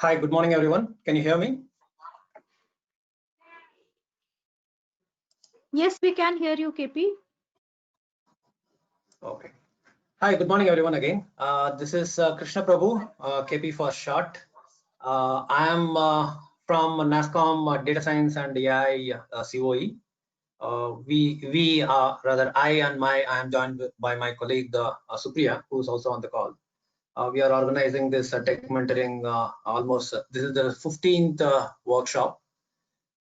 Hi, good morning, everyone. Can you hear me? Yes, we can hear you, KP. Okay. Hi, good morning, everyone again. This is Krishna Prabhu, KP for short. I am from NASCOM Data Science and AI COE. I am joined by my colleague Supriya, who is also on the call. We are organizing this tech mentoring this is the 15th workshop.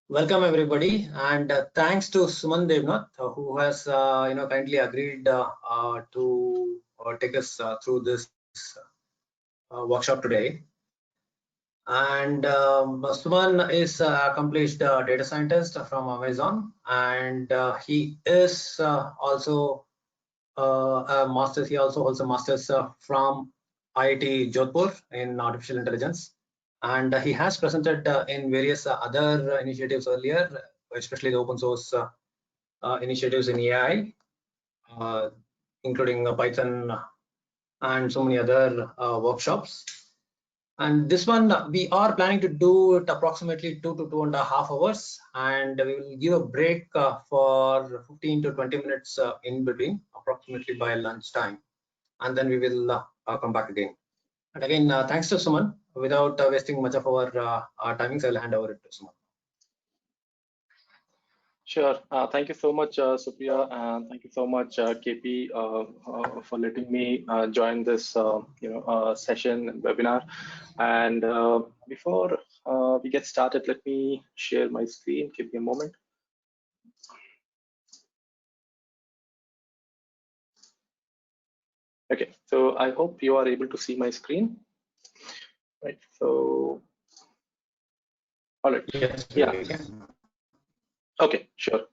Welcome everybody, and thanks to Suman Devnath, who has kindly agreed to take us through this workshop today. And Suman is accomplished data scientist from Amazon, and he is also a master's. He also holds a master's from IIT Jodhpur in artificial intelligence. And he has presented in various other initiatives earlier, especially the open source initiatives in AI, including Python and so many other workshops. And this one, we are planning to do it approximately 2 to 2.5 hours, and we will give a break for 15 to 20 minutes in between, approximately by lunchtime, and then we will come back again. And again, thanks to Suman. Without wasting much of our timings, I will hand over it to Suman. Sure. Thank you so much, Supriya, and thank you so much, KP, for letting me join this session webinar. And before we get started, let me share my screen. Give me a moment. Okay, so I hope you are able to see my screen. Right. So, all right. Yes. Yeah. Okay. Sure.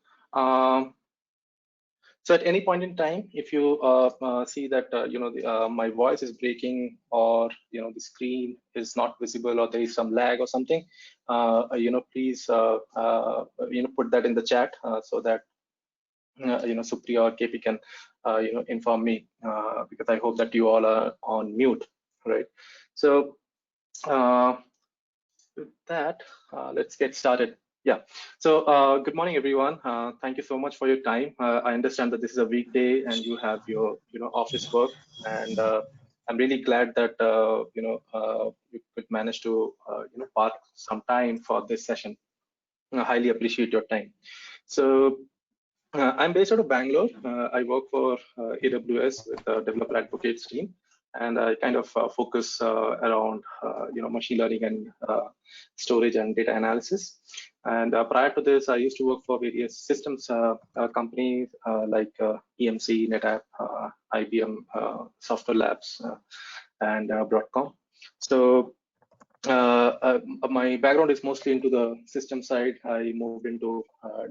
So at any point in time, if you see that my voice is breaking, or the screen is not visible, or there is some lag or something, please put that in the chat so that Supriya or KP can inform me, because I hope that you all are on mute, right? So with that, let's get started. Yeah. So good morning, everyone. Thank you so much for your time. I understand that this is a weekday and you have your office work, and I'm really glad that you could manage to park some time for this session. I highly appreciate your time. So I'm based out of Bangalore. I work for AWS with the developer advocates team, and I kind of focus around machine learning and storage and data analysis. And prior to this, I used to work for various systems companies like EMC, NetApp, IBM, Software Labs, and Broadcom. So my background is mostly into the system side. I moved into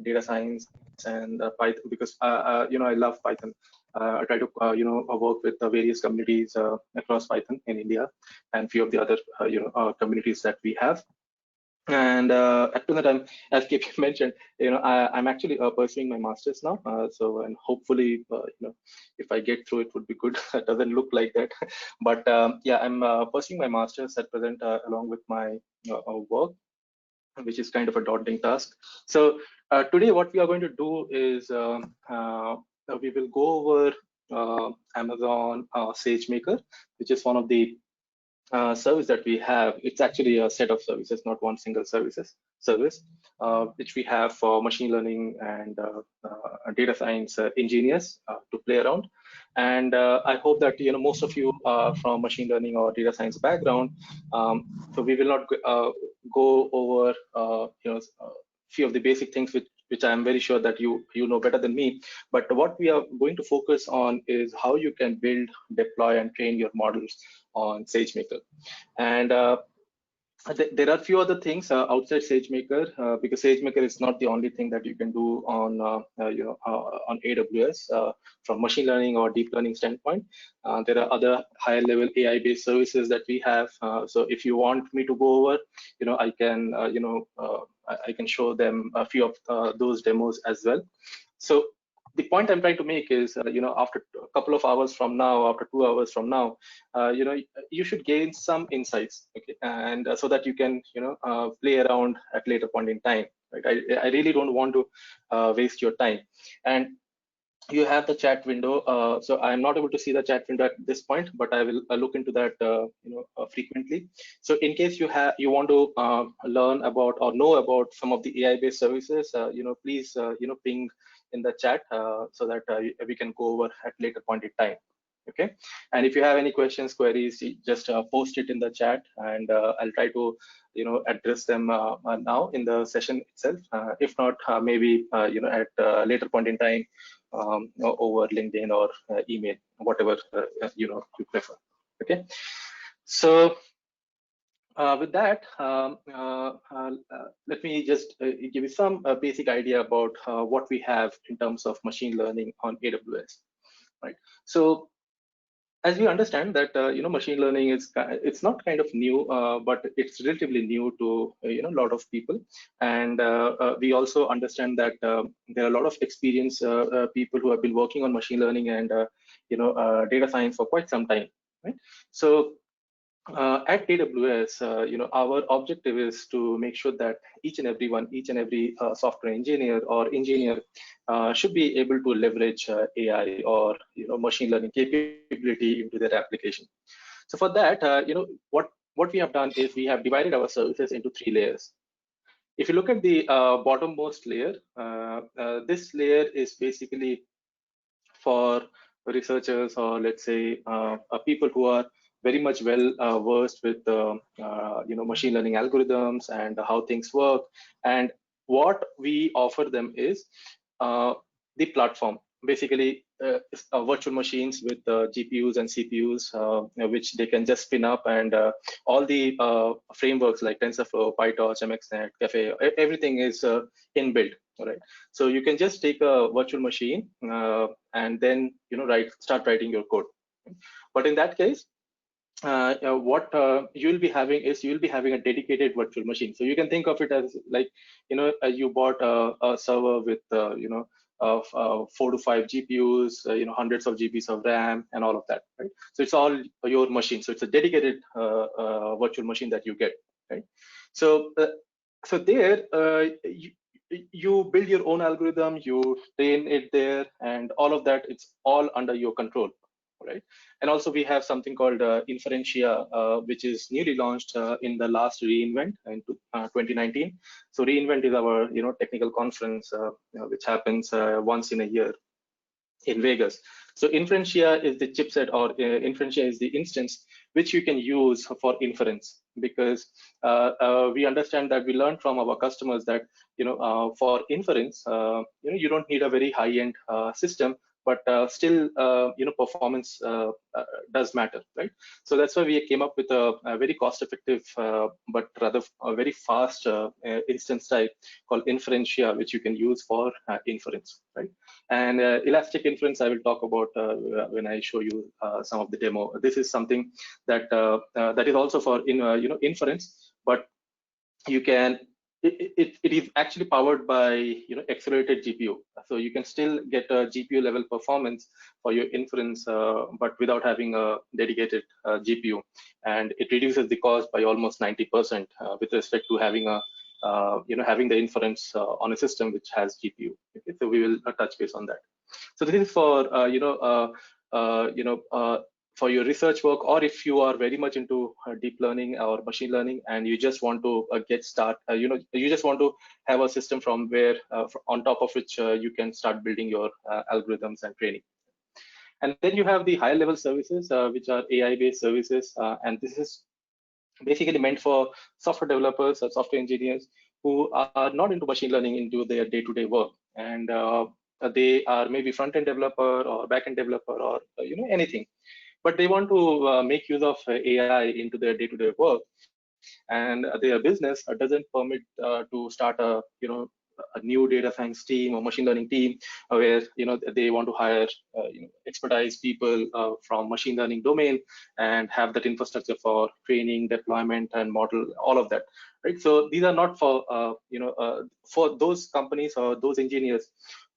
data science and Python because I love Python. I try to work with the various communities across Python in India and few of the other communities that we have. And at the time, as KP mentioned, I'm actually pursuing my master's now. And hopefully, if I get through, it would be good. It doesn't look like that, but yeah, I'm pursuing my master's at present along with my work, which is kind of a daunting task. So today, what we are going to do is we will go over Amazon SageMaker, which is one of the service that we have. It's actually a set of services, not one single service, which we have for machine learning and data science engineers to play around. And I hope that most of you are from machine learning or data science background. So we will not go over few of the basic things which I am very sure that you know better than me. But what we are going to focus on is how you can build, deploy, and train your models on SageMaker. And there are a few other things outside SageMaker, because SageMaker is not the only thing that you can do on on AWS from machine learning or deep learning standpoint. There are other higher level AI-based services that we have. So if you want me to go over, I can I can show them a few of those demos as well. So the point I'm trying to make is, after a couple of hours from now, after 2 hours from now, you should gain some insights, okay, and so that you can, play around at later point in time, right? I really don't want to waste your time. And you have the chat window. So I'm not able to see the chat window at this point, but I will look into that, frequently. So in case you want to learn about or know about some of the AI-based services, please, ping in the chat so that we can go over at later point in time. Okay. And if you have any questions, queries, just post it in the chat, and I'll try to, address them now in the session itself. If not, maybe, at a later point in time, over LinkedIn or email, whatever you prefer. Okay, so with that, let me just give you some basic idea about what we have in terms of machine learning on AWS. Right. So as we understand that machine learning is, it's not kind of new, but it's relatively new to a lot of people, and we also understand that there are a lot of experienced people who have been working on machine learning and data science for quite some time, right? So at AWS, our objective is to make sure that each and every software engineer or engineer should be able to leverage AI or machine learning capability into their application. So for that, what we have done is we have divided our services into 3 layers. If you look at the bottommost layer, this layer is basically for researchers, or let's say people who are very much well versed with machine learning algorithms and how things work. And what we offer them is the platform, basically virtual machines with GPUs and CPUs, which they can just spin up, and all the frameworks like TensorFlow, PyTorch, MXNet, Caffe, everything is inbuilt. All right. So you can just take a virtual machine and then start writing your code. But in that case, what you'll be having is a dedicated virtual machine. So you can think of it as like you bought a server with 4 to 5 GPUs, hundreds of GBs of RAM and all of that, right? So it's all your machine. So it's a dedicated virtual machine that you get, right? So so there you build your own algorithm, you train it there, and all of that, it's all under your control, right? And also we have something called Inferentia, which is newly launched in the last reInvent in 2019. So reInvent is our technical conference which happens once in a year in Vegas. So Inferentia is the chipset, or Inferentia is the instance which you can use for inference, because we understand that we learned from our customers that for inference you don't need a very high-end system, but still performance does matter, right? So that's why we came up with a very cost-effective but rather a very fast instance type called Inferentia, which you can use for inference, right? And elastic inference I will talk about when I show you some of the demo. This is something that that is also for inference, but you can it is actually powered by accelerated GPU, so you can still get a GPU level performance for your inference, but without having a dedicated GPU, and it reduces the cost by almost 90% with respect to having a having the inference on a system which has GPU. Okay, so we will touch base on that. So this is for for your research work, or if you are very much into deep learning or machine learning, and you just want to get start, you just want to have a system from where on top of which you can start building your algorithms and training. And then you have the higher level services, which are AI-based services, and this is basically meant for software developers or software engineers who are not into machine learning into their day-to-day work, and they are maybe front-end developer or back-end developer or anything, but they want to make use of AI into their day-to-day work, and their business doesn't permit to start a new data science team or machine learning team where they want to hire expertise people from machine learning domain and have that infrastructure for training, deployment, and model, all of that, right? So these are not for for those companies or those engineers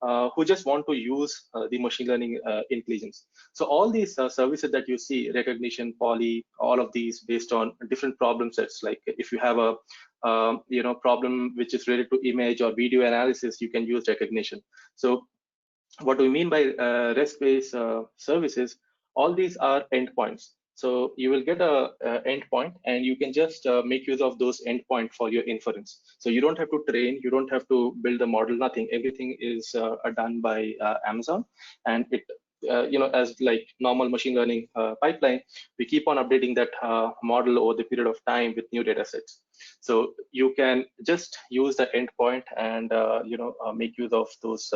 who just want to use the machine learning intelligence. So all these services that you see, recognition, poly, all of these based on different problem sets. Like if you have a problem which is related to image or video analysis, you can use recognition. So what we mean by REST-based services, all these are endpoints. So you will get a endpoint, and you can just make use of those endpoint for your inference. So you don't have to train, you don't have to build a model, nothing. Everything is done by Amazon, and it as like normal machine learning pipeline, we keep on updating that model over the period of time with new data sets. So you can just use the endpoint and make use of those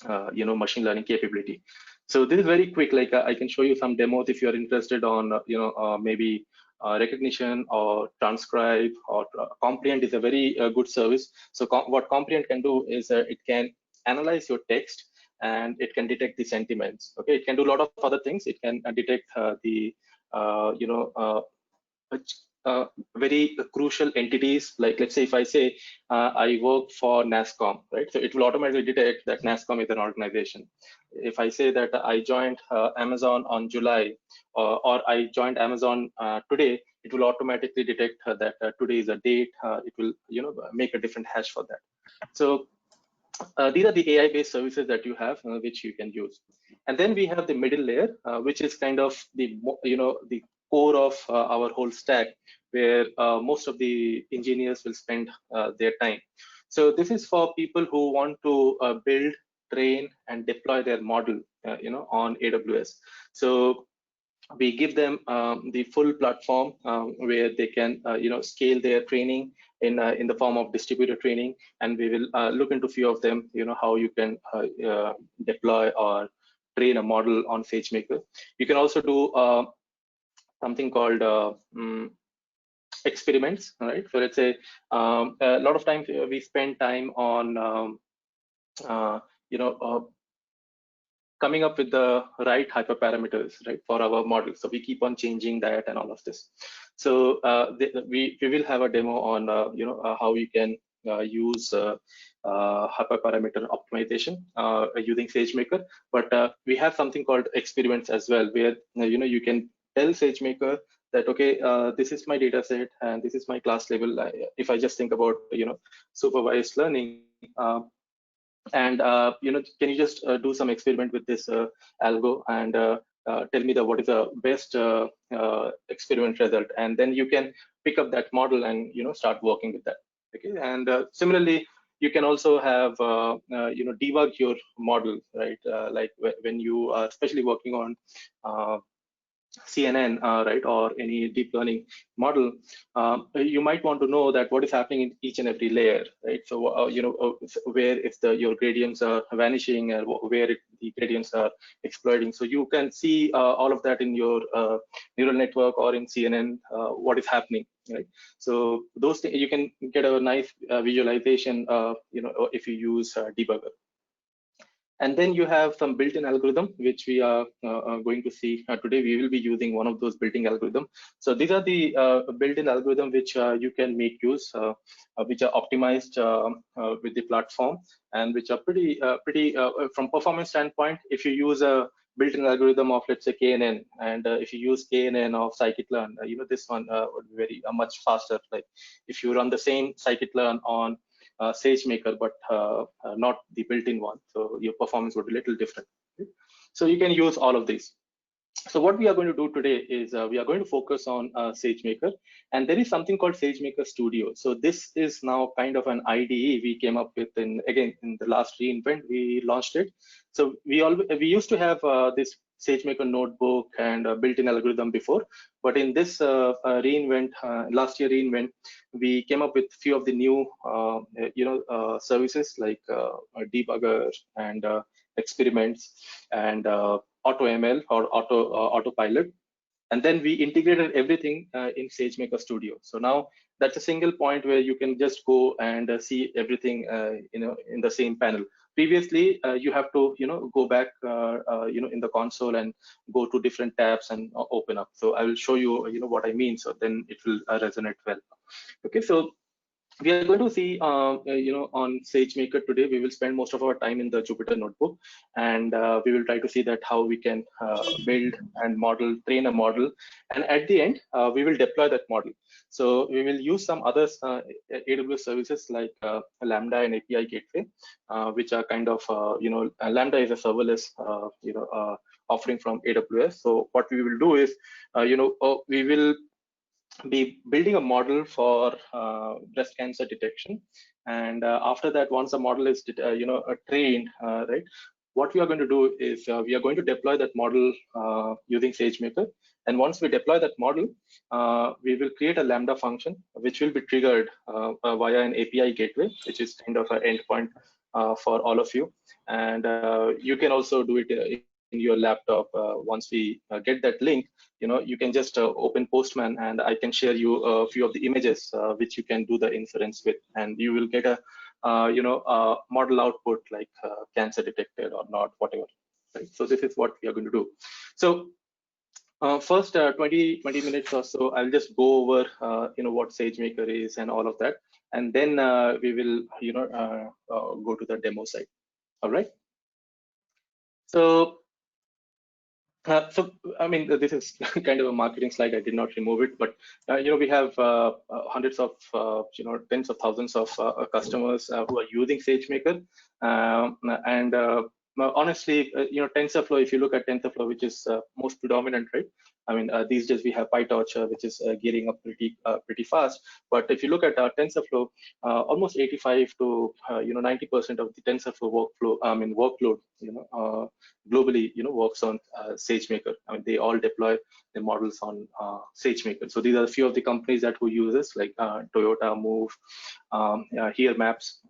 machine learning capability. So this is very quick. Like I can show you some demos if you're interested on maybe recognition or transcribe or comprehend is a very good service. So what comprehend can do is it can analyze your text, and it can detect the sentiments. Okay, it can do a lot of other things. It can detect the very crucial entities. Like let's say if I say I work for NASCOM, right? So it will automatically detect that NASCOM is an organization. If I say that I joined Amazon on July, or I joined Amazon today, it will automatically detect that today is a date. It will make a different hash for that. So these are the AI-based services that you have, which you can use. And then we have the middle layer, which is kind of the the core of our whole stack, where most of the engineers will spend their time. So this is for people who want to build, train, and deploy their model, on AWS. So we give them the full platform where they can scale their training in the form of distributed training, and we will look into a few of them, how you can deploy or train a model on SageMaker. You can also do something called experiments, right? So let's say a lot of times we spend time on coming up with the right hyperparameters, right, for our model. So we keep on changing that and all of this. So we will have a demo on how you can use hyperparameter optimization using SageMaker. But we have something called experiments as well, where you can tell SageMaker that okay, this is my data set and this is my class level. If I just think about supervised learning. And can you just do some experiment with this algo and tell me what is the best experiment result, and then you can pick up that model and start working with that. Okay, and similarly you can also have debug your model, right? Like when you are especially working on CNN, right, or any deep learning model, you might want to know that what is happening in each and every layer, right? So where if your gradients are vanishing, and where the gradients are exploiting. So you can see all of that in your neural network or in CNN, what is happening, right? So those things you can get a nice visualization, if you use debugger. And then you have some built-in algorithm, which we are going to see today. We will be using one of those built-in algorithm. So these are the built-in algorithm which you can make use, which are optimized with the platform, and which are pretty from performance standpoint. If you use a built-in algorithm of, let's say, KNN, and if you use KNN of scikit-learn, this one would be very much faster. Like if you run the same scikit-learn on SageMaker, but not the built-in one, so your performance would be a little different. Okay? So you can use all of these. So what we are going to do today is we are going to focus on SageMaker, and there is something called SageMaker Studio. So this is now kind of an IDE we came up with in the last reInvent. We launched it. So we used to have this SageMaker notebook and built-in algorithm before, but in this reInvent, last year reInvent, we came up with a few of the new services like debugger and experiments and AutoML or autopilot, and then we integrated everything in SageMaker Studio. So now that's a single point where you can just go and see everything in the same panel. Previously, you have to go back in the console and go to different tabs and open up. So I will show you what I mean. So then it will resonate well. Okay, so We are going to see, on SageMaker today, we will spend most of our time in the Jupyter notebook, and we will try to see that how we can build and model, train a model, and at the end, we will deploy that model. So we will use some other AWS services like Lambda and API Gateway, which are kind of, Lambda is a serverless, offering from AWS. So what we will do is, we will be building a model for breast cancer detection, and after that, once the model is trained, right, what we are going to do is we are going to deploy that model using SageMaker. And once we deploy that model, we will create a Lambda function which will be triggered via an API gateway, which is kind of an endpoint for all of you. And you can also do it in your laptop. Once we get that link, you can just open Postman, and I can share you a few of the images which you can do the inference with, and you will get a model output like cancer detected or not, whatever. Right. So this is what we are going to do. So first 20 minutes or so, I'll just go over what SageMaker is and all of that, and then we will go to the demo site. All right. So I mean, this is kind of a marketing slide. I did not remove it, but we have hundreds of, tens of thousands of customers who are using SageMaker, and honestly, TensorFlow. If you look at TensorFlow, which is most predominant, right? I mean, these days we have PyTorch, which is gearing up pretty fast. But if you look at TensorFlow, almost 85 to 90% of the TensorFlow workload, globally, works on SageMaker. I mean, they all deploy the models on SageMaker. So these are a few of the companies that who use this, like Toyota, Move, Here Maps,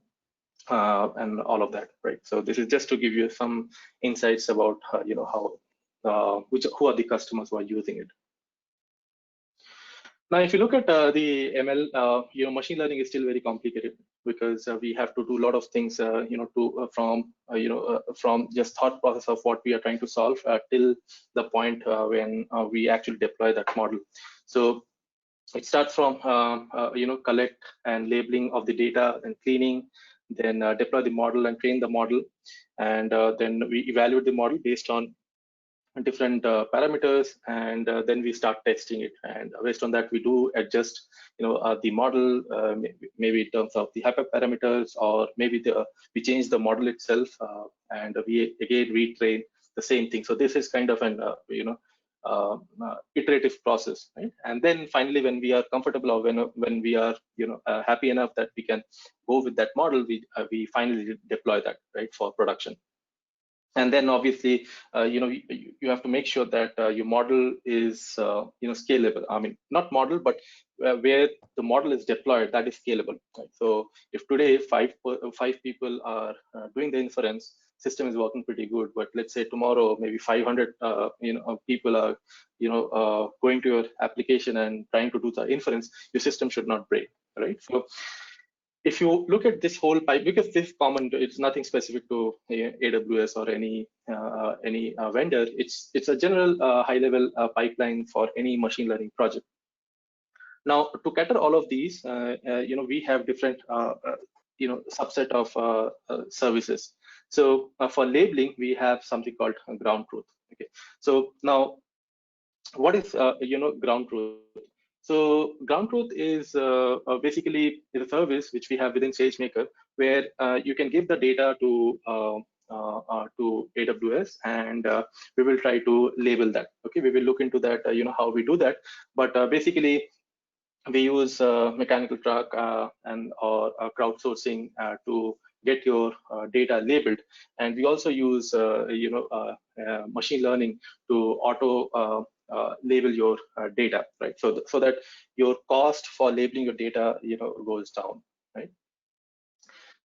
and all of that, right? So this is just to give you some insights about how who are the customers who are using it. Now, if you look at the ML, machine learning is still very complicated because we have to do a lot of things, from just thought process of what we are trying to solve till the point when we actually deploy that model. So it starts from collect and labeling of the data and cleaning, then deploy the model and train the model, and then we evaluate the model based on different parameters, and then we start testing it, and based on that we do adjust the model, maybe in terms of the hyperparameters, or maybe we change the model itself, and we again retrain the same thing. So this is kind of an iterative process, right? And then finally, when we are comfortable, or when we are happy enough that we can go with that model, we finally deploy that, right, for production. And then obviously, you have to make sure that your model is scalable. I mean, not model, but where the model is deployed, that is scalable. Right? So if today five people are doing the inference, system is working pretty good. But let's say tomorrow maybe 500 people are going to your application and trying to do the inference, your system should not break, right? So if you look at this whole pipe, because this is common, it's nothing specific to AWS or any vendor. It's a general high-level pipeline for any machine learning project. Now, to cater all of these, we have different subset of services. So for labeling, we have something called ground truth. Okay. So now, what is ground truth? So ground truth is basically a service which we have within SageMaker, where you can give the data to AWS, and we will try to label that. Okay, we will look into that, how we do that. But basically, we use Mechanical Turk or crowdsourcing to get your data labeled, and we also use machine learning to auto label your data, right? So that your cost for labeling your data goes down, right?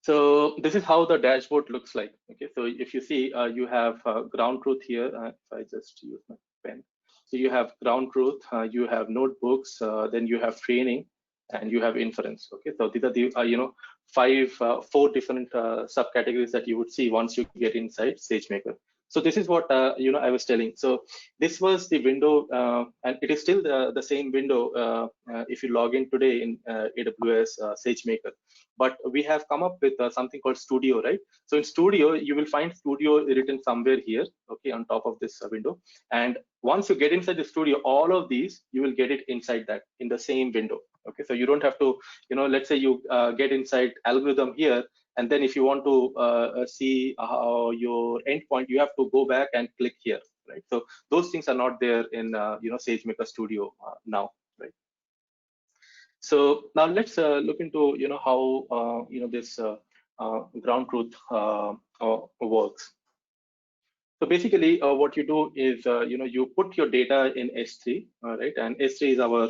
So this is how the dashboard looks like. Okay, so if you see, you have ground truth here. If I just use my pen, so you have ground truth, you have notebooks, then you have training, and you have inference. Okay, so these are the four different subcategories that you would see once you get inside SageMaker. So this is what I was telling. So this was the window, and it is still the same window if you log in today in AWS SageMaker. But we have come up with something called Studio, right? So in Studio, you will find Studio written somewhere here, okay, on top of this window. And once you get inside the Studio, all of these you will get it inside that in the same window. Okay, so you don't have to, let's say you get inside algorithm here, and then if you want to see how your endpoint, you have to go back and click here, right? So those things are not there in SageMaker Studio now, right? So now let's look into how this ground truth works. So basically, what you do is, you put your data in S3, right? And S3 is our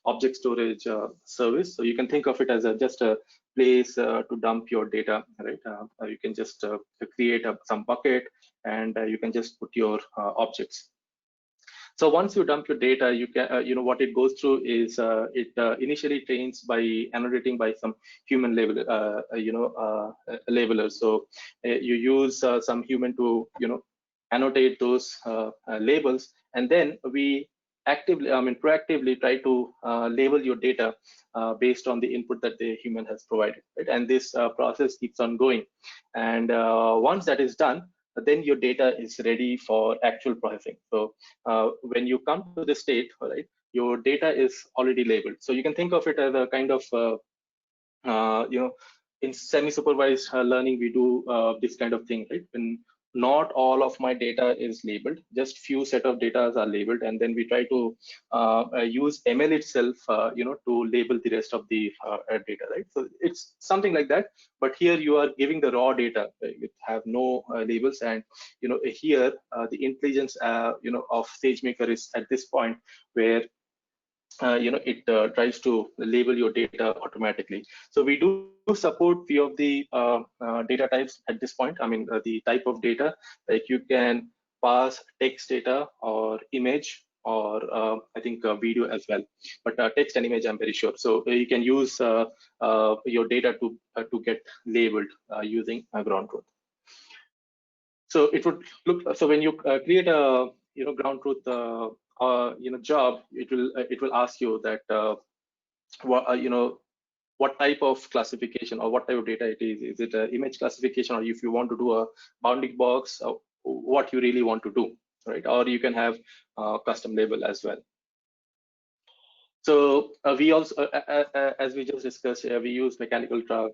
object storage service. So you can think of it as just a place to dump your data, right? You can just create some bucket, and you can just put your objects. So once you dump your data, you can, what it goes through is it initially trains by annotating by some human labelers. So you use some human to, annotate those labels, and then we proactively try to label your data based on the input that the human has provided, right? And this process keeps on going. And once that is done, then your data is ready for actual processing. So when you come to the state, right, your data is already labeled. So you can think of it as a kind of, in semi-supervised learning, we do this kind of thing, right? When not all of my data is labeled, just few set of data are labeled, and then we try to use ML itself, to label the rest of the data, right? So it's something like that. But here you are giving the raw data, right? You have no labels, and here the intelligence, of SageMaker is at this point where it tries to label your data automatically. So we do support few of the data types at this point. I mean, the type of data, like you can pass text data or image, or I think video as well. But text and image, I'm very sure. So you can use your data to get labeled using ground truth. So it would look, so when you create a ground truth job, it will ask you that what type of classification or what type of data it is. Is it an image classification, or if you want to do a bounding box, what you really want to do, right? Or you can have custom label as well. So we also, as we just discussed, we use Mechanical Turk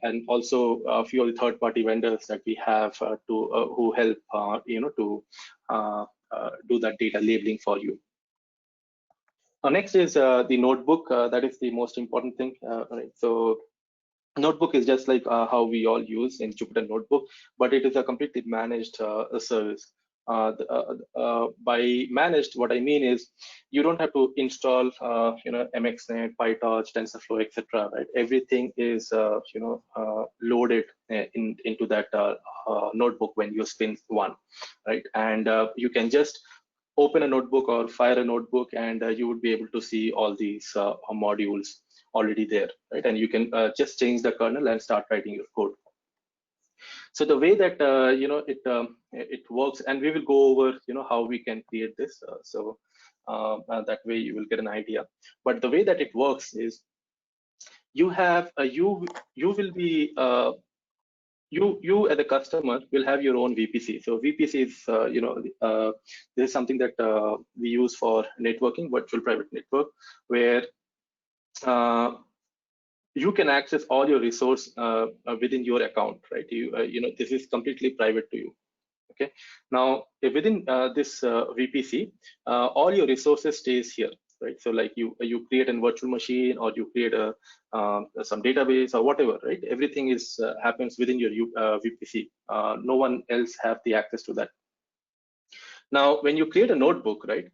and also a few of the third-party vendors that we have who help to do that data labeling for you. Next is the notebook. That is the most important thing. Right? So notebook is just like how we all use in Jupyter Notebook, but it is a completely managed service. By managed, what I mean is you don't have to install MXNet, PyTorch, TensorFlow, etc. Right? Everything is loaded into that notebook when you spin one, right? And you can just open a notebook or fire a notebook, and you would be able to see all these modules already there, right? And you can just change the kernel and start writing your code. So the way that it works, and we will go over how we can create this, so that way you will get an idea. But the way that it works is you have you will be you as a customer will have your own VPC. So VPC is this is something that we use for networking, virtual private network, where you can access all your resource within your account, right? This is completely private to you. Okay. Now within this VPC, all your resources stays here, right? So like you create a virtual machine, or you create a some database or whatever, right? Everything is happens within your VPC. No one else have the access to that. Now, when you create a notebook, right?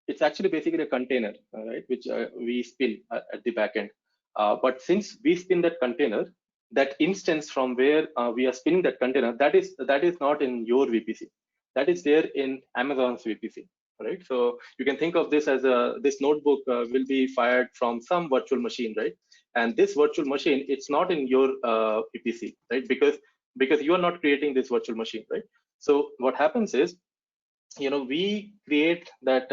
It's actually basically a container, right? Which we spin at the backend. But since we spin that container, that instance from where we are spinning that container, that is not in your VPC. That is there in Amazon's VPC, right? So you can think of this as this notebook will be fired from some virtual machine, right? And this virtual machine, it's not in your VPC, right? Because you are not creating this virtual machine, right? So what happens is, we create that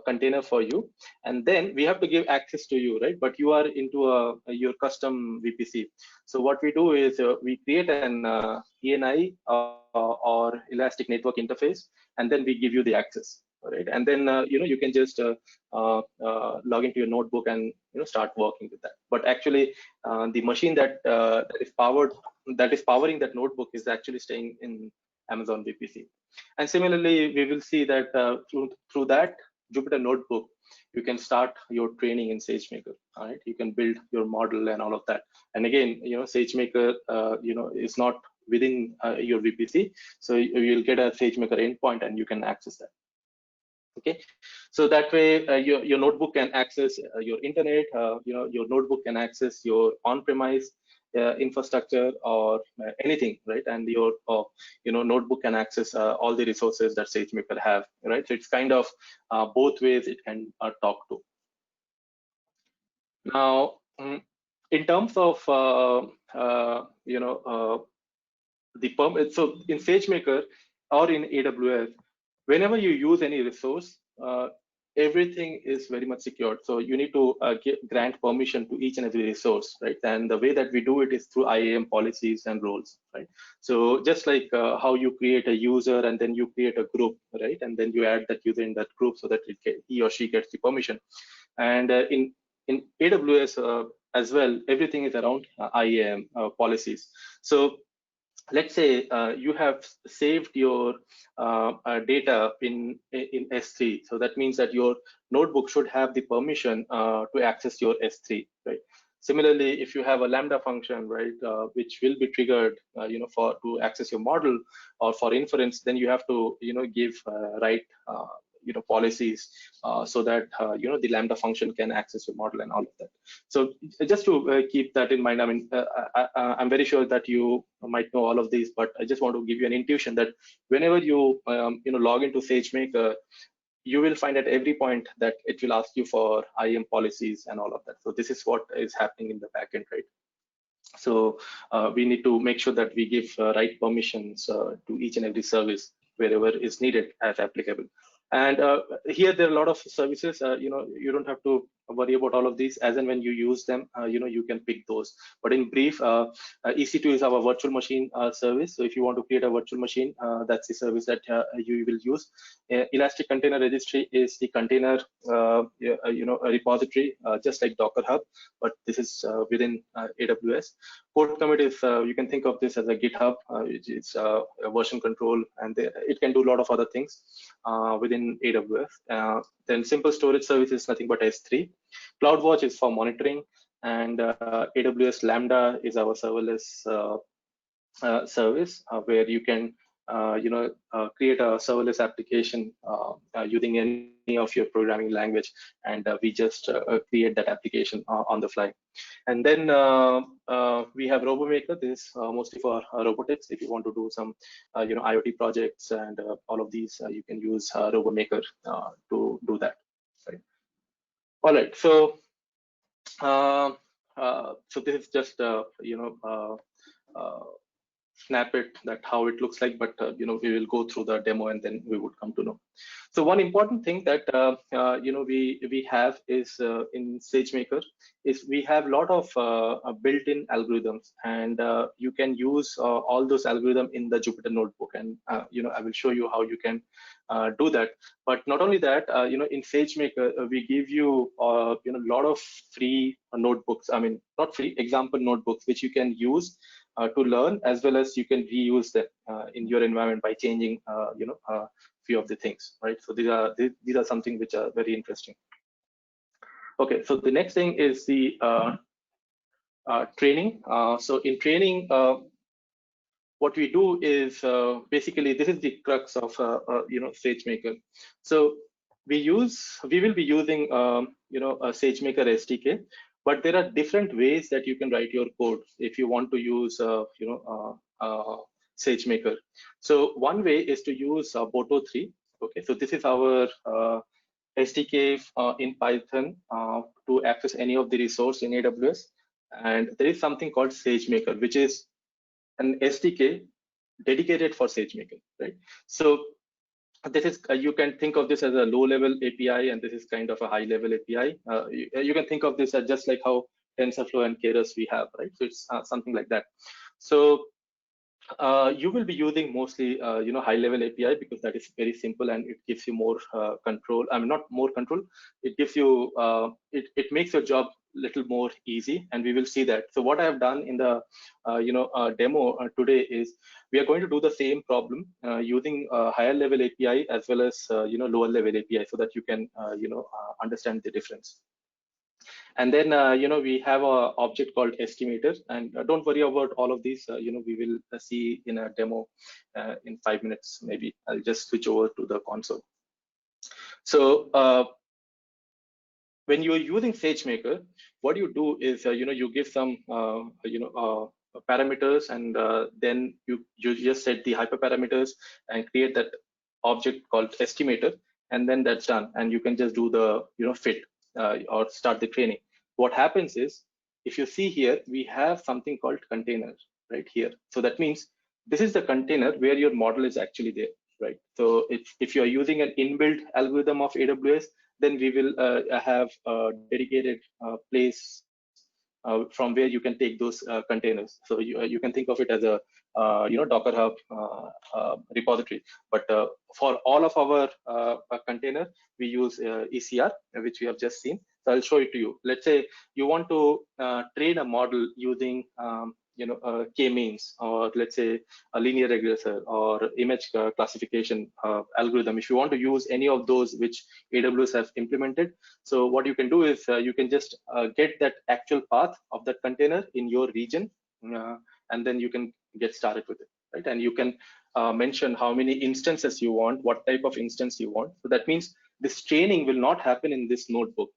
container for you, and then we have to give access to you, right? But you are into your custom VPC. So what we do is we create an ENI or Elastic Network Interface, and then we give you the access, right? And then you can just log into your notebook and start working with that. But actually, the machine that is powering that notebook is actually staying in Amazon VPC. And similarly, we will see that through that Jupyter Notebook, you can start your training in SageMaker. All right, you can build your model and all of that. And again, SageMaker, is not within your VPC, so you'll get a SageMaker endpoint and you can access that. Okay, so that way your notebook can access your internet. Your notebook can access your on-premise infrastructure or anything, right? And your notebook can access all the resources that SageMaker have, right? So it's kind of both ways it can talk to. Now, in terms of the permit, so in SageMaker or in AWS, whenever you use any resource, everything is very much secured. So you need to grant permission to each and every resource, right? And the way that we do it is through IAM policies and roles, right? So just like how you create a user and then you create a group, right? And then you add that user in that group so that he or she gets the permission. And in AWS as well, everything is around IAM policies. So let's say you have saved your data in S3. So that means that your notebook should have the permission to access your S3, right? Similarly, if you have a Lambda function, right, which will be triggered, to access your model or for inference, then you have to, give right policies so that the Lambda function can access your model and all of that. So just to keep that in mind, I mean, I'm very sure that you might know all of these, but I just want to give you an intuition that whenever you log into SageMaker, you will find at every point that it will ask you for IAM policies and all of that. So this is what is happening in the backend, right? So we need to make sure that we give right permissions to each and every service wherever is needed as applicable. And here there are a lot of services. You don't have to worry about all of these. As and when you use them, you can pick those. But in brief, EC2 is our virtual machine service. So if you want to create a virtual machine, that's the service that you will use. Elastic Container Registry is the container, a repository, just like Docker Hub, but this is within AWS. Code commit is, you can think of this as a GitHub. It's a version control, and it can do a lot of other things within AWS. Then simple storage service is nothing but S3. CloudWatch is for monitoring, and AWS Lambda is our serverless service where you can create a serverless application using any of your programming language, and we just create that application on the fly. And then we have RoboMaker. This is mostly for robotics. If you want to do some IoT projects and all of these, you can use RoboMaker to do that. Right. All right. So so this is just snap it that how it looks like, but we will go through the demo and then we would come to know. So one important thing that we have is in SageMaker is we have a lot of built-in algorithms, and you can use all those algorithms in the Jupyter Notebook, and I will show you how you can do that. But not only that, in SageMaker we give you a lot of free notebooks. I mean, not free, example notebooks which you can use to learn, as well as you can reuse them in your environment by changing few of the things, right? So these are something which are very interesting. Okay, so the next thing is the training. So in training, what we do is basically this is the crux of SageMaker. So we will be using a SageMaker SDK, but there are different ways that you can write your code if you want to use SageMaker. So one way is to use Boto 3. Okay, so this is our SDK in Python to access any of the resource in AWS. And there is something called SageMaker, which is an SDK dedicated for SageMaker, right? So this is you can think of this as a low-level API, and this is kind of a high-level API. You can think of this as just like how TensorFlow and Keras we have, right? So it's something like that. So you will be using mostly high-level API because that is very simple and it gives you more control. I mean, not more control. It gives you it makes your job little more easy, and we will see that. So what I have done in the demo today is we are going to do the same problem using higher level API as well as lower level API, so that you can understand the difference. And then we have a object called estimator, and don't worry about all of these. We will see in a demo in 5 minutes maybe. I'll just switch over to the console. So when you're using SageMaker, what you do is you give some parameters, and then you just set the hyperparameters and create that object called estimator, and then that's done, and you can just do the fit or start the training. What happens is, if you see here, we have something called container right here. So that means this is the container where your model is actually there, right? So if you are using an inbuilt algorithm of AWS, then we will have a dedicated place from where you can take those containers. So you can think of it as a Docker Hub repository. But for all of our container, we use ECR, which we have just seen. So I'll show it to you. Let's say you want to train a model using k-means, or let's say a linear regressor or image classification algorithm. If you want to use any of those which AWS have implemented, so what you can do is you can just get that actual path of that container in your region, and then you can get started with it, right? And you can mention how many instances you want, what type of instance you want. So that means this training will not happen in this notebook,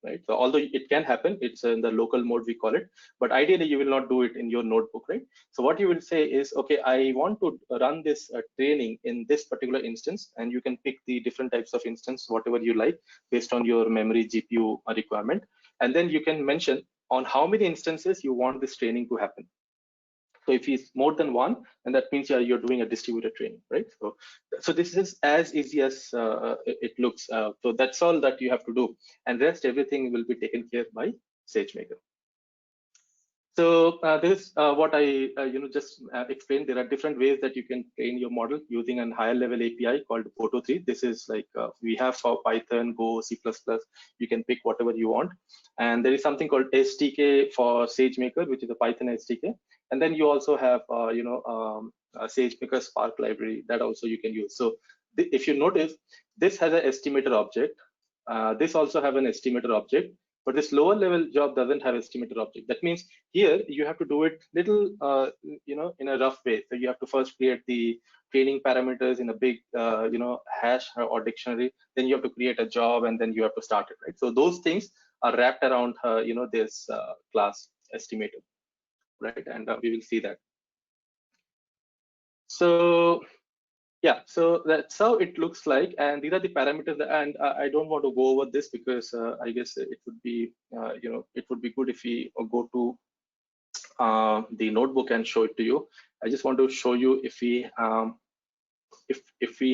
right? So although it can happen, it's in the local mode we call it, but ideally you will not do it in your notebook, right? So what you will say is, okay, I want to run this training in this particular instance, and you can pick the different types of instance, whatever you like, based on your memory GPU requirement, and then you can mention on how many instances you want this training to happen. So if it's more than one, and that means you're doing a distributed training, right? So this is as easy as it looks. So that's all that you have to do, and rest everything will be taken care by SageMaker. So this is what I just explained. There are different ways that you can train your model using a higher level API called Photo3. This is like we have for Python, Go, C++. You can pick whatever you want. And there is something called SDK for SageMaker, which is a Python SDK. And then you also have SageMaker Spark library that also you can use. So if you notice, this has an estimator object. This also have an estimator object. But this lower level job doesn't have estimator object. That means here you have to do it little, in a rough way. So you have to first create the training parameters in a big, hash or dictionary. Then you have to create a job, and then you have to start it, right? So those things are wrapped around, this class estimator, right? And we will see that. So yeah, so that's how it looks like, and these are the parameters. And I don't want to go over this because I guess it would be, it would be good if we go to the notebook and show it to you. I just want to show you if we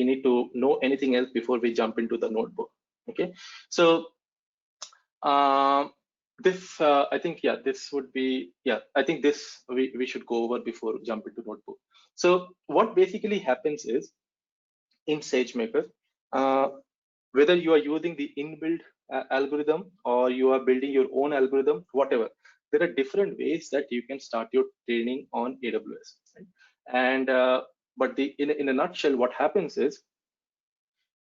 need to know anything else before we jump into the notebook. Okay, so this I think this would be I think this we should go over before jumping to notebook. So what basically happens is, in SageMaker, whether you are using the inbuilt algorithm or you are building your own algorithm, whatever, there are different ways that you can start your training on AWS, right? And but in a nutshell, what happens is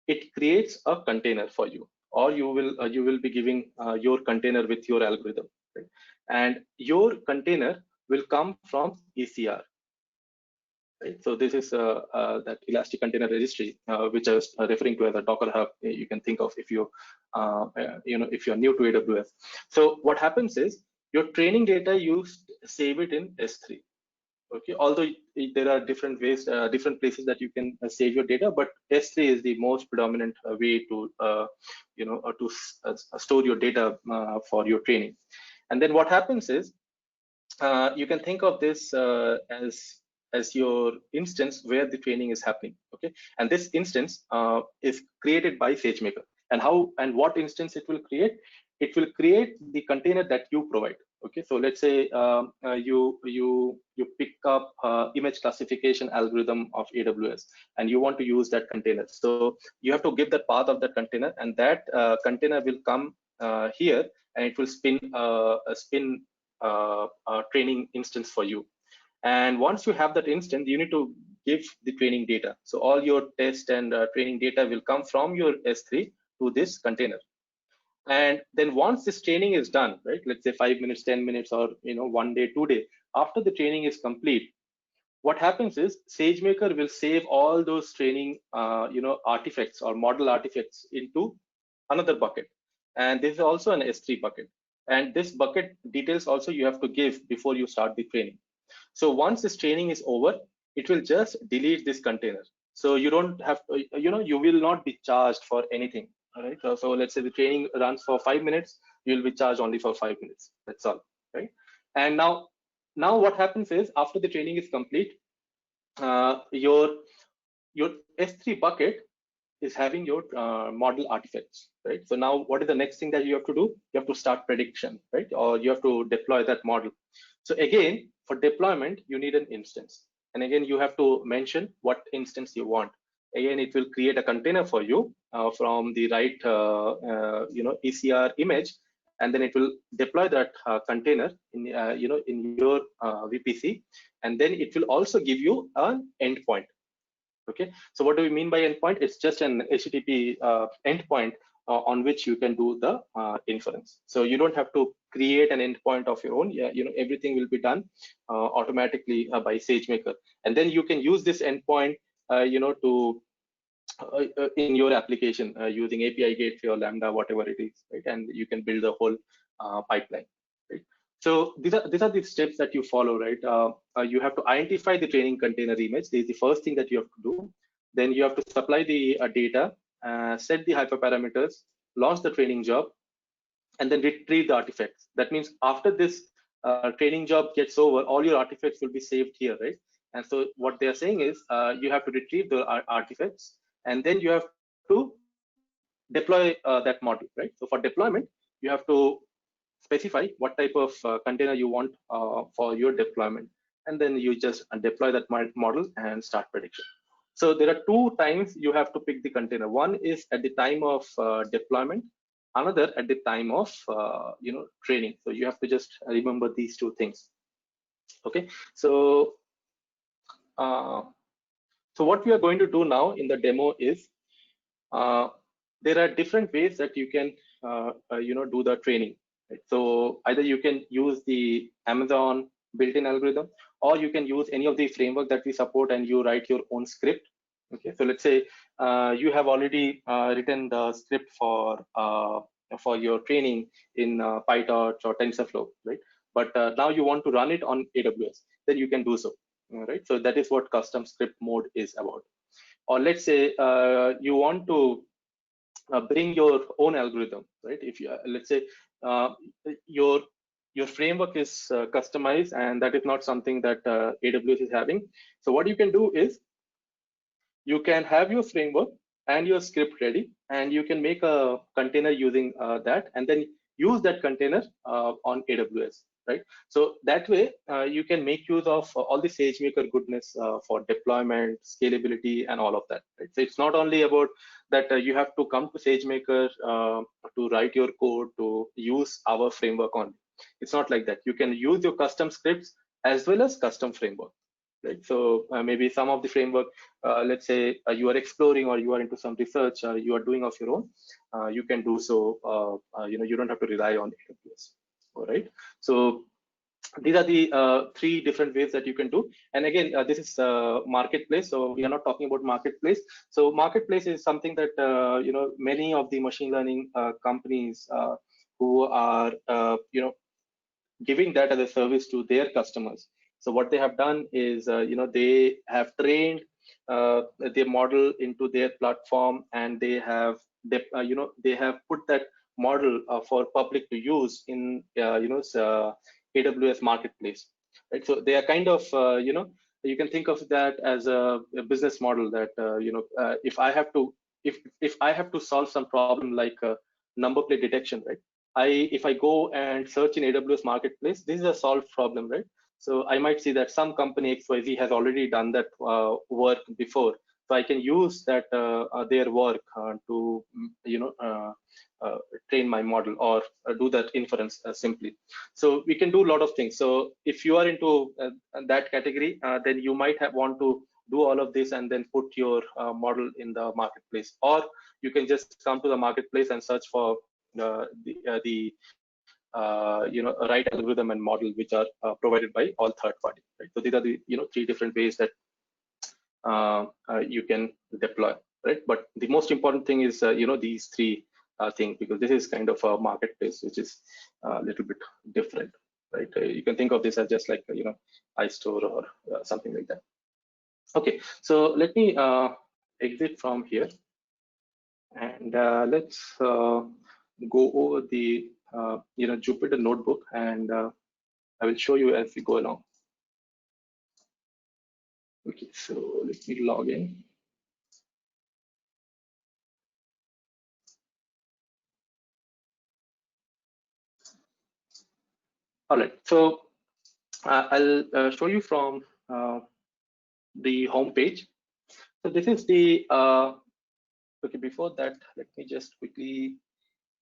it creates a container for you, or you will be giving your container with your algorithm, right? And your container will come from ECR. Right. So this is that Elastic Container Registry, which I was referring to as a Docker Hub. You can think of if you if you're new to AWS. So what happens is your training data, you save it in S3. Okay. Although there are different ways, different places that you can save your data, but S3 is the most predominant way to store your data for your training. And then what happens is you can think of this as as your instance where the training is happening. Okay, and this instance is created by SageMaker. And how and what instance it will create? It will create the container that you provide. Okay, so let's say you pick up image classification algorithm of AWS, and you want to use that container. So you have to give the path of that container, and that container will come here, and it will spin a training instance for you. And once you have that instance, you need to give the training data. So all your test and training data will come from your S3 to this container. And then once this training is done, right, let's say 5 minutes, 10 minutes, or 1 day, 2 day, after the training is complete, what happens is SageMaker will save all those training artifacts or model artifacts into another bucket. And this is also an S3 bucket. And this bucket details also you have to give before you start the training. So once this training is over, it will just delete this container. So you don't have to, you will not be charged for anything. All right. So let's say the training runs for 5 minutes, you will be charged only for 5 minutes. That's all. Right. And now what happens is after the training is complete, your S3 bucket is having your model artifacts, right? So now what is the next thing that you have to do? You have to start prediction, right? Or you have to deploy that model. So again, for deployment, you need an instance. And again, you have to mention what instance you want. Again, it will create a container for you from the right, ECR image, and then it will deploy that container in, in your VPC, and then it will also give you an endpoint. Okay, so what do we mean by endpoint? It's just an HTTP endpoint on which you can do the inference. So you don't have to create an endpoint of your own. Yeah, everything will be done automatically by SageMaker, and then you can use this endpoint, to in your application using API gateway or Lambda, whatever it is, right? And you can build a whole pipeline. Right? So these are the steps that you follow, right? You have to identify the training container image. This is the first thing that you have to do. Then you have to supply the data, set the hyperparameters, launch the training job, and then retrieve the artifacts. That means after this training job gets over, all your artifacts will be saved here, right? And so what they are saying is you have to retrieve the artifacts, and then you have to deploy that model, right? So for deployment, you have to specify what type of container you want for your deployment, and then you just deploy that model and start prediction. So there are 2 times you have to pick the container. One is at the time of deployment, another at the time of training. So you have to just remember these 2 things. Okay, so what we are going to do now in the demo is there are different ways that you can do the training. Right? So either you can use the Amazon built-in algorithm, or you can use any of the framework that we support and you write your own script. Okay, so let's say you have already written the script for your training in PyTorch or TensorFlow, right? But now you want to run it on AWS, then you can do so. Right, so that is what custom script mode is about. Or let's say you want to bring your own algorithm, right? If you let's say your framework is customized, and that is not something that AWS is having. So what you can do is you can have your framework and your script ready, and you can make a container using that, and then use that container on AWS. Right, so that way you can make use of all the SageMaker goodness for deployment, scalability, and all of that. Right? So it's not only about that you have to come to SageMaker to write your code to use our framework on. It's not like that. You can use your custom scripts as well as custom framework. Right, so maybe some of the framework, let's say you are exploring or you are into some research, you are doing of your own. You can do so. You don't have to rely on AWS. All right, so these are the 3 different ways that you can do. And again, this is marketplace, so we are not talking about marketplace. So marketplace is something that many of the machine learning companies who are giving that as a service to their customers. So what they have done is they have trained their model into their platform, and they have they have put that model for public to use in AWS marketplace, right? So they are kind of you can think of that as a business model that if I have to solve some problem like number plate detection, right? If I go and search in AWS Marketplace, this is a solved problem, right? So I might see that some company XYZ has already done that work before. So I can use that their work to train my model or do that inference simply. So we can do a lot of things. So if you are into that category, then you might want to do all of this and then put your model in the marketplace, or you can just come to the marketplace and search for the right algorithm and model which are provided by all third party. Right? So these are the 3 different ways that you can deploy, right? But the most important thing is these 3 things, because this is kind of a marketplace which is a little bit different, right? You can think of this as just like iStore or something like that. Okay, so let me exit from here, and let's go over the Jupyter notebook, and I will show you as we go along. Okay, so let me log in. All right, so I'll show you from the home page. So this is the okay. Before that, let me just quickly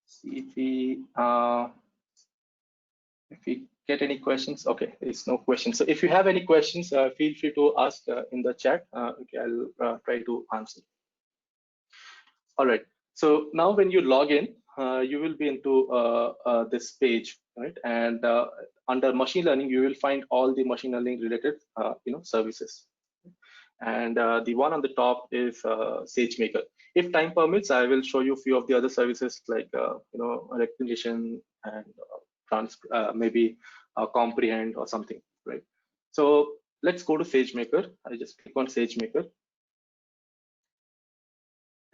see if we get any questions. Okay, there's no questions. So if you have any questions, feel free to ask in the chat. Okay, I'll try to answer. All right. So now when you log in, you will be into this page, right? And under machine learning, you will find all the machine learning related services. And the one on the top is SageMaker. If time permits, I will show you a few of the other services like recognition and maybe comprehend or something, right? So let's go to SageMaker. I just click on SageMaker,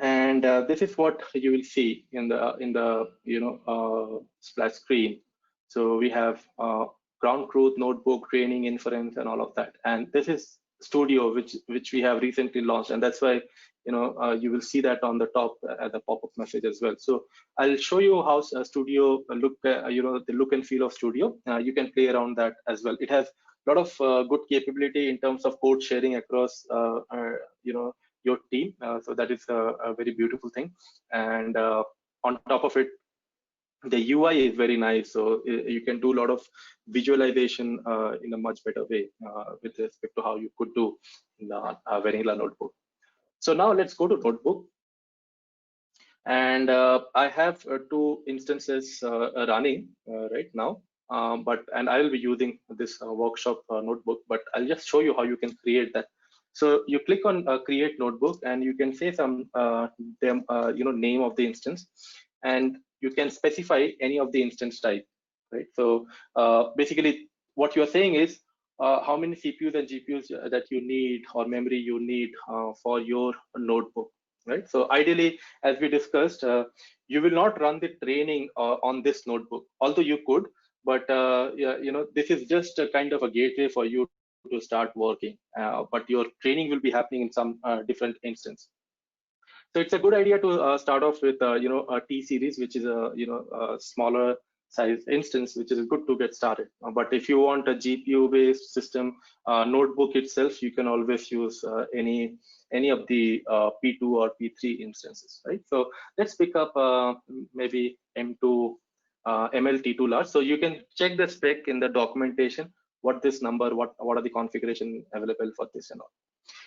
and this is what you will see in the splash screen. So we have ground truth, notebook, training, inference, and all of that. And this is Studio, which we have recently launched, and that's why you will see that on the top as a pop-up message as well. So I'll show you how Studio the look and feel of Studio. You can play around that as well. It has a lot of good capability in terms of code sharing across your team. So that is a very beautiful thing. And on top of it, the UI is very nice, so you can do a lot of visualization in a much better way with respect to how you could do in the vanilla notebook. So now let's go to notebook, and I have 2 instances running right now, and I will be using this workshop notebook, but I'll just show you how you can create that. So you click on create notebook, and you can say some name of the instance, and you can specify any of the instance type, right? So basically what you're saying is how many CPUs and GPUs that you need or memory you need for your notebook, right? So ideally, as we discussed, you will not run the training on this notebook, although you could, but this is just a kind of a gateway for you to start working, but your training will be happening in some different instance. So it's a good idea to start off with a T series, which is a smaller size instance, which is good to get started. But if you want a GPU based system notebook itself, you can always use any of the P2 or P3 instances, right? So let's pick up maybe M2 MLT2 large. So you can check the spec in the documentation, what this number, what are the configuration available for this and all.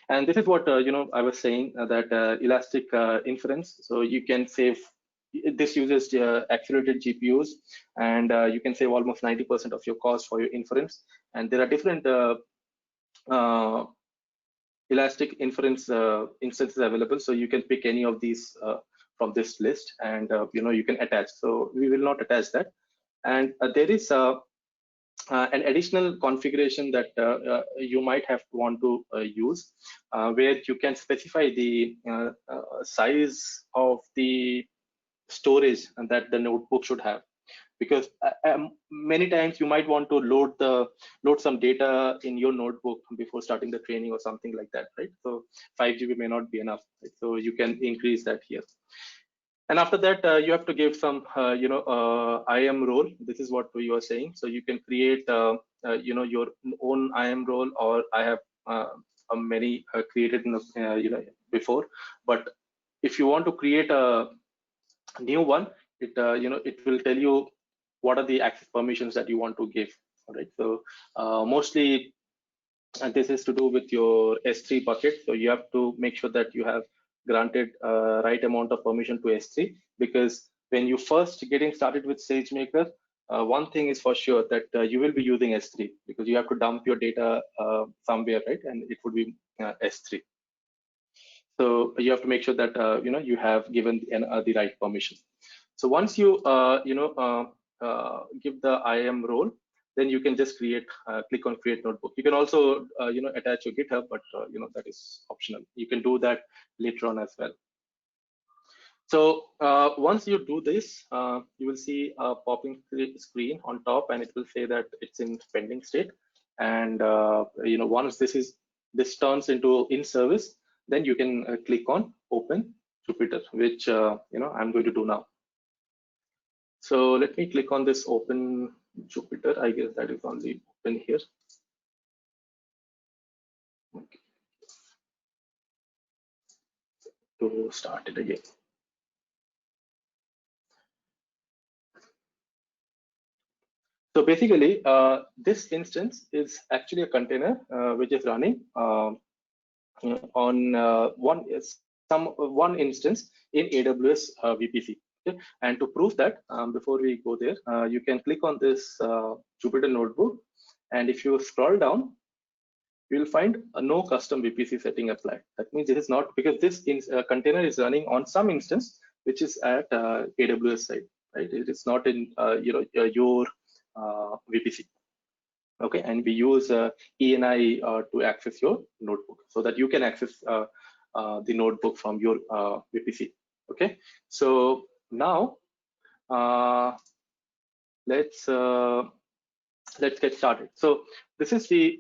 And this is what I was saying that elastic inference. So you can save. This uses accelerated GPUs, and you can save almost 90% of your cost for your inference. And there are different elastic inference instances available. So you can pick any of these from this list, and you can attach. So we will not attach that. And there is an additional configuration that you might have to want to use, where you can specify the size of the storage that the notebook should have. because many times you might want to load some data in your notebook before starting the training or something like that, right? So 5 GB may not be enough, right? So you can increase that here. And after that, you have to give some, IAM role. This is what you are saying. So you can create, your own IAM role, or I have many created in the, before. But if you want to create a new one, it it will tell you what are the access permissions that you want to give. All right. So mostly, and this is to do with your S3 bucket. So you have to make sure that you have granted right amount of permission to S3, because when you first getting started with SageMaker, one thing is for sure, that you will be using S3, because you have to dump your data somewhere, right? And it would be S3. So you have to make sure that you have given the right permission. So once you give the IAM role, then you can just create, click on create notebook. You can also attach your GitHub, but that is optional. You can do that later on as well. So once you do this, you will see a popping screen on top, and it will say that it's in pending state. And once this turns into in service, then you can click on open Jupyter, which I'm going to do now. So let me click on this open Jupyter. I guess that is on the open here. Okay. To start it again. So basically, this instance is actually a container which is running on one instance in AWS VPC. Okay? And to prove that, before we go there, you can click on this Jupyter notebook, and if you scroll down, you will find no custom VPC setting applied. That means it is not, because this container is running on some instance which is at AWS side, right? It is not in your VPC. Okay, and we use ENI to access your notebook, so that you can access the notebook from your VPC. Okay, so now let's get started. So this is the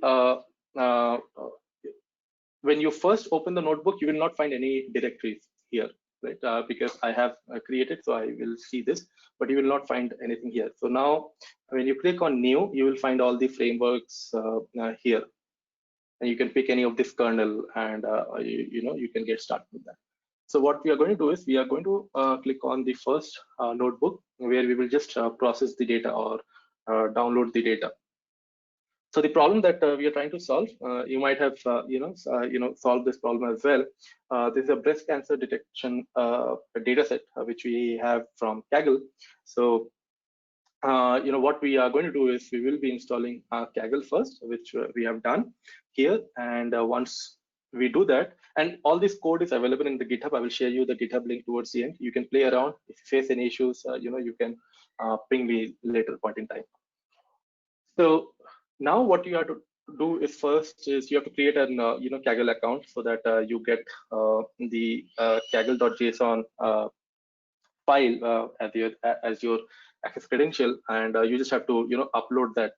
when you first open the notebook, you will not find any directories here, right? Because I have created, so I will see this, but you will not find anything here. So now when you click on new, you will find all the frameworks here, and you can pick any of this kernel, and you can get started with that. So what we are going to do is, we are going to click on the first notebook, where we will just process the data, or download the data. So the problem that we are trying to solve, you might have solved this problem as well. This is a breast cancer detection data set which we have from Kaggle. So what we are going to do is, we will be installing Kaggle first, which we have done here. And once we do that, and all this code is available in the GitHub. I will share you the GitHub link towards the end. You can play around. If you face any issues, you can ping me later point in time. So now what you have to do is, first is you have to create an Kaggle account, so that you get the Kaggle.json file as your access credential, and you just have to upload that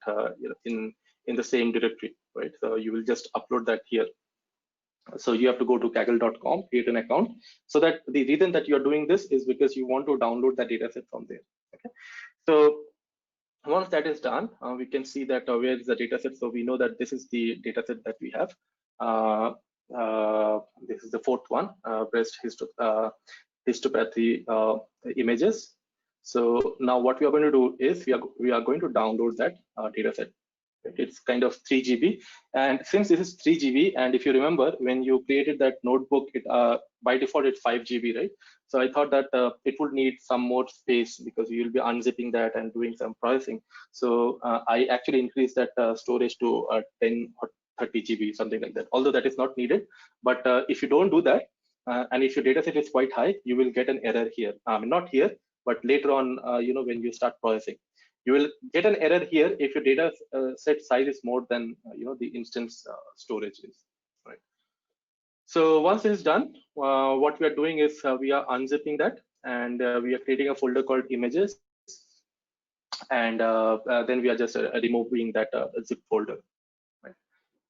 in the same directory, right? So you will just upload that here. So you have to go to kaggle.com, create an account. So that the reason that you are doing this is because you want to download that data set from there. Okay, so once that is done, we can see that where is the data set. So we know that this is the data set that we have. This is the fourth one, breast histopathy images. So now what we are going to do is, we are going to download that data set. It's kind of 3 GB, and since this is 3 GB, and if you remember, when you created that notebook, it by default it's 5 GB, right? So I thought that it would need some more space, because you will be unzipping that and doing some processing. So I actually increased that storage to 10 or 30 GB, something like that, although that is not needed. But if you don't do that, and if your data set is quite high, you will get an error here. Not here, but later on, when you start processing, you will get an error here if your data set size is more than the instance storage is, right? So once this is done, what we are doing is, we are unzipping that, and we are creating a folder called images. and then we are just removing that zip folder. Right?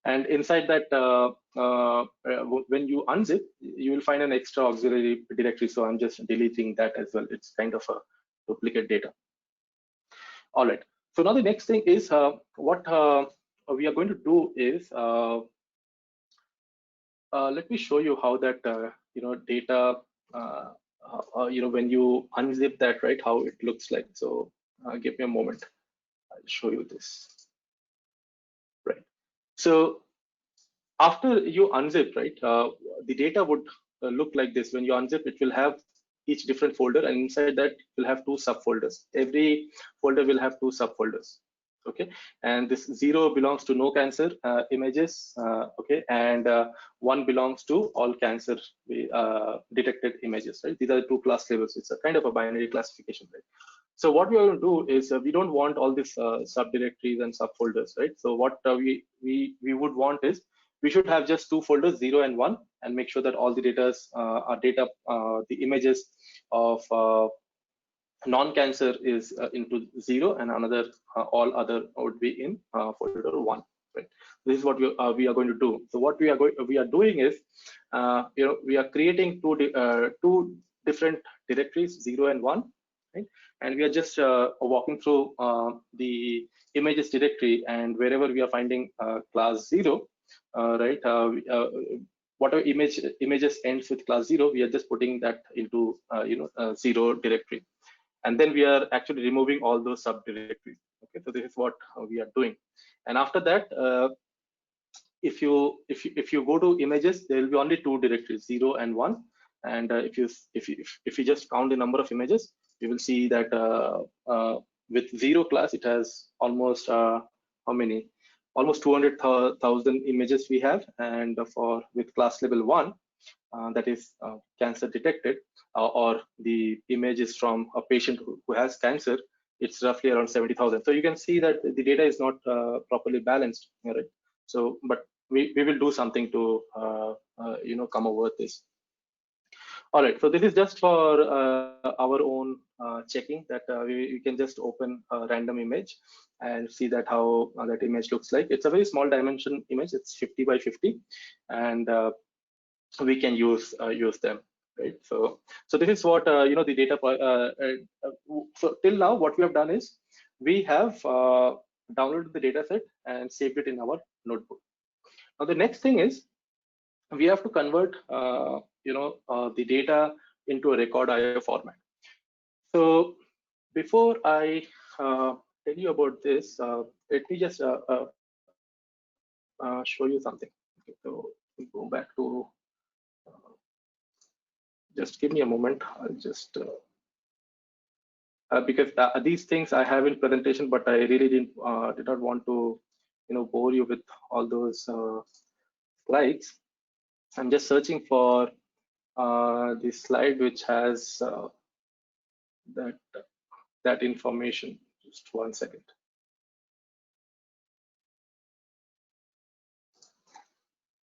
And inside that, when you unzip, you will find an extra auxiliary directory. So I'm just deleting that as well. It's kind of a duplicate data. All right. So now the next thing is what we are going to do is let me show you how that data when you unzip that, right, how it looks like. So give me a moment. I'll show you this. Right. So after you unzip, right, the data would look like this. When you unzip, it will have each different folder, and inside that will have two subfolders. Every folder will have two subfolders. Okay, and this 0 belongs to no cancer images. Okay, and 1 belongs to all cancer detected images. Right, these are the two class labels. It's a kind of a binary classification, right? So what we are going to do is we don't want all these subdirectories and subfolders, right? So what we would want is we should have just two folders, 0 and 1, and make sure that all the data are the images of non-cancer is into 0, and another all other would be in folder 1. Right. This is what we are going to do. So what we are doing is we are creating two different directories, 0 and 1. Right? And we are just walking through the images directory, and wherever we are finding class 0, right, whatever images ends with class 0, we are just putting that into 0 directory, and then we are actually removing all those subdirectories. Okay, so this is what we are doing. And after that, if you go to images, there will be only two directories, 0 and 1. And if you just count the number of images, you will see that with 0 class, it has almost how many? Almost 200,000 images we have. And with class level 1, that is cancer detected, or the image is from a patient who has cancer, it's roughly around 70,000. So you can see that the data is not properly balanced, right? So, but we will do something to come over this. All right, so this is just for our own checking, that we can just open a random image and see that how that image looks like. It's a very small dimension image. It's 50 by 50, and we can use them, right? So this is what the data. So till now, what we have done is we have downloaded the data set and saved it in our notebook. Now the next thing is we have to convert the data into a record IO format. So before I tell you about this, let me just show you something. Okay, so we go back to. Just give me a moment. I'll just because these things I have in presentation, but I really did not want to bore you with all those slides. I'm just searching for the slide which has that information. Just 1 second.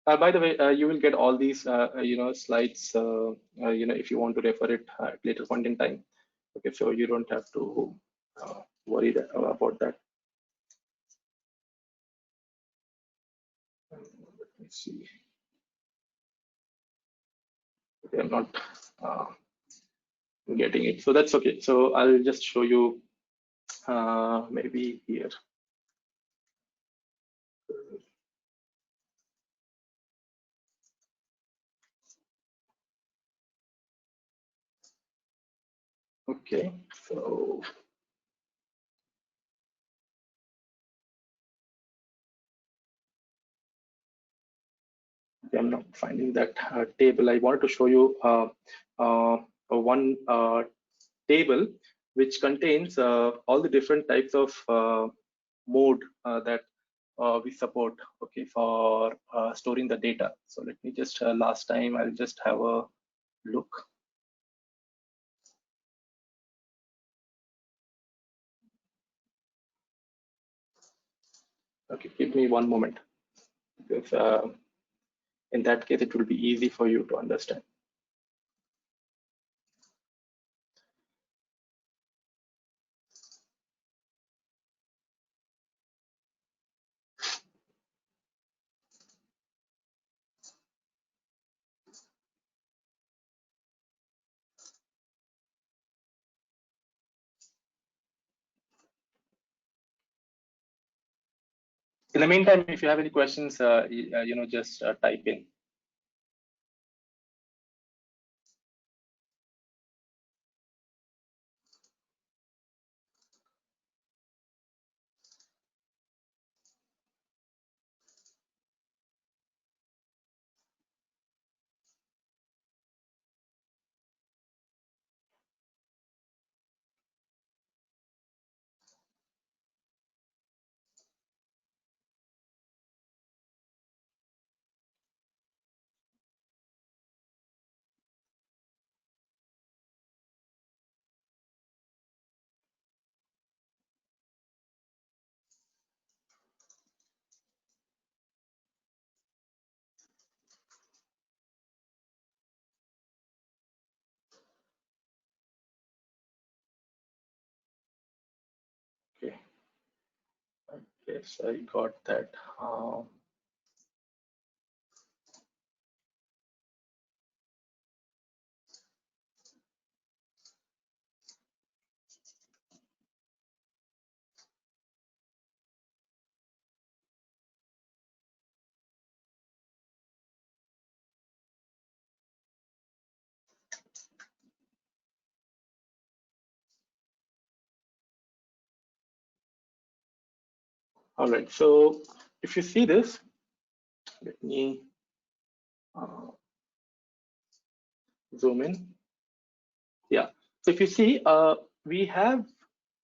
By the way, you will get all these slides if you want to refer it at later point in time. Okay, so you don't have to worry about that. Let me see. Okay, I'm not getting it, so that's okay. So I'll just show you maybe here. Okay, so I'm not finding that table. I wanted to show you one table which contains all the different types of mode that we support, okay, for storing the data. So let me just last time I'll just have a look. Okay, give me 1 moment, because in that case it will be easy for you to understand. In the meantime, if you have any questions, just type in. Okay. Yes, I got that. All right. So if you see this, let me zoom in. Yeah. So if you see, we have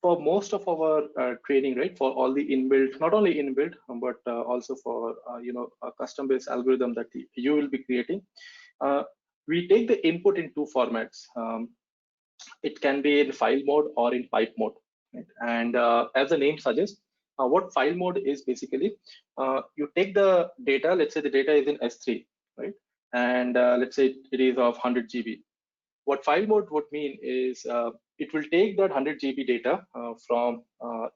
for most of our training, right, for all the inbuilt, not only inbuilt, but also for a custom-based algorithm that you will be creating. We take the input in two formats. It can be in file mode or in pipe mode. Right? And as the name suggests, what file mode is basically, you take the data. Let's say the data is in S3, right? And let's say it is of 100 GB. What file mode would mean is it will take that 100 GB data from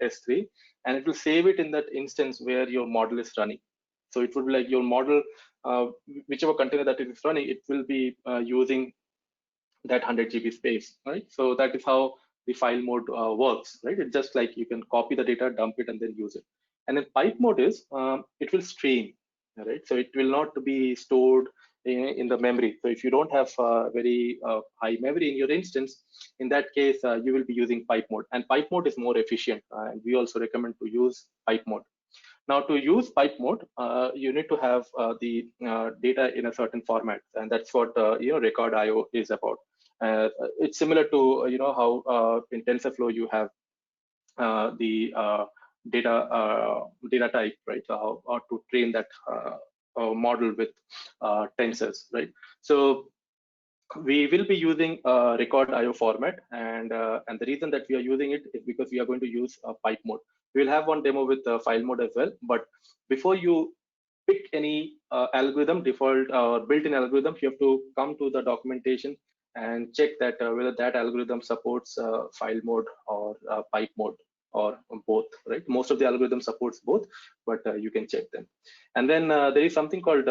S3 and it will save it in that instance where your model is running. So it would be like your model, whichever container that it is running, it will be using that 100 GB space, right? So that is how the file mode works, right? It's just like you can copy the data, dump it, and then use it. And then pipe mode is it will stream, right? So it will not be stored in the memory. So if you don't have very high memory in your instance, in that case, you will be using pipe mode. And pipe mode is more efficient. And we also recommend to use pipe mode. Now, to use pipe mode, you need to have the data in a certain format, and that's what record IO is about. It's similar to how in TensorFlow you have the data type, right? So how to train that model with tensors, right? So we will be using a record IO format, and the reason that we are using it is because we are going to use pipe mode. We'll have one demo with file mode as well, but before you pick any algorithm, default or built-in algorithm, you have to come to the documentation and check that whether that algorithm supports file mode or pipe mode or both, right? Most of the algorithm supports both, but you can check them. And then there is something called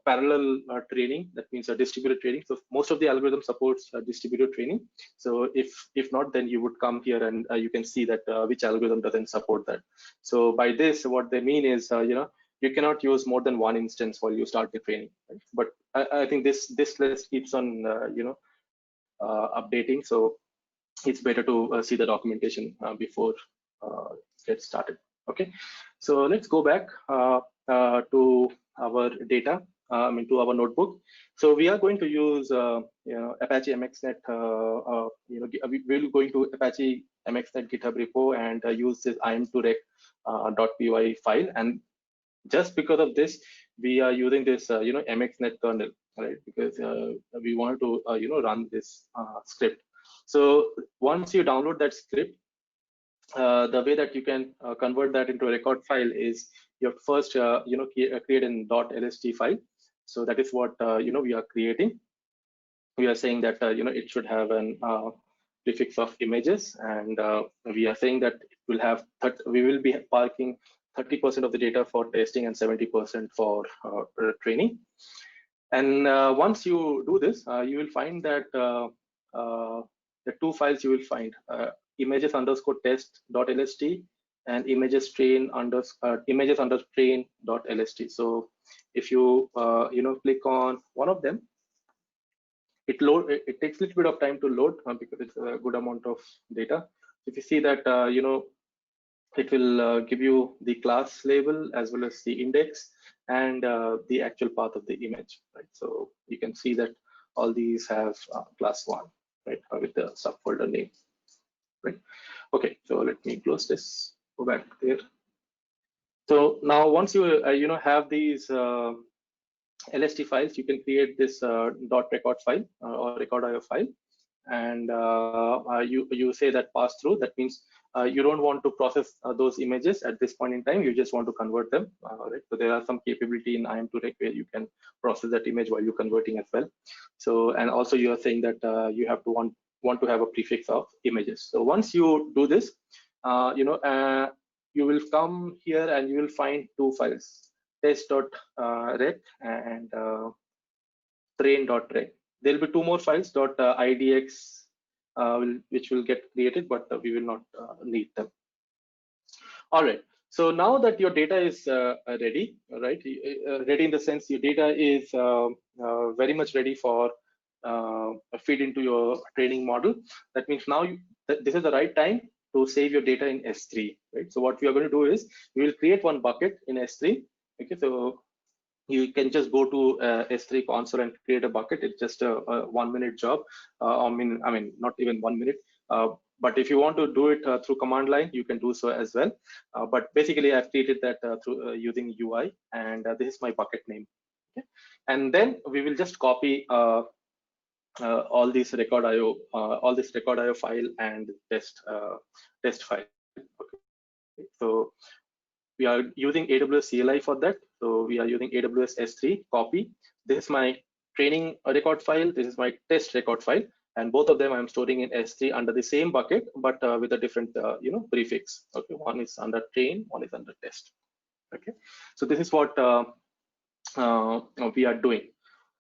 parallel training. That means distributed training. So most of the algorithm supports distributed training. So if not, then you would come here and you can see that which algorithm doesn't support that. So by this, what they mean is you cannot use more than one instance while you start the training. Right? But I think this list keeps on updating. So it's better to see the documentation before get started. Okay, so let's go back to our data, to our notebook. So we are going to use Apache MXNet. We will going to Apache MXNet GitHub repo and use this im2rec.py file. And just because of this, we are using this MXNet kernel, right? Because we want to run this script. So once you download that script, the way that you can convert that into a record file is you have to first create an .lst file. So that is what we are creating. We are saying that it should have an prefix of images, and we are saying that it will have we will be parking 30% of the data for testing and 70% for training. And once you do this, you will find that the two files you will find images_test.lst and images under train.lst. So if you click on one of them, it takes a little bit of time to load because it's a good amount of data. If you see that it will give you the class label as well as the index and the actual path of the image, right? So you can see that all these have class 1, right, with the subfolder name, right? Okay, so let me close this, go back there. So now once you have these LST files, you can create this .record file or record.io file, and you say that pass through. That means you don't want to process those images at this point in time. You just want to convert them, right? So there are some capability in IAM to where you can process that image while you're converting as well. So, and also you are saying that you have to want to have a prefix of images. So once you do this, you will come here and you will find 2 files, test.rec and train.rec. There will be 2 more files, .idx, which will get created, but we will not need them. All right. So now that your data is ready, right? Ready in the sense your data is very much ready for feed into your training model. That means now this is the right time to save your data in S3, right? So what we are going to do is we will create one bucket in S3. Okay, so you can just go to S3 console and create a bucket. It's just a 1-minute job. I mean, not even 1 minute. But if you want to do it through command line, you can do so as well. But basically, I've created that through using UI, and this is my bucket name. Okay? And then we will just copy all these record.io file and test file. Okay. So we are using AWS CLI for that. So we are using AWS S3 copy. This is my training record file. This is my test record file. And both of them I'm storing in S3 under the same bucket, but with a different prefix. Okay, one is under train, one is under test. Okay, so this is what we are doing.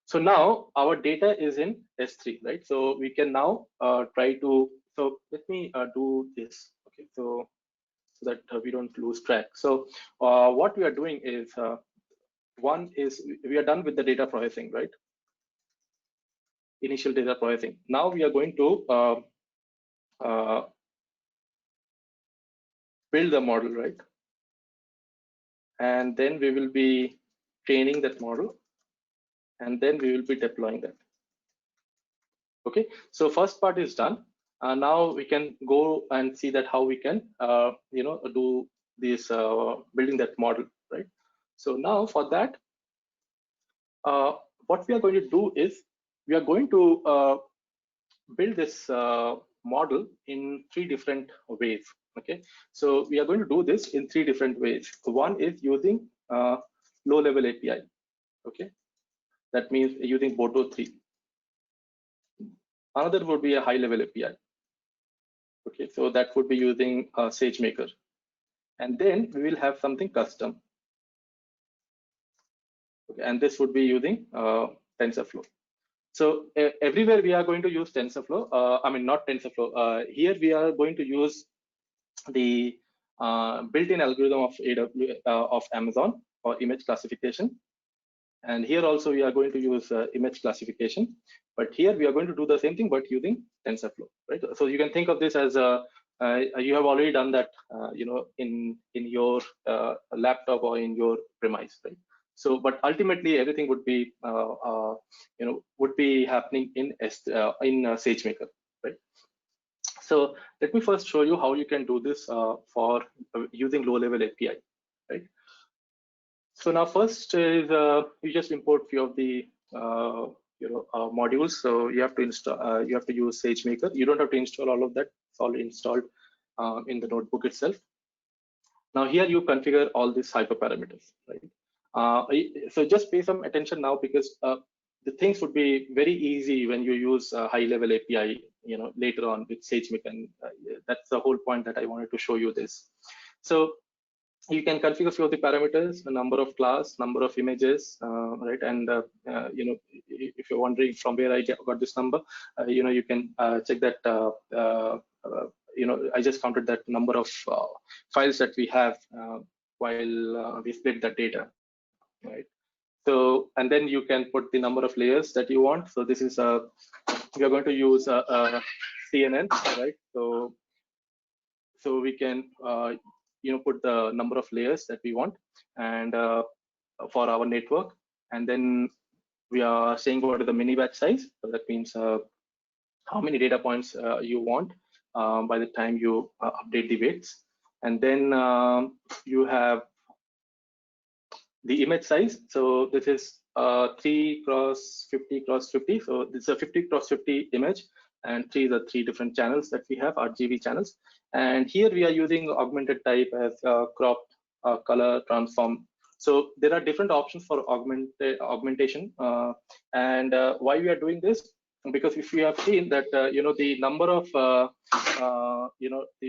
So now our data is in S3, right? So we can now try to. So let me do this. Okay, so that we don't lose track. So what we are doing is one is we are done with the data processing, right? Initial data processing. Now we are going to build the model, right? And then we will be training that model, and then we will be deploying that. Okay, so first part is done. Now we can go and see that how we can do this building that model, right? So now for that, what we are going to do is we are going to build this model in 3 different ways. Okay, so we are going to do this in 3 different ways. One is using low-level API. Okay, that means using Boto 3. Another would be a high-level API. Okay, so that would be using SageMaker, and then we will have something custom. Okay, and this would be using TensorFlow. So everywhere we are going to use TensorFlow. I mean, not TensorFlow. Here we are going to use the built-in algorithm of Amazon for image classification. And here also we are going to use image classification. But here we are going to do the same thing, but using TensorFlow, right? So you can think of this as you have already done that, in your laptop or in your premise, right? So, but ultimately everything would be, happening in SageMaker, right? So let me first show you how you can do this for using low-level API, right? So now first is you just import few of the modules. So you have to install. You have to use SageMaker. You don't have to install all of that. It's already installed in the notebook itself. Now here you configure all these hyperparameters, right? So just pay some attention now, because the things would be very easy when you use high-level API, later on with SageMaker. And that's the whole point that I wanted to show you this. So you can configure few of the parameters, the number of class, number of images, right? And if you're wondering from where I got this number, you can check that I just counted that number of files that we have while we split that data, right? So, and then you can put the number of layers that you want. So this is we are going to use CNN, right? So we can put the number of layers that we want and for our network, and then we are saying what is the mini batch size. So that means how many data points you want by the time you update the weights. And then you have the image size. So this is 3 cross 50 cross 50. So this is a 50 cross 50 image, and 3 different channels that we have, RGB channels. And here we are using augmented type as crop, color, transform. So there are different options for augmentation. And why we are doing this? Because if you have seen that the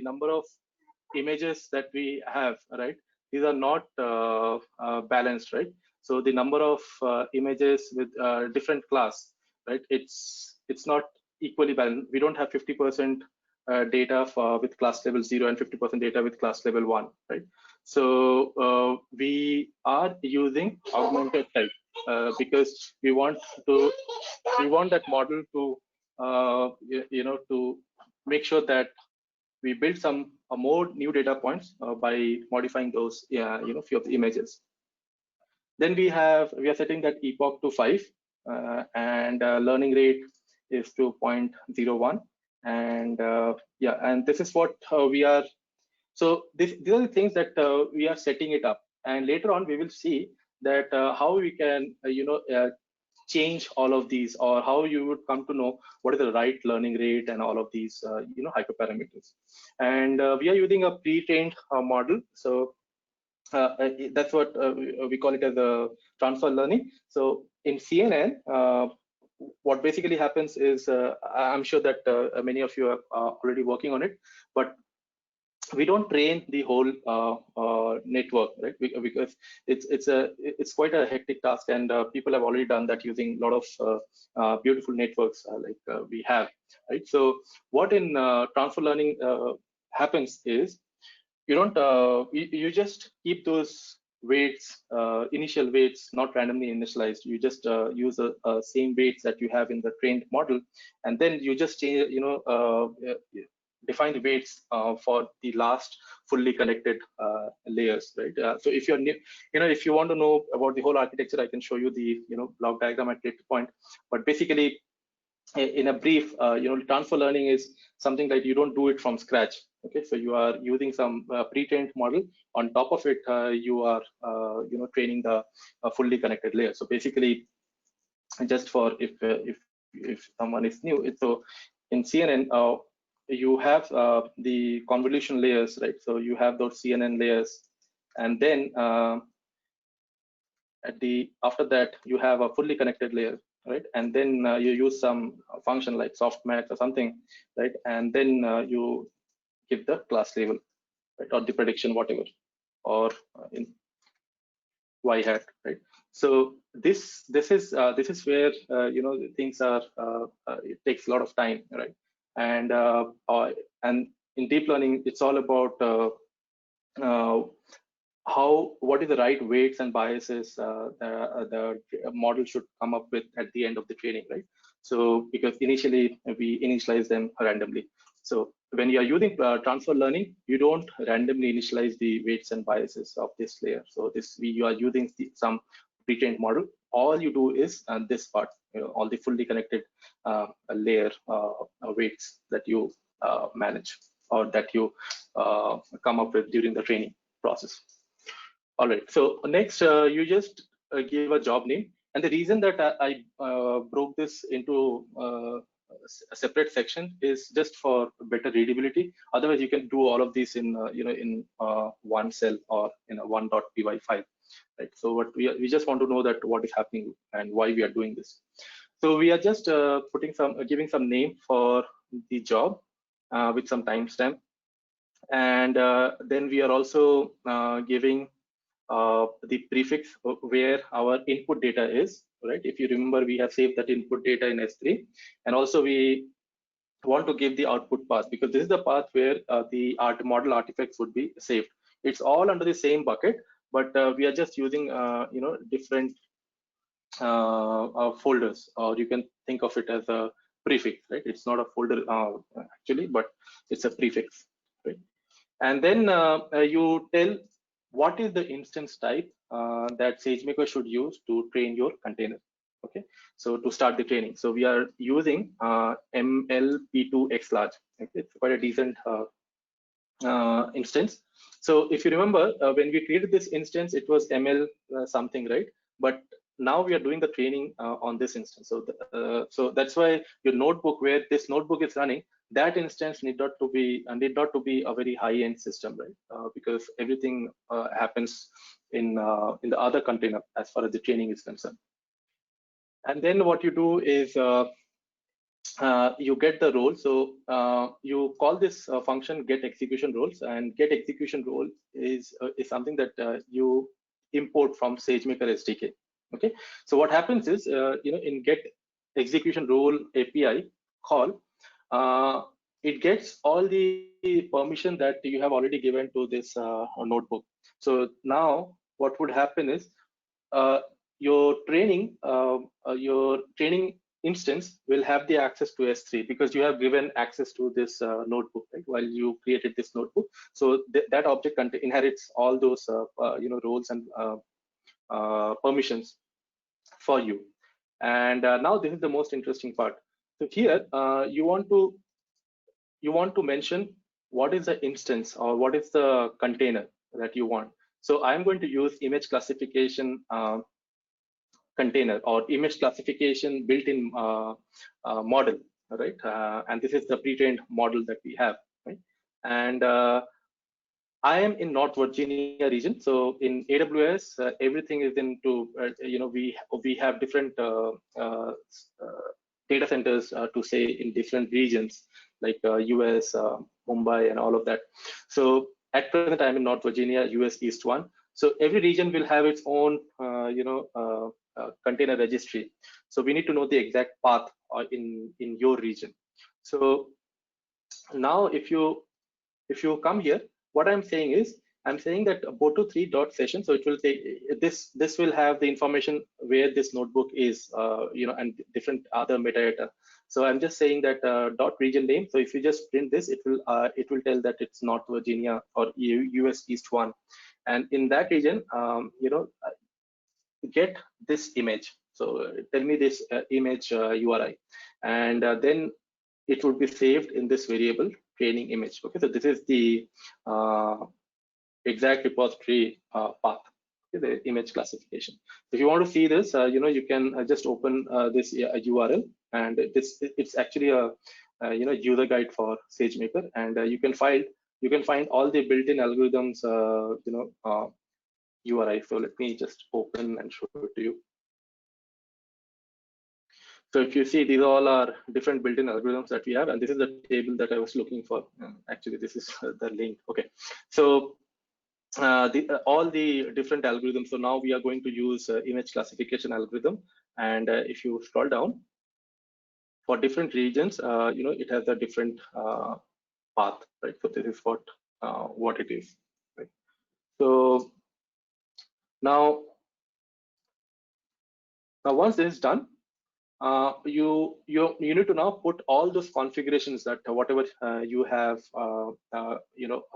number of images that we have, right? These are not balanced, right? So the number of images with different class, right? It's not equally balanced. We don't have 50% data with class level 0 and 50% data with class level 1, right? So we are using augmented type because we want that model to to make sure that we build some more new data points by modifying those few of the images. Then we are setting that epoch to 5 and learning rate is to 0.01, and and this is what we are. So these are the things that we are setting it up, and later on we will see that how we can change all of these, or how you would come to know what is the right learning rate and all of these hyperparameters. And we are using a pre-trained model. So that's what we call it as a transfer learning. So in CNN, what basically happens is I'm sure that many of you are already working on it, but we don't train the whole network, right? Because it's quite a hectic task, and people have already done that using a lot of beautiful networks like we have, right? So what in transfer learning happens is you don't you just keep those weights, initial weights, not randomly initialized. You just use the same weights that you have in the trained model, and then you just change, define the weights for the last fully connected layers, right? So if you're if you want to know about the whole architecture, I can show you the block diagram at later point. But basically, in a brief, transfer learning is something that you don't do it from scratch. Okay, so you are using some pre-trained model. On top of it, you are training the fully connected layer. So basically, just for if someone is new, so in CNN, you have the convolution layers, right? So you have those CNN layers, and then after that you have a fully connected layer, right? And then you use some function like softmax or something, right? And then you give the class label, right, or the prediction, whatever, or in y hat, right? So this is where things are. It takes a lot of time, right? And in deep learning, it's all about what is the right weights and biases the model should come up with at the end of the training, right? So because initially we initialize them randomly. So when you are using transfer learning, you don't randomly initialize the weights and biases of this layer. So you are using some pre-trained model. All you do is this part, all the fully connected layer weights that you manage, or that you come up with during the training process. All right, so next you just give a job name, and the reason that I broke this into a separate section is just for better readability. Otherwise, you can do all of these in in one cell or in a 1.py file, right? So what we just want to know that what is happening and why we are doing this. So we are just giving some name for the job with some timestamp, and then we are also giving the prefix where our input data is, right? If you remember, we have saved that input data in S3, and also we want to give the output path, because this is the path where the model artifacts would be saved. It's all under the same bucket, but we are just using different folders, or you can think of it as a prefix, right? It's not a folder actually, but it's a prefix, right? And then you tell what is the instance type that SageMaker should use to train your container. Okay, so to start the training, so we are using MLP2X large. Okay? It's quite a decent instance. So if you remember, when we created this instance, it was ML something, right? But now we are doing the training on this instance. So that's why your notebook, where this notebook is running, that instance need not to be a very high-end system, right? Because everything happens in the other container as far as the training is concerned. And then what you do is you get the role. So you call this function get execution roles, and get execution role is something that you import from SageMaker SDK. Okay, so what happens is in get execution role API call, it gets all the permission that you have already given to this notebook. So now what would happen is your training instance will have the access to S3, because you have given access to this notebook, right, while you created this notebook. So that object inherits all those roles and permissions for you. And now this is the most interesting part. So here you want to mention what is the instance or what is the container that you want. So I'm going to use image classification container or image classification built-in model, right? And this is the pre-trained model that we have, right? And I am in North Virginia region. So in AWS, everything is into, we have different data centers to say in different regions, like US, Mumbai, and all of that. So at present, I'm in North Virginia, US East 1. So every region will have its own, container registry. So we need to know the exact path in your region. So now if you come here, what I'm saying is, I'm saying that boto3.session. So it will take this will have the information where this notebook is, and different other metadata. So I'm just saying that dot region name. So if you just print this, it will tell that it's North Virginia or US East 1, and in that region, get this image. So tell me this image URI, and then it would be saved in this variable training image. Okay, so this is the exact repository path, okay, the image classification. If you want to see this, you can just open this URL, and it's actually a user guide for SageMaker, and you can find all the built-in algorithms, URI. So let me just open and show it to you. So if you see, these all are different built-in algorithms that we have, and this is the table that I was looking for. Actually, this is the link. Okay, so all the different algorithms. So now we are going to use image classification algorithm, and if you scroll down, for different regions, it has a different path, right? So this is what it is, right? So now once this is done, you need to now put all those configurations that whatever you have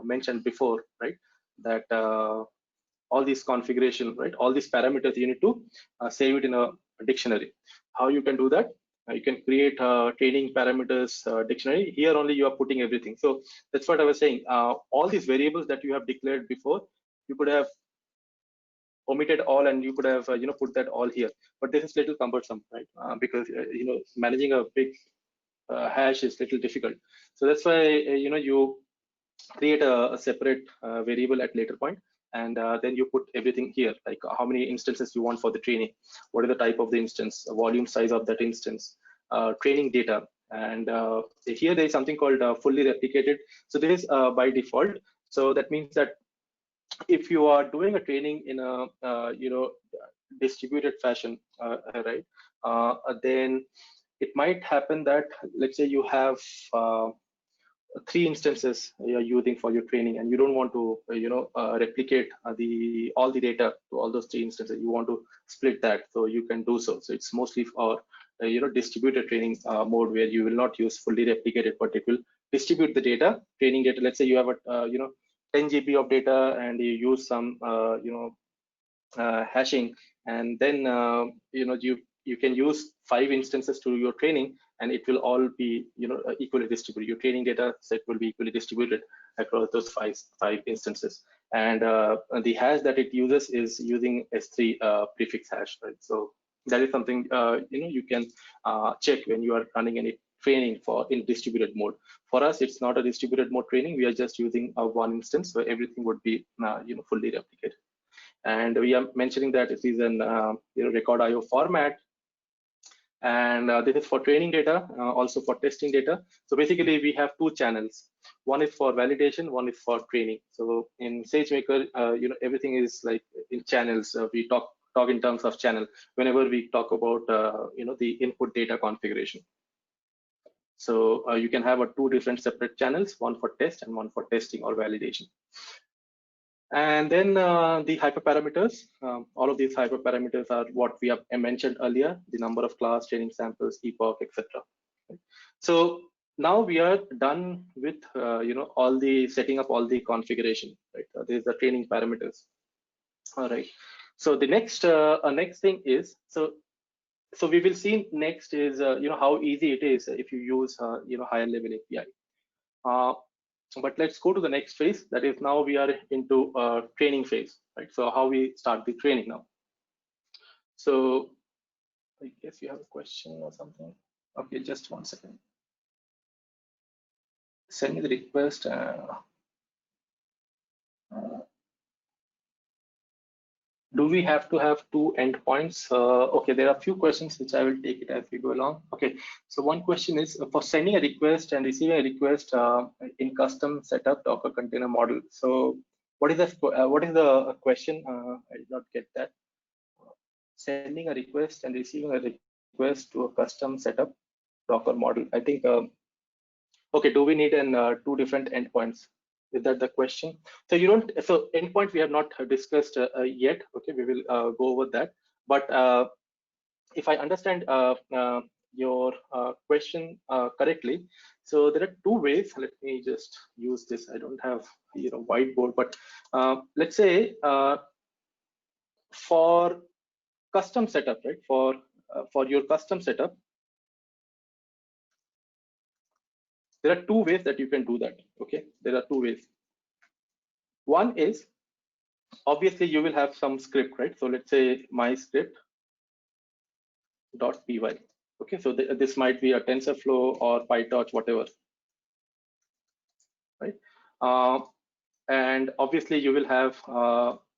mentioned before, right? That all these configuration, right? All these parameters, you need to save it in a dictionary. How you can do that? You can create a training parameters dictionary. Here only you are putting everything. So that's what I was saying. All these variables that you have declared before, you could have omitted all, and you could have put that all here, but this is little cumbersome, right? Because managing a big hash is little difficult. So that's why you create a separate variable at later point, and then you put everything here, like how many instances you want for the training, what is the type of the instance, volume size of that instance, training data, and here there is something called fully replicated. So this is by default. So that means that if you are doing a training in a distributed fashion, right, then it might happen that, let's say you have 3 instances you're using for your training, and you don't want to replicate all the data to all those 3 instances. You want to split that, so you can do so. So it's mostly for distributed training mode, where you will not use fully replicated, but it will distribute the data, training data. Let's say you have a 10 GB of data, and you use some hashing, and then you can use 5 instances to your training, and it will all be equally distributed. Your training data set will be equally distributed across those five instances, and the hash that it uses is using S3 prefix hash, right? So that is something you can check when you are running any training in distributed mode. For us, it's not a distributed mode training. We are just using one instance, so everything would be fully replicated. And we are mentioning that it is an record IO format, and this is for training data, also for testing data. So basically, we have 2 channels. One is for validation, one is for training. So in SageMaker, everything is like in channels. We talk in terms of channel whenever we talk about the input data configuration. So you can have 2 different separate channels, one for test and one for testing or validation. And then the hyperparameters, all of these hyperparameters are what we have mentioned earlier: the number of class, training samples, epoch, etc. So now we are done with all the setting up all the configuration. Right? These are the training parameters. All right. So the next thing is, so we will see next is how easy it is if you use higher level API. But let's go to the next phase. That is, now we are into training phase, right? So how we start the training now. So I guess you have a question or something. Okay, just one second. Send me the request. Do we have to have 2 endpoints? Okay, there are a few questions which I will take it as we go along. Okay, so one question is for sending a request and receiving a request in custom setup Docker container model. So what is the question? I did not get that. Sending a request and receiving a request to a custom setup Docker model. I think. Okay, do we need 2 different endpoints? Is that the question? So you don't. So endpoint we have not discussed yet. Okay, we will go over that. But if I understand your question correctly, so there are 2 ways. Let me just use this. I don't have whiteboard, but let's say for custom setup, right? For your custom setup, there are 2 ways that you can do that. Okay, there are 2 ways. One is, obviously you will have some script, right? So let's say my script .py. Okay, so this might be a TensorFlow or PyTorch, whatever, right? And obviously you will have,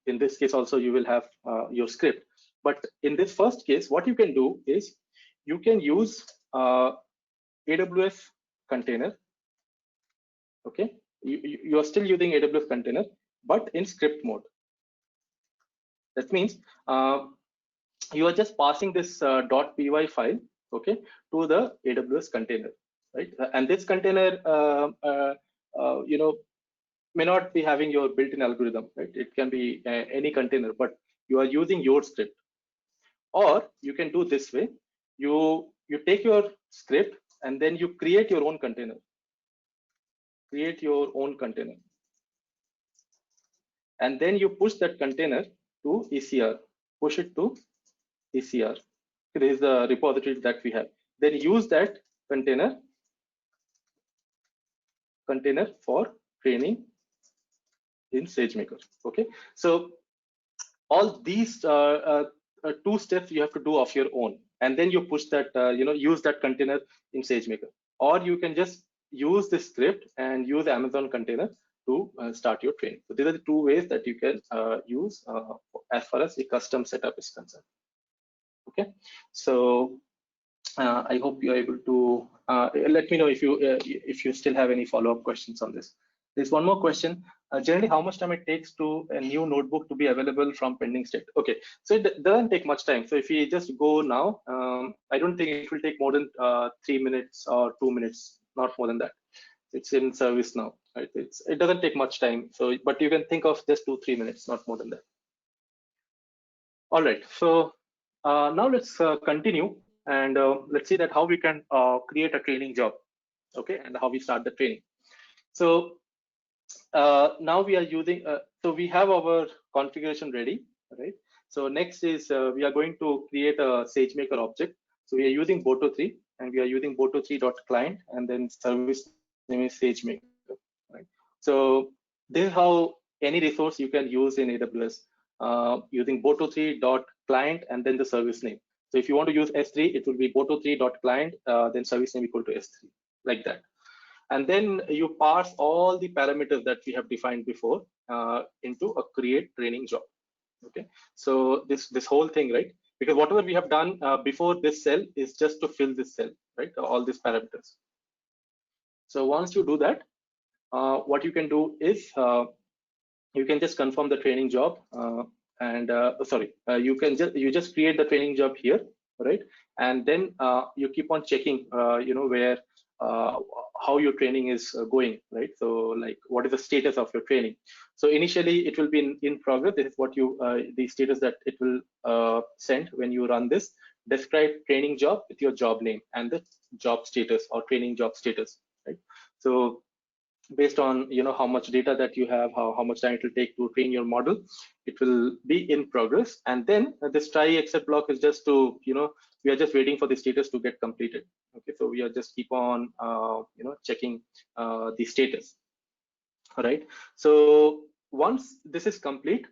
in this case also you will have your script. But in this first case, what you can do is you can use AWS container. Okay, you are still using AWS container, but in script mode. That means you are just passing this .py file, okay, to the AWS container, right? And this container, may not be having your built-in algorithm, right? It can be any container, but you are using your script. Or you can do this way: you take your script and then you create your own container. Create your own container, and then you push that container to ECR. Push it to ECR. There is the repository that we have. Then use that container for training in SageMaker. Okay, so all these 2 steps you have to do of your own, and then you push that use that container in SageMaker. Or you can just use this script and use Amazon container to start your training. So these are the 2 ways that you can use as far as the custom setup is concerned. Okay, so I hope you're able to let me know if you still have any follow-up questions on this. There's one more question. generally how much time it takes to a new notebook to be available from pending state. Okay, so it doesn't take much time. So if we just go now, I don't think it will take more than 3 minutes or 2 minutes, not more than that. It's in service now, right? It doesn't take much time. So, but you can think of just 2-3 minutes, not more than that. All right, so now let's continue and let's see that how we can create a training job, okay, and how we start the training. So now we are using, so we have our configuration ready, right? So next is we are going to create a SageMaker object. So we are using Boto3 and we are using Boto3.client and then service name is SageMaker, right? So this is how any resource you can use in AWS using Boto3.client and then the service name. So if you want to use S3, it will be Boto3.client, then service name equal to S3, like that. And then you parse all the parameters that we have defined before into a create training job. Okay, so this whole thing, right? Because whatever we have done before this cell is just to fill this cell, right? All these parameters. So once you do that, what you can do is you can just confirm the training job you just create the training job here, right? And then you keep on checking where how your training is going, right? So like what is the status of your training. So initially it will be in progress. This is what you the status that it will send when you run this. Describe training job with your job name and the job status or training job status, right? So based on how much data that you have, how much time it will take to train your model, it will be in progress. And then this try except block is just to we are just waiting for the status to get completed. Okay, so we are just keep on checking the status. All right, so once this is complete,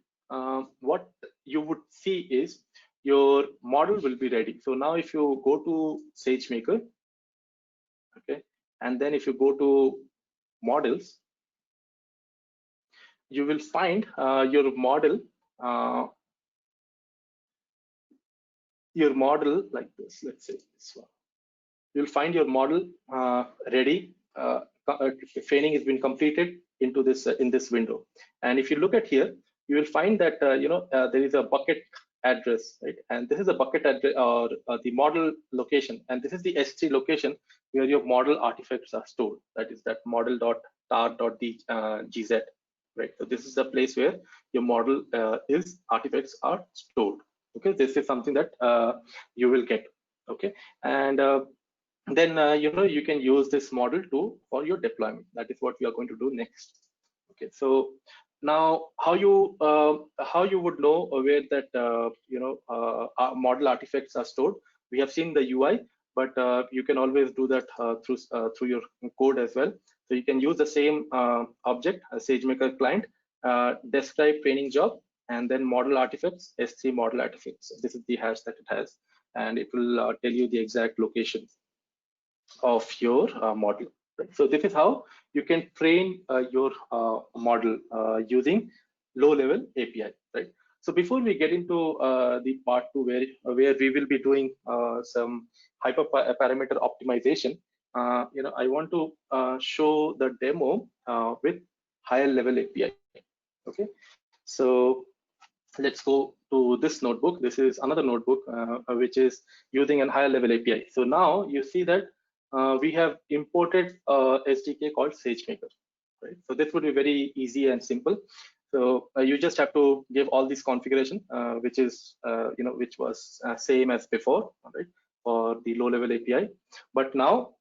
what you would see is your model will be ready. So now if you go to SageMaker, okay, and then if you go to models, you will find your model like this. Let's say this one. You'll find your model ready. Training has been completed into this in this window. And if you look at here, you will find that there is a bucket address, right? And this is a bucket address or the model location, and this is the S3 location where your model artifacts are stored. That is that model.tar.gz, right? So this is the place where your model artifacts are stored. Okay, this is something that you will get. Okay, and then you can use this model for your deployment. That is what we are going to do next. Okay, so now how you would know where that model artifacts are stored. We have seen the UI, but you can always do that through your code as well. So you can use the same object, a SageMaker client, describe training job, and then model artifacts, S3 model artifacts. This is the hash that it has, and it will tell you the exact location of your model. Right? So this is how you can train your model using low-level API. Right. So before we get into the part 2 where we will be doing some hyperparameter optimization, I want to show the demo with higher level API. Okay. So let's go to this notebook. This is another notebook which is using a higher level API. So now you see that we have imported a SDK called SageMaker, right? So this would be very easy and simple. So you just have to give all this configuration, which is which was same as before, right, for the low-level API. But now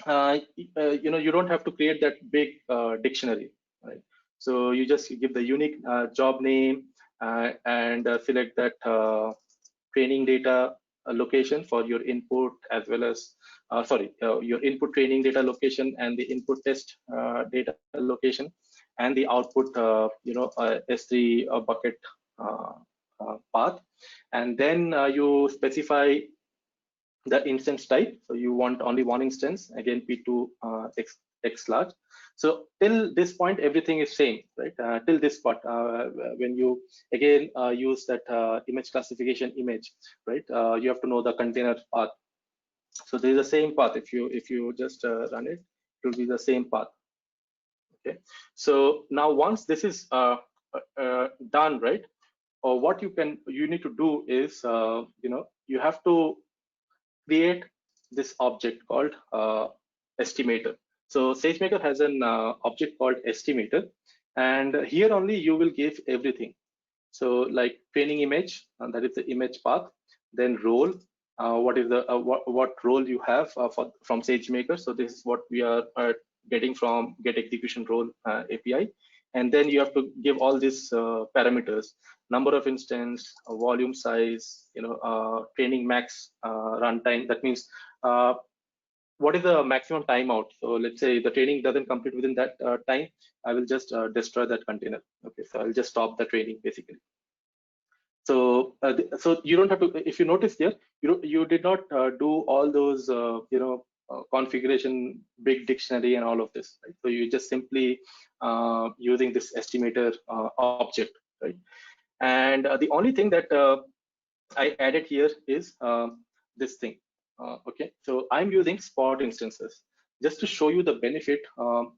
you don't have to create that big dictionary, right? So you just give the unique job name and select that training data location for your input, as well as your input training data location and the input test data location, and the output S3 bucket path. And then you specify the instance type. So you want only one instance, again P2 X large. So till this point everything is same, right? Till this part when you again use that image classification image, right? You have to know the container path. So there is the same path. If you just run it, it will be the same path. Okay, so now once this is done, right? Or what you need to do is, you have to create this object called estimator. So SageMaker has an object called estimator, and here only you will give everything. So like training image, and that is the image path, then role, what is the what role you have from SageMaker. So this is what we are getting from get execution role API, and then you have to give all these parameters: number of instance, volume size, training max runtime. That means what is the maximum timeout. So let's say the training doesn't complete within that time, I will just destroy that container. Okay, so I'll just stop the training basically. So so you don't have to, if you notice here, you did not do all those configuration, big dictionary and all of this, right? So you just simply using this estimator object, right? And the only thing that I added here is this thing. Okay, so I'm using spot instances just to show you the benefit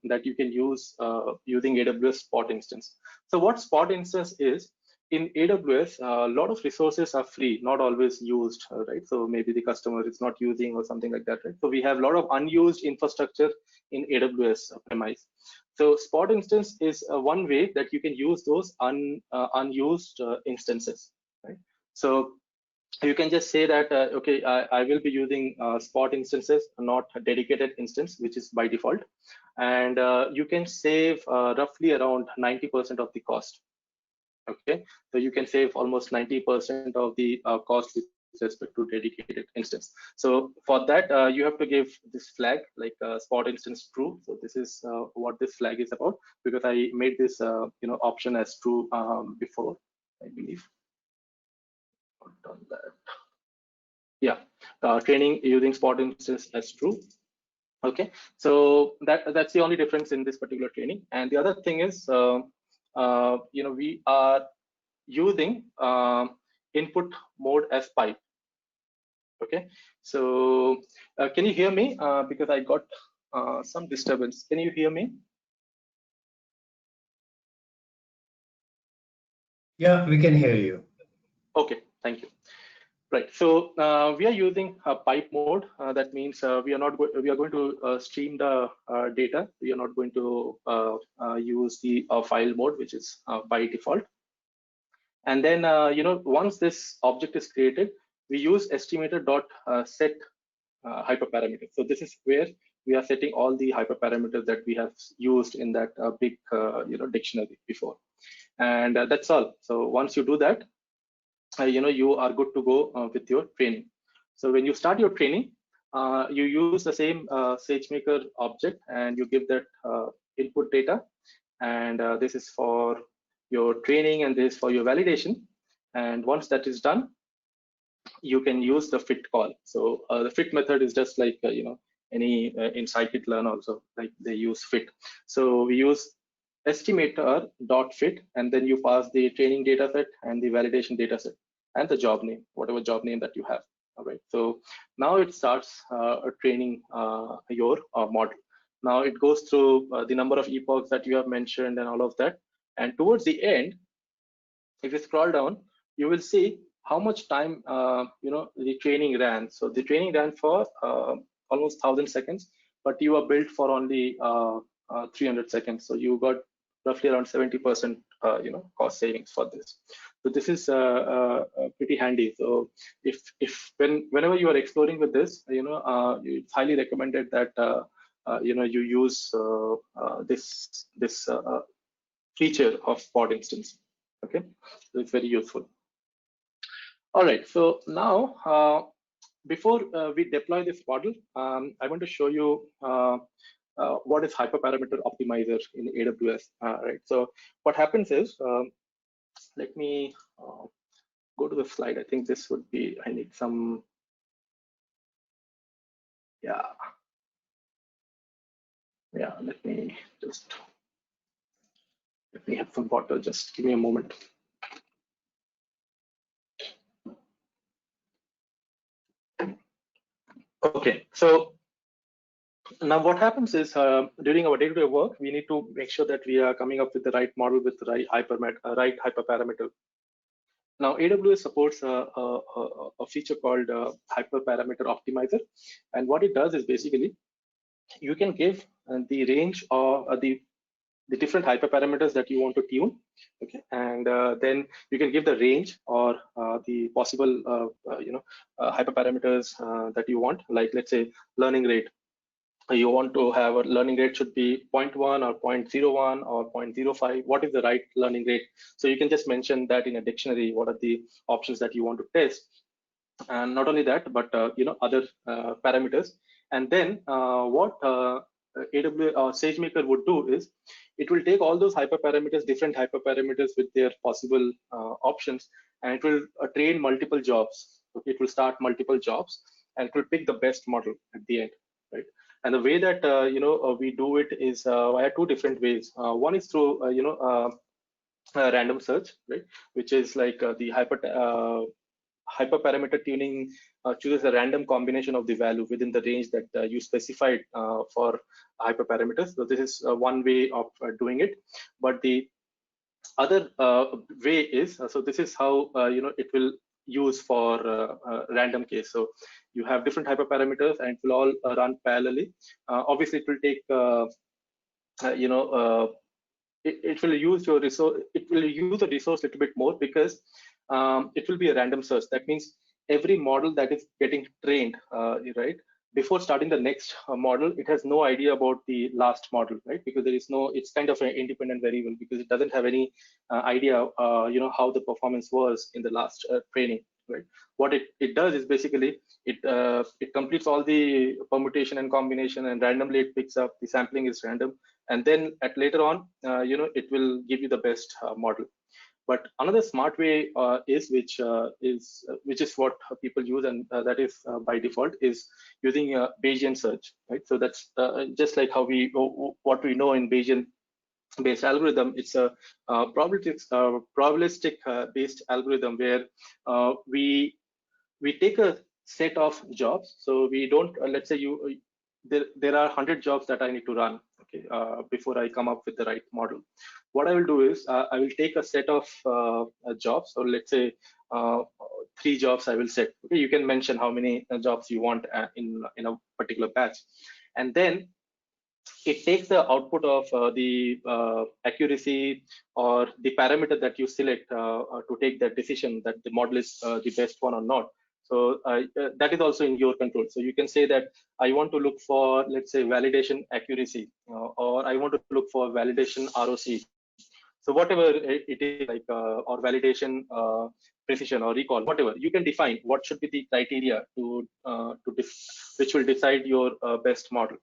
that you can use using AWS spot instance. So what spot instance is, in AWS, a lot of resources are free, not always used, right? So maybe the customer is not using or something like that, right? So we have a lot of unused infrastructure in AWS premise. So spot instance is one way that you can use those unused instances, right? So you can just say that, okay, I will be using spot instances, not a dedicated instance, which is by default. And you can save roughly around 90% of the cost. Okay, so you can save almost 90% of the cost with respect to dedicated instance. So for that, you have to give this flag like spot instance true. So this is what this flag is about, because I made this option as true before, I believe. Done that. Yeah, training using spot instance as true. Okay, so that's the only difference in this particular training. And the other thing is, we are using input mode as pipe. Okay, so can you hear me? Because I got some disturbance. Can you hear me? Yeah, we can hear you. Okay, thank you. Right, so we are using pipe mode. That means we are going to stream the data. We are not going to use the file mode, which is by default. And then once this object is created, we use estimator dot set hyperparameter. So this is where we are setting all the hyperparameters that we have used in that big dictionary before. And that's all. So once you do that, you are good to go with your training. So when you start your training, you use the same SageMaker object and you give that input data. And this is for your training and this is for your validation. And once that is done, you can use the fit call. So the fit method is just like any in scikit-learn also, like they use fit. So we use estimator dot fit, and then you pass the training data set and the validation data set and the job name, whatever job name that you have. All right, so now it starts training your model. Now it goes through the number of epochs that you have mentioned and all of that. And towards the end, if you scroll down, you will see how much time the training ran. So the training ran for almost 1,000 seconds, but you are built for only 300 seconds. So you got roughly around 70% cost savings for this. So this is pretty handy. So whenever you are exploring with this, it's highly recommended that you use this feature of spot instance. Okay, so it's very useful. All right, so now before we deploy this model, I want to show you what is hyperparameter optimizer in AWS. Right, so what happens is, let me go to the slide. I think this would be, I need some, yeah, let me have some water, just give me a moment. Okay, so Now, what happens is during our day-to-day work, we need to make sure that we are coming up with the right model with the right hyperparameter. Now, AWS supports a feature called hyperparameter optimizer, and what it does is basically you can give the range or the different hyperparameters that you want to tune, okay, and then you can give the range or the possible hyperparameters that you want, like let's say learning rate. You want to have a learning rate should be 0.1 or 0.01 or 0.05. What is the right learning rate? So you can just mention that in a dictionary. What are the options that you want to test? And not only that, but other parameters. And then what AWS or SageMaker would do is it will take all those hyperparameters, different hyperparameters with their possible options, and it will train multiple jobs. Okay, it will start multiple jobs, and it will pick the best model at the end, right? And the way that we do it is via two different ways. One is through random search, right, which is like the hyperparameter tuning chooses a random combination of the value within the range that you specified for hyperparameters. So this is one way of doing it. But the other way is so this is how it will use for random case. So you have different hyperparameters and it will all run parallelly. Obviously, it will take it will use your resource. It will use the resource a little bit more because it will be a random search. That means every model that is getting trained, right, before starting the next model, it has no idea about the last model, right? Because there is no, it's kind of an independent variable because it doesn't have any idea, how the performance was in the last training, right? What it does is basically it completes all the permutation and combination, and randomly it picks up. The sampling is random, and then at later on, it will give you the best model. But another smart way is which is what people use, and that is by default is using Bayesian search, right? So that's just like how what we know in Bayesian based algorithm. It's a probabilistic based algorithm where we take a set of jobs. So we don't let's say there are 100 jobs that I need to run, okay, before I come up with the right model. What I will do is I will take a set of jobs. So let's say 3 jobs I will set. Okay, you can mention how many jobs you want in a particular batch, and then it takes the output of the accuracy or the parameter that you select to take that decision that the model is the best one or not. So that is also in your control. So you can say that I want to look for, let's say, validation accuracy, or I want to look for validation ROC. So whatever it is, like or validation precision or recall, whatever, you can define what should be the criteria which will decide your best model.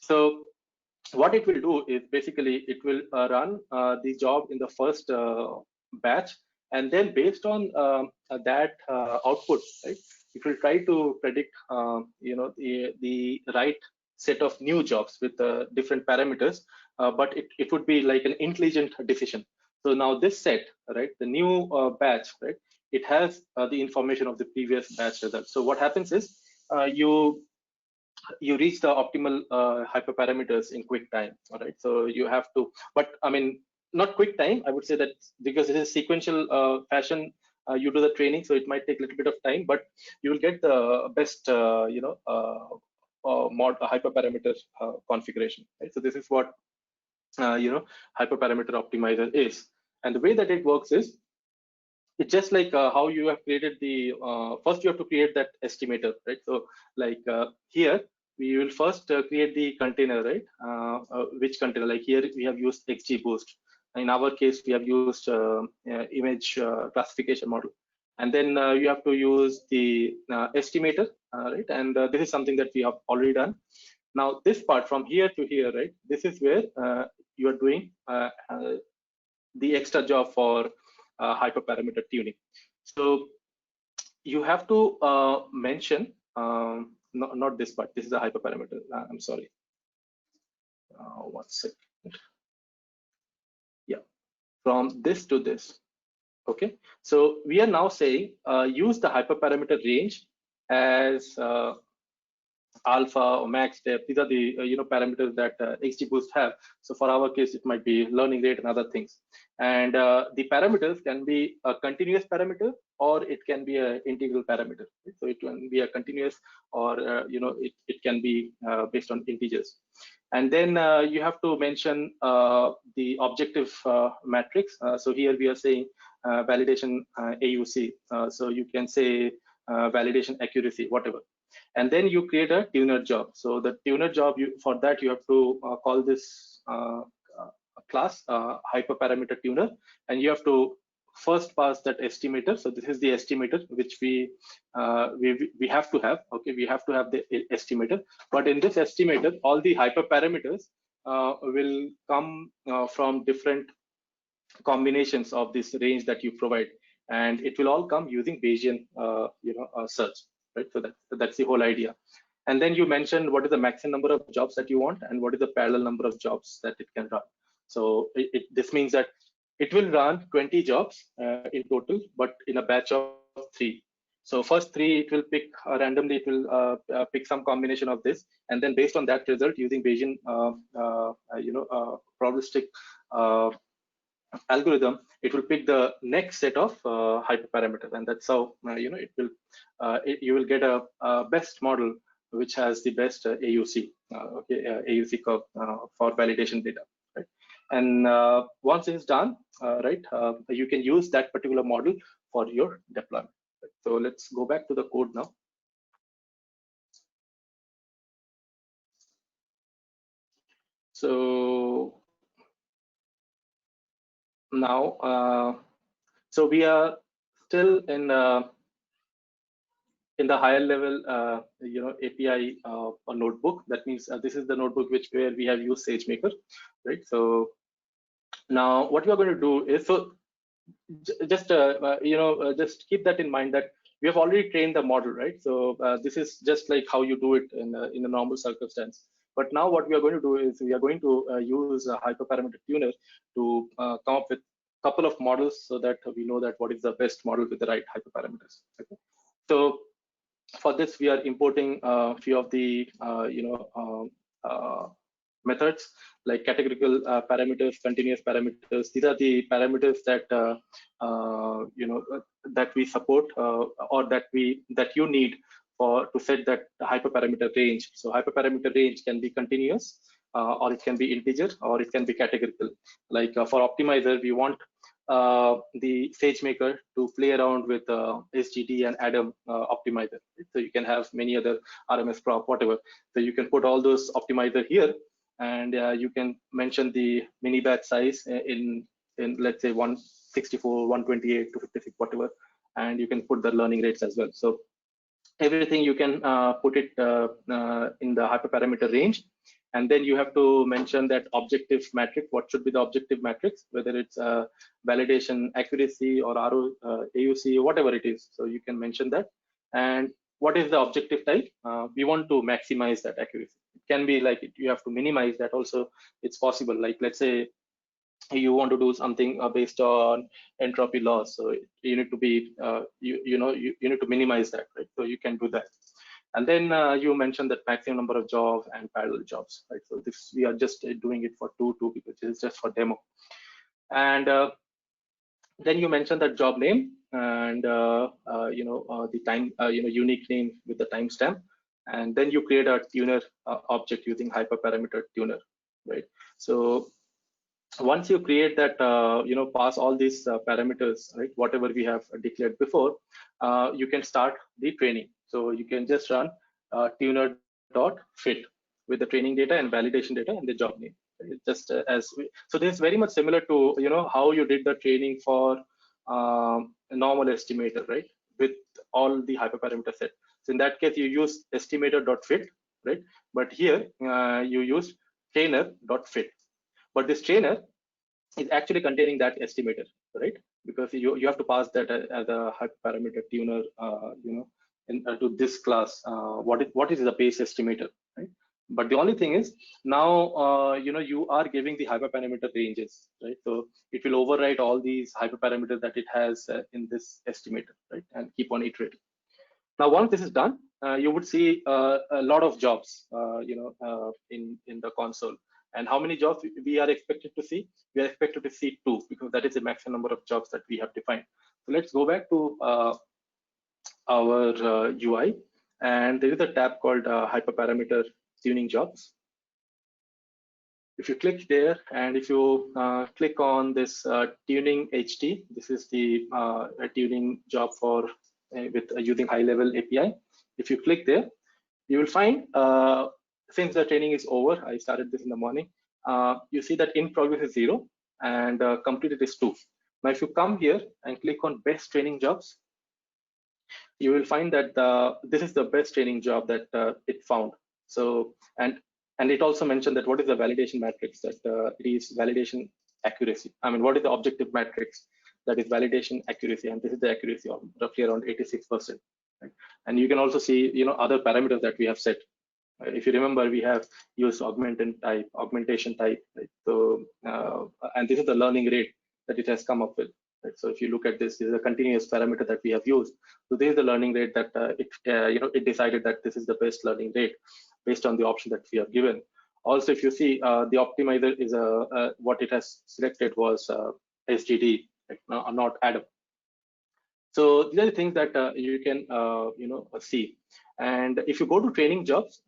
So what it will do is basically it will run the job in the first batch, and then based on that output, right, it will try to predict the right set of new jobs with different parameters, but it would be like an intelligent decision. So now this set, right, the new batch, right, it has the information of the previous batch results. So what happens is you reach the optimal hyperparameters in quick time. All right, so you have to, but I mean, not quick time, I would say that because this is sequential fashion, you do the training, so it might take a little bit of time, but you will get the best hyperparameter configuration, right? So this is what hyperparameter optimizer is. And the way that it works is it's just like how you have created the first you have to create that estimator, right? So like here we will first create the container, right? Which container? Like here we have used XGBoost. In our case, we have used image classification model, and then you have to use the estimator, right? And this is something that we have already done. Now this part from here to here, right? This is where you are doing the extra job for hyperparameter tuning. So you have to mention not this part. This is a hyperparameter. I'm sorry. 1 second. Yeah, from this to this. Okay. So we are now saying use the hyperparameter range as alpha or max depth. These are the parameters that XGBoost have. So for our case, it might be learning rate and other things. And the parameters can be a continuous parameter, or it can be an integral parameter. So it can be a continuous, or it can be based on integers. And then you have to mention the objective matrix. So here we are saying validation AUC. So you can say validation accuracy, whatever. And then you create a tuner job. So the tuner job, for that you have to call this class hyperparameter tuner, and you have to first pass that estimator. So this is the estimator which we have to have. Okay, we have to have the estimator. But in this estimator, all the hyperparameters will come from different combinations of this range that you provide, and it will all come using Bayesian search. Right, so that's the whole idea. And then you mentioned what is the maximum number of jobs that you want, and what is the parallel number of jobs that it can run. So this means that it will run 20 jobs in total, but in a batch of 3. So first 3 it will pick randomly. It will pick some combination of this, and then based on that result, using Bayesian probabilistic algorithm, it will pick the next set of hyperparameters, and that's how you will get a best model which has the best AUC, AUC curve for validation data. Right? And once it is done, you can use that particular model for your deployment. Right? So let's go back to the code now. So now, so we are still in the higher level, API notebook. That means this is the notebook where we have used SageMaker, right? So now what we are going to do is, so just just keep that in mind, that we have already trained the model, right? So this is just like how you do it in a normal circumstance. But now what we are going to do is we are going to use a hyperparameter tuner to come up with a couple of models, so that we know that what is the best model with the right hyperparameters. Okay? So for this, we are importing a few of the methods like categorical parameters, continuous parameters. These are the parameters that that we support, or that you need to set that hyperparameter range. So hyperparameter range can be continuous, or it can be integer, or it can be categorical. Like for optimizer, we want the SageMaker to play around with SGD and Adam optimizer. So you can have many other RMS prop, whatever. So you can put all those optimizer here, and you can mention the mini batch size in let's say 164, 128, 256, whatever, and you can put the learning rates as well. So everything you can put it in the hyperparameter range. And then you have to mention that objective matrix. What should be the objective matrix, whether it's validation accuracy or AUC, whatever it is. So you can mention that. And what is the objective type? We want to maximize that accuracy. It can be like you have to minimize that also. It's possible. Like let's say you want to do something based on entropy loss, so you need to be you need to minimize that, right? So you can do that. And then you mentioned that maximum number of jobs and parallel jobs, right? So this, we are just doing it for two because it's just for demo. And then you mentioned that job name and the time, unique name with the timestamp. And then you create a tuner object using hyperparameter tuner, right? So once you create that, pass all these parameters, right, whatever we have declared before, you can start the training. So you can just run tuner.fit with the training data and validation data and the job name. It's just so this is very much similar to how you did the training for a normal estimator, right, with all the hyperparameter set. So in that case, you use estimator.fit, right? But here you use trainer.fit. But this trainer is actually containing that estimator, right? Because you have to pass that as a hyperparameter tuner, to this class. What is the base estimator, right? But the only thing is now, you are giving the hyperparameter ranges, right? So it will overwrite all these hyperparameters that it has in this estimator, right? And keep on iterating. Now, once this is done, you would see a lot of jobs, in the console. And how many jobs we are expected to see? We are expected to see 2, because that is the maximum number of jobs that we have defined. So let's go back to our UI, and there is a tab called hyperparameter tuning jobs. If you click there, and if you click on this tuning HT, this is the tuning job for with using high-level API. If you click there, you will find, since the training is over, I started this in the morning, you see that in progress is 0 and completed is 2. Now, if you come here and click on best training jobs, you will find that this is the best training job that it found. So, and it also mentioned that what is the validation matrix, that it is validation accuracy. I mean, what is the objective matrix? That is validation accuracy, and this is the accuracy of roughly around 86%. Right? And you can also see, other parameters that we have set. If you remember, we have used augmentation type. Right? So, and this is the learning rate that it has come up with. Right? So if you look at this is a continuous parameter that we have used. So this is the learning rate that it decided that this is the best learning rate based on the option that we have given. Also, if you see, the optimizer is what it has selected was SGD, right? Not Adam. So these are the things that you can see. And if you go to training jobs,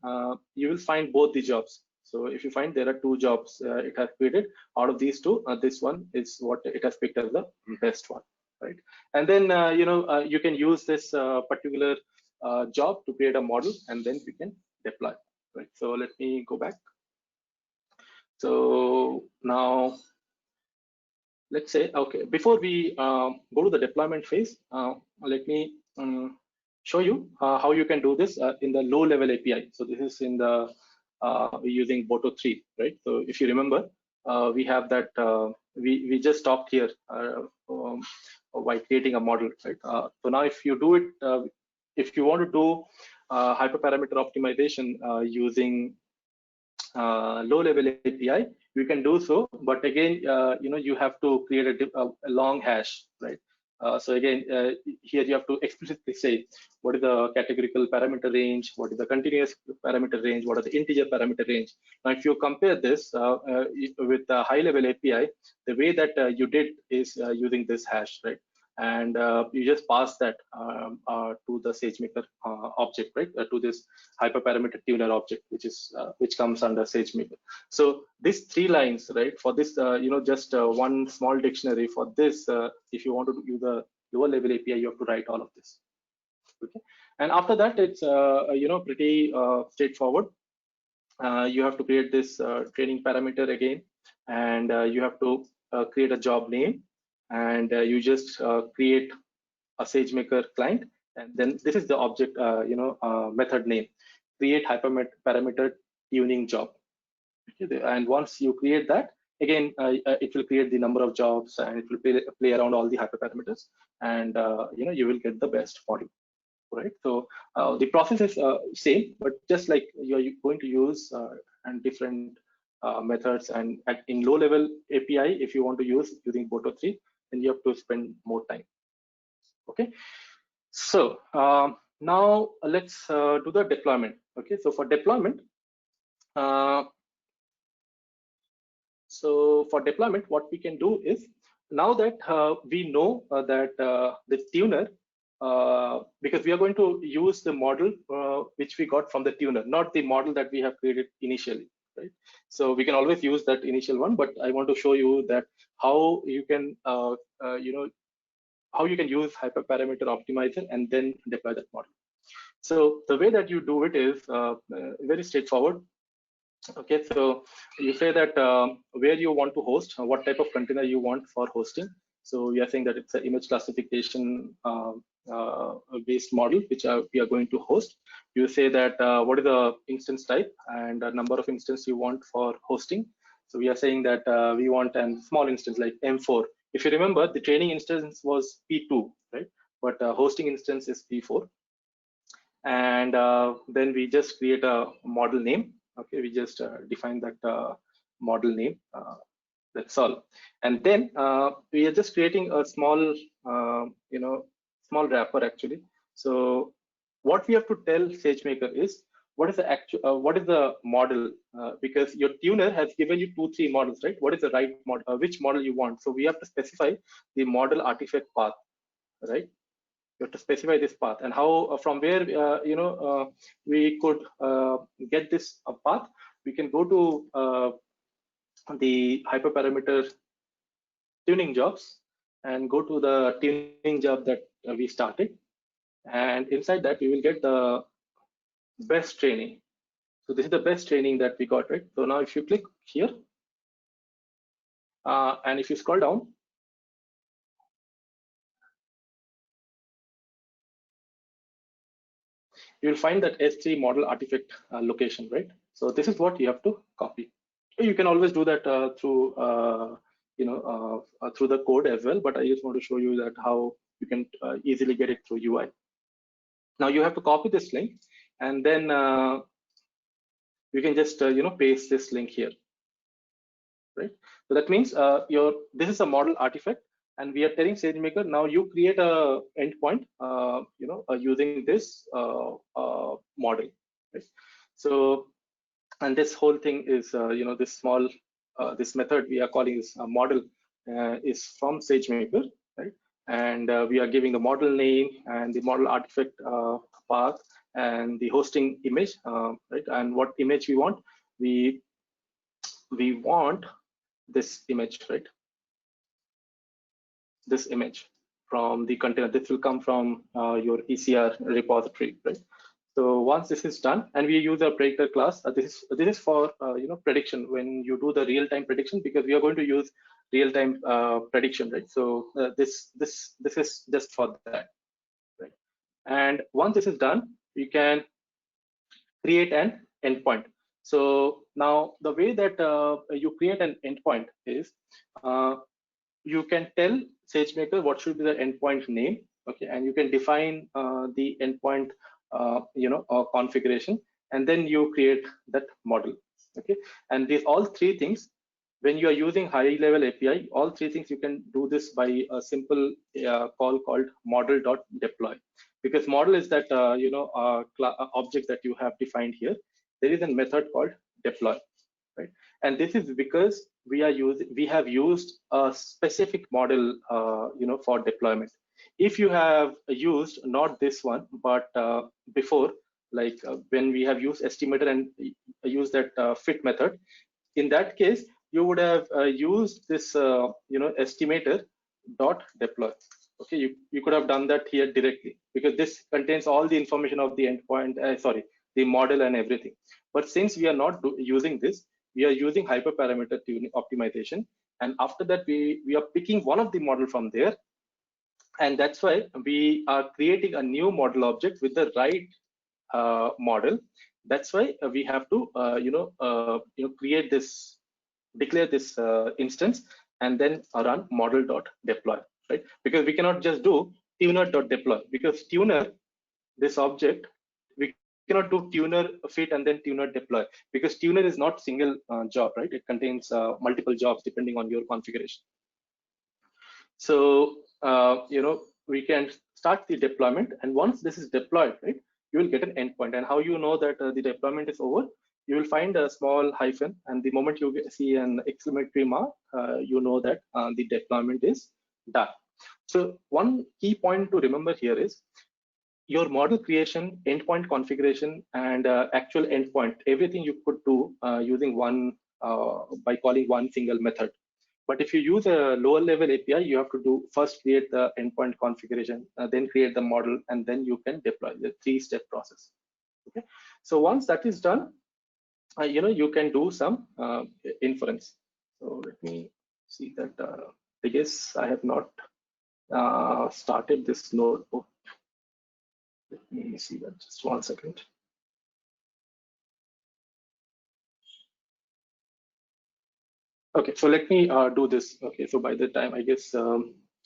you will find both the jobs. So if you find there are 2 jobs it has created, out of these 2, this one is what it has picked as the best one, right? And then you can use this particular job to create a model, and then we can deploy, right? So let me go back. So now let's say, okay, before we go to the deployment phase, let me show you how you can do this in the low level API. So this is in the we're using Boto 3, right? So if you remember, we have that we just stopped here by creating a model, right? So now if you do it, if you want to do hyperparameter optimization using low level API, you can do so, but again, you have to create a long hash, right? So again, here you have to explicitly say what is the categorical parameter range, what is the continuous parameter range, what are the integer parameter range. Now, if you compare this with the high level API, the way that you did is using this hash, right? And you just pass that to the SageMaker object, right? To this hyperparameter tuner object, which comes under SageMaker. So these 3 lines, right? For this, just one small dictionary. For this, if you want to use the lower level API, you have to write all of this. Okay. And after that, it's pretty straightforward. You have to create this training parameter again, and you have to create a job name. And you just create a SageMaker client, and then this is the object, method name, create hyperparameter tuning job. Okay. And once you create that, again, it will create the number of jobs, and it will play around all the hyperparameters, and you will get the best model, right? So the process is same, but just like you're going to use and different methods, and in low level API, if you want to use using Boto 3, then you have to spend more time. Okay, so now let's do the deployment. Okay, so for deployment, what we can do is, now that we know that the tuner, because we are going to use the model which we got from the tuner, not the model that we have created initially, right? So we can always use that initial one, but I want to show you that how you can how you can use hyperparameter optimizer and then deploy that model. So the way that you do it is very straightforward. Okay, so you say that where you want to host, what type of container you want for hosting. So we are saying that it's an image classification based model which we are going to host. You say that what is the instance type and the number of instance you want for hosting. So we are saying that we want a small instance like M4. If you remember, the training instance was P2, right? But hosting instance is P4. And then we just create a model name. Okay, we just define that model name. That's all. And then we are just creating a small, small wrapper actually. So what we have to tell SageMaker is what is the actual, what is the model? Because your tuner has given you 2-3 models, right? What is the right model? Which model you want? So we have to specify the model artifact path, right? You have to specify this path, and how from where we could get this path. We can go to the hyperparameter tuning jobs and go to the tuning job that we started, and inside that we will get the best training. So this is the best training that we got, right? So now if you click here and if you scroll down, you will find that S3 model artifact location, right? So this is what you have to copy. You can always do that through through the code as well, but I just want to show you that how you can easily get it through UI. Now you have to copy this link, and then you can just paste this link here, right? So that means this is a model artifact, and we are telling SageMaker now you create a endpoint using this model, right? So, and this whole thing is this small this method we are calling this model is from SageMaker, right? And we are giving the model name and the model artifact path and the hosting image, right? And what image we want? We want this image, right? This image from the container. This will come from your ECR repository, right? So once this is done, and we use a predictor class, this is for prediction when you do the real-time prediction, because we are going to use real-time prediction, right? So this is just for that, right? And once this is done, you can create an endpoint. So now the way that you create an endpoint is you can tell SageMaker what should be the endpoint name, okay, and you can define the endpoint configuration, and then you create that model, okay. And these all three things, when you are using high-level API, all three things you can do this by a simple call called model.deploy, because model is that object that you have defined here. There is a method called deploy, right? And this is because we have used a specific model for deployment. If you have used not this one but before, like when we have used estimator and use that fit method, in that case you would have used this estimator dot deploy. Okay, you could have done that here directly, because this contains all the information of the endpoint, the model and everything. But since we are not using this, we are using hyperparameter tuning optimization, and after that we are picking one of the model from there, and that's why we are creating a new model object with the right model. That's why we have to create this, declare this instance, and then run model.deploy, right? Because we cannot just do tuner.deploy, because tuner, this object, we cannot do tuner fit and then tuner deploy, because tuner is not single job, right? It contains multiple jobs depending on your configuration. So we can start the deployment, and once this is deployed, right, you will get an endpoint. And how you know that the deployment is over? You will find a small hyphen, and the moment you see an exclamatory mark, you know that the deployment is done. So one key point to remember here is your model creation, endpoint configuration, and actual endpoint, everything you could do using one by calling one single method. But if you use a lower level API, you have to do first create the endpoint configuration, then create the model, and then you can deploy the 3-step process. Okay, so once that is done, you can do some inference. So let me see that. I guess I have not started this notebook. Let me see that, just 1 second. Okay, so let me do this. Okay, so by the time, I guess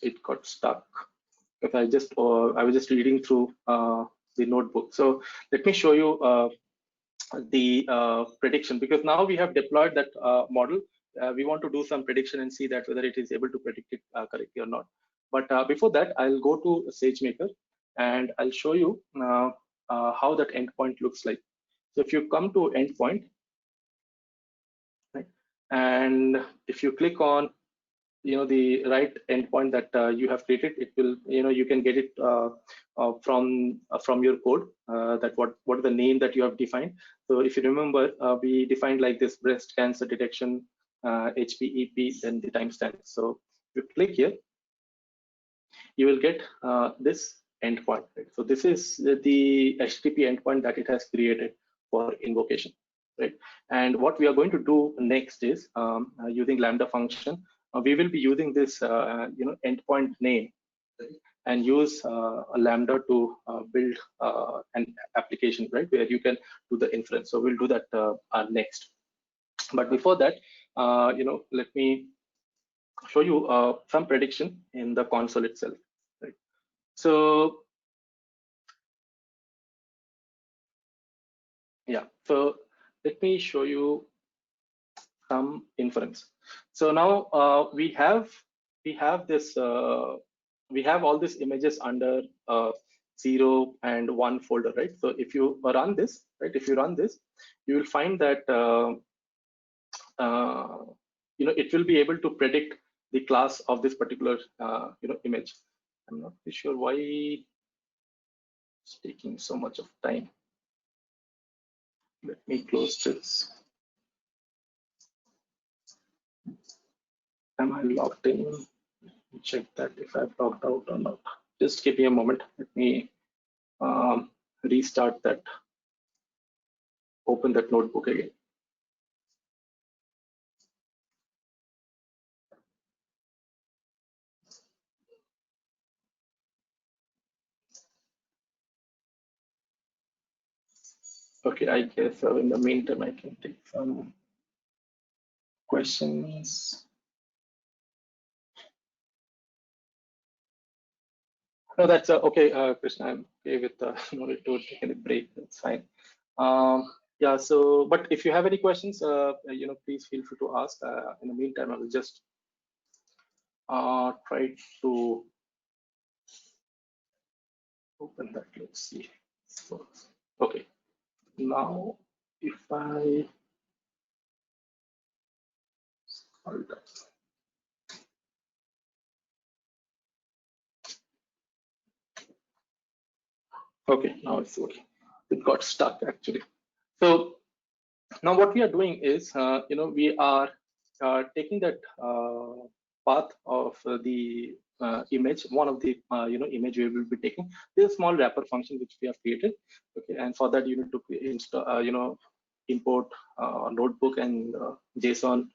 it got stuck, because I was just reading through the notebook. So let me show you the prediction, because now we have deployed that model. We want to do some prediction and see that whether it is able to predict it correctly or not. But before that, I'll go to SageMaker and I'll show you how that endpoint looks like. So if you come to endpoint, right, and if you click on the right endpoint that you have created, it will you can get it from your code, that what is the name that you have defined. So if you remember, we defined like this: breast cancer detection, HPEP, then the timestamp. So if you click here, you will get this endpoint, right? So this is the HTTP endpoint that it has created for invocation, right? And what we are going to do next is using Lambda function, we will be using this endpoint name, right, and use a Lambda to build an application, right, where you can do the inference. So we'll do that next. But before that, let me show you some prediction in the console itself, right? So yeah, so let me show you some inference. So now we have this we have all these images under 0 and 1 folder, right? So if you run this, right, you will find that it will be able to predict the class of this particular image. I'm not really sure why it's taking so much of time. Let me close this. Am I logged in? Check that if I've logged out or not. Just give me a moment. Let me restart that. Open that notebook again. Okay, I guess in the meantime I can take some questions. No, that's okay, Krishna. I'm okay with no need to take any break. That's fine. Yeah. So, but if you have any questions, please feel free to ask. In the meantime, I will just try to open that. Let's see. So, okay. Now, if I hold up. Okay, now it's okay. It got stuck actually. So now what we are doing is, we are taking that path of the image, one of the image we will be taking. There's a small wrapper function which we have created. Okay, and for that you need to install, import notebook and JSON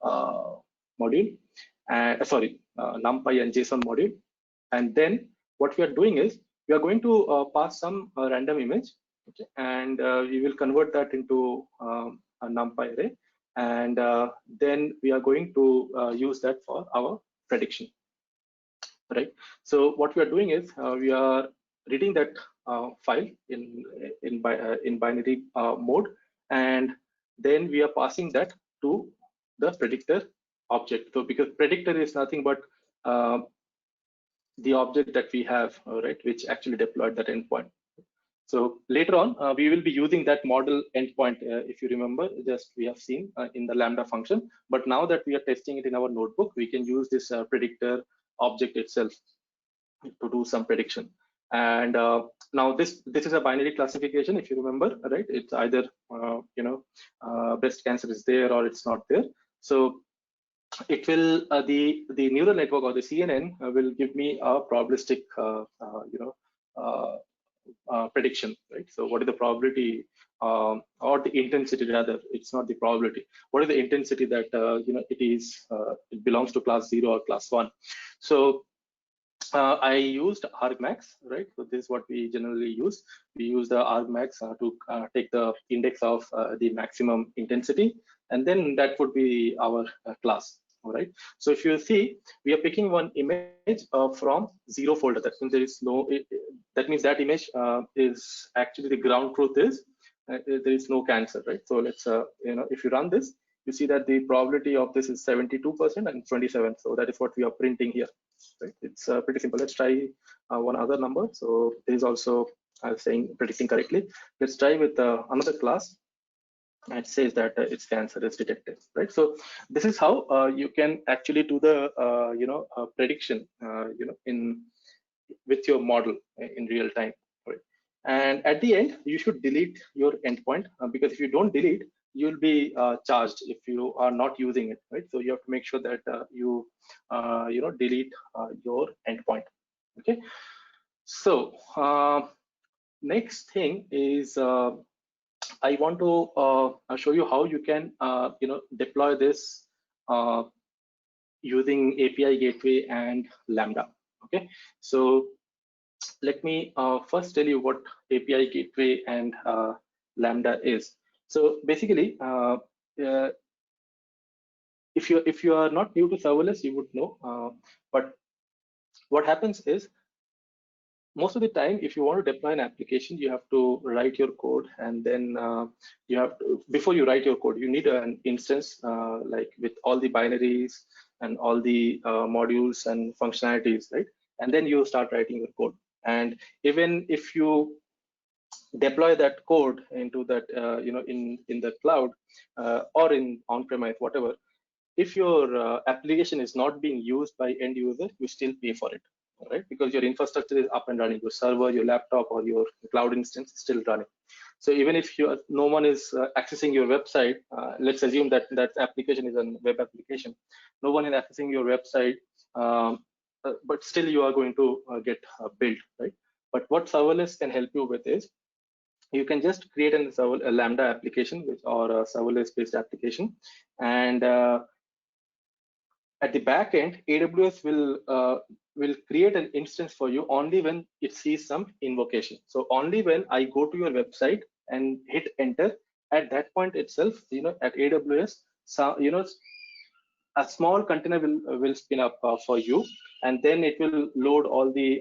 module, and NumPy and JSON module. And then what we are doing is we are going to pass some random image, okay, and we will convert that into a NumPy array, and then we are going to use that for our prediction, right? So what we are doing is we are reading that file in binary mode, and then we are passing that to the predictor object. So because predictor is nothing but the object that we have, right, which actually deployed that endpoint. So later on, we will be using that model endpoint. If you remember, just we have seen in the Lambda function. But now that we are testing it in our notebook, we can use this predictor object itself to do some prediction. And now this is a binary classification. If you remember, right, it's either breast cancer is there or it's not there. So it will the neural network or the CNN will give me a probabilistic prediction, right? So what is the probability or the intensity, rather? It's not the probability. What is the intensity that it belongs to class 0 or class 1? So I used argmax, right? So this is what we generally use. We use the argmax to take the index of the maximum intensity, and then that would be our class. All right. So if you see, we are picking one image from 0 folder. That means there is no. That means that image is actually the ground truth is there is no cancer, right? So let's if you run this, you see that the probability of this is 72% and 27. So that is what we are printing here, right? It's pretty simple. Let's try one other number. So there is also I was saying predicting correctly. Let's try with another class. It says that its cancer is detected, right? So this is how you can actually do the prediction in with your model in real time, right? And at the end you should delete your endpoint, because if you don't delete, you'll be charged if you are not using it, right? So you have to make sure that you delete your endpoint. Okay, so next thing is I want to show you how you can deploy this using API gateway and Lambda. Okay, so let me first tell you what API gateway and Lambda is. So basically, if you are not new to serverless, you would know. But what happens is, most of the time, if you want to deploy an application, you have to write your code, and then you have to, before you write your code, you need an instance like with all the binaries and all the modules and functionalities, right? And then you start writing your code. And even if you deploy that code into that in the cloud or in on-premise, whatever, if your application is not being used by end user, you still pay for it, right? Because your infrastructure is up and running, your server, your laptop, or your cloud instance is still running. So even if no one is accessing your website, let's assume that that application is a web application, no one is accessing your website, but still you are going to get billed, right? But what serverless can help you with is, you can just create a Lambda application, or a serverless based application, and at the back end, AWS will create an instance for you only when it sees some invocation. So only when I go to your website and hit enter, at that point itself, at AWS, so a small container will spin up for you, and then it will load all the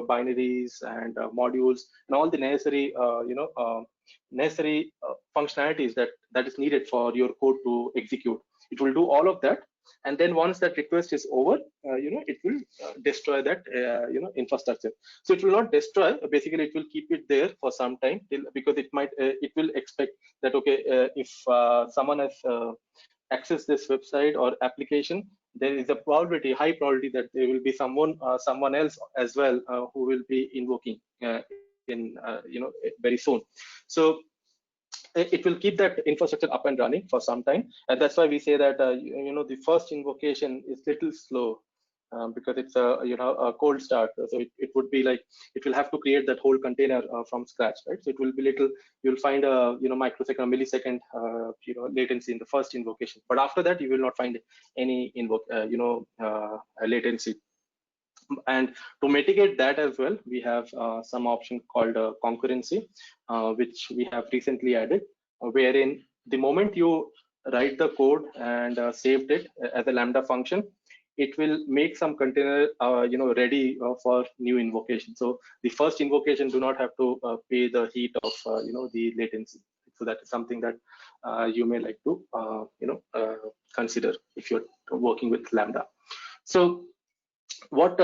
binaries and modules and all the necessary functionalities that is needed for your code to execute. It will do all of that, and then once that request is over, it will destroy that infrastructure. So it will not destroy. Basically, it will keep it there for some time, because it will expect that, okay, if someone has access this website or application, there is a probability, high probability, that there will be someone else as well who will be invoking in very soon. So it will keep that infrastructure up and running for some time, and that's why we say that the first invocation is little slow, because it's a cold start. So it would be like, it will have to create that whole container from scratch, right? So it will be little, you'll find a microsecond or millisecond latency in the first invocation, but after that you will not find any latency. And to mitigate that as well, we have some option called concurrency, which we have recently added, wherein the moment you write the code and saved it as a Lambda function, it will make some container ready for new invocation. So the first invocation do not have to pay the heat of the latency. So that is something that you may like to consider if you're working with Lambda. So what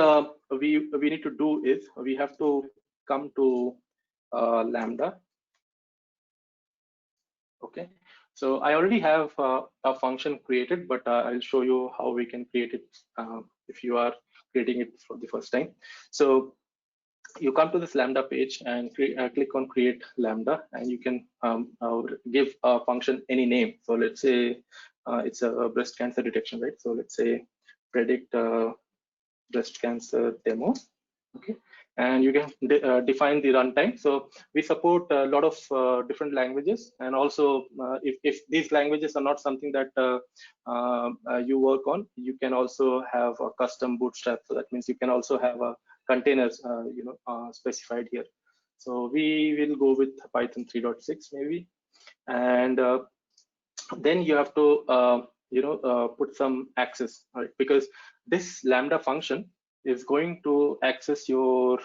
we need to do is, we have to come to Lambda. Okay, so I already have a function created, but I'll show you how we can create it if you are creating it for the first time. So you come to this Lambda page and click on create Lambda, and you can give a function any name. So let's say it's a breast cancer detection, right? So let's say predict breast cancer demo. Okay, and you can define the runtime. So we support a lot of different languages, and also if these languages are not something that you work on, you can also have a custom bootstrap. So that means you can also have a containers specified here. So we will go with Python 3.6 maybe, and then you have to put some access, right? Because this Lambda function is going to access your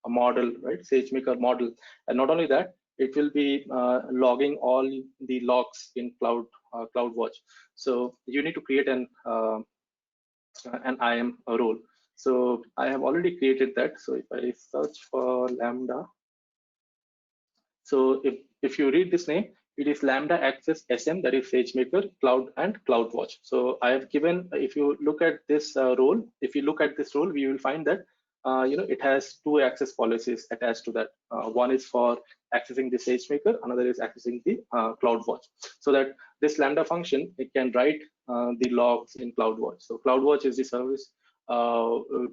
model, right? SageMaker model, and not only that, it will be logging all the logs in CloudWatch. So you need to create an IAM role. So I have already created that. So if I search for Lambda, so if you read this name, it is Lambda Access SM, that is SageMaker Cloud and CloudWatch. So I have given, if you look at this role, we will find that it has two access policies attached to that. One is for accessing the SageMaker, another is accessing the CloudWatch. So that this Lambda function, it can write the logs in CloudWatch. So CloudWatch is the service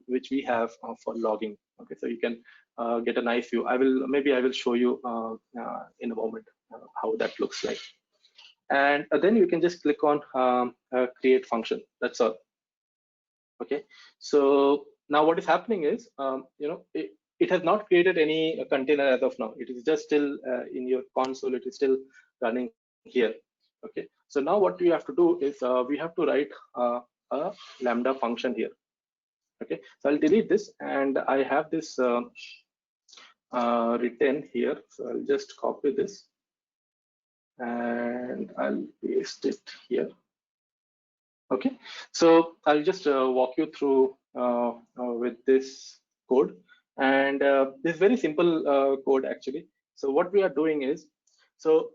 which we have for logging. Okay, so you can get a nice view. I will show you in a moment how that looks like. And then you can just click on create function. That's all. Okay, so now what is happening is, it has not created any container as of now. It is just still in your console. It is still running here. Okay, so now what we have to do is we have to write a Lambda function here. Okay, so I'll delete this, and I have this written here. So I'll just copy this and I'll paste it here. Okay, so I'll just walk you through with this code, and this is very simple code actually. So what we are doing is, so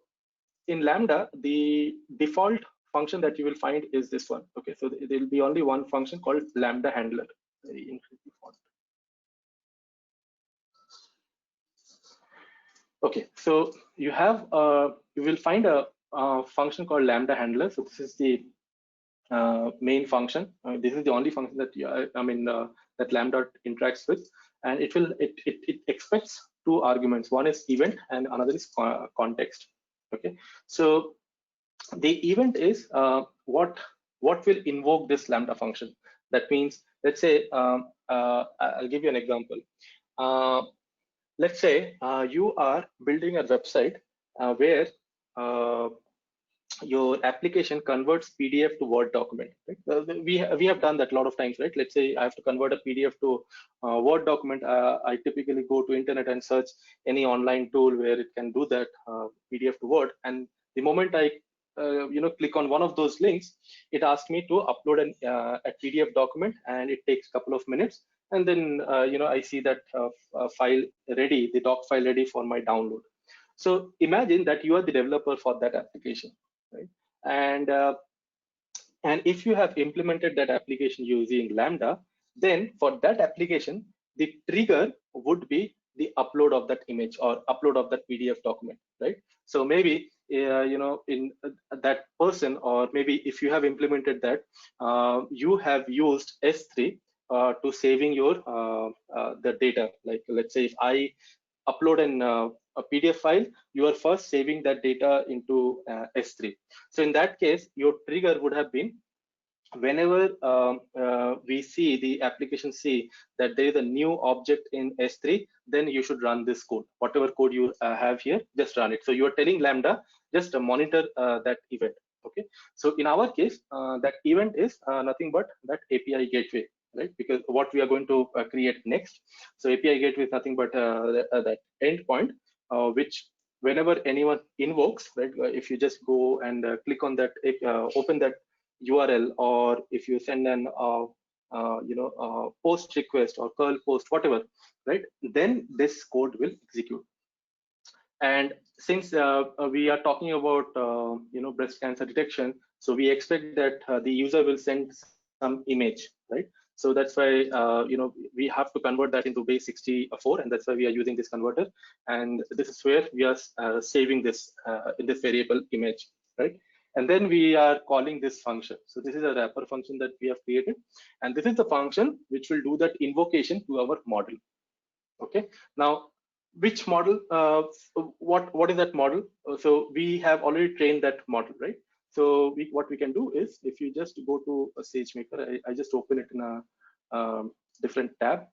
in Lambda, the default function that you will find is this one. Okay, so there will be only one function called Lambda handler. Increase the font. Okay, so you will find a function called Lambda handler. So this is the main function. This is the only function that that Lambda interacts with, and it expects two arguments. One is event and another is context. Okay, so the event is what will invoke this Lambda function. That means, let's say, I'll give you an example. Let's say you are building a website where your application converts PDF to Word document. Right? We have done that a lot of times, right? Let's say I have to convert a PDF to Word document. I typically go to internet and search any online tool where it can do that PDF to Word. And the moment I click on one of those links, it asks me to upload a PDF document, and it takes a couple of minutes. And then I see that file ready, the doc file ready for my download. So imagine that you are the developer for that application, right? And if you have implemented that application using Lambda, then for that application, the trigger would be the upload of that image or upload of that PDF document, right? So maybe in that person, or maybe if you have implemented that, you have used S3 to saving your the data. Like, let's say if I upload a PDF file, you are first saving that data into S3. So in that case, your trigger would have been, whenever we see the application see that there is a new object in S3, then you should run this code. Whatever code you have here, just run it. So you are telling Lambda, just monitor that event. Okay. So in our case, that event is nothing but that API gateway, right? Because what we are going to create next. So API gateway is nothing but that endpoint, which whenever anyone invokes, right? If you just go and click on that, open that URL, or if you send an post request or curl post, whatever, right? Then this code will execute. And since we are talking about breast cancer detection, so we expect that the user will send some image, right? So that's why we have to convert that into base 64, and that's why we are using this converter. And this is where we are saving this in this variable image, right? And then we are calling this function. So this is a wrapper function that we have created, and this is the function which will do that invocation to our model. Okay. Now, which model? What is that model? So we have already trained that model, right? So what we can do is, if you just go to a SageMaker, I just open it in a different tab.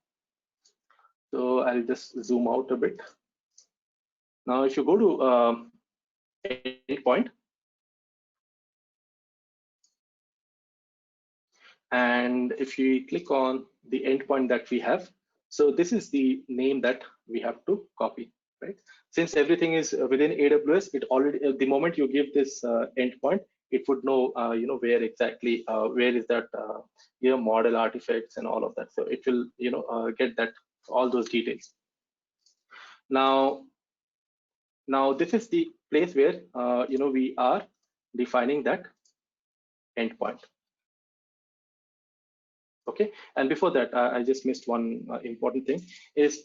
So I'll just zoom out a bit. Now, if you go to endpoint, and if you click on the endpoint that we have, so this is the name that we have to copy, right? Since everything is within AWS, it already, the moment you give this endpoint, it would know, where exactly, where is that, model artifacts and all of that. So it will, get that, all those details. Now this is the place where, we are defining that endpoint. Okay, and before that, I just missed one important thing, is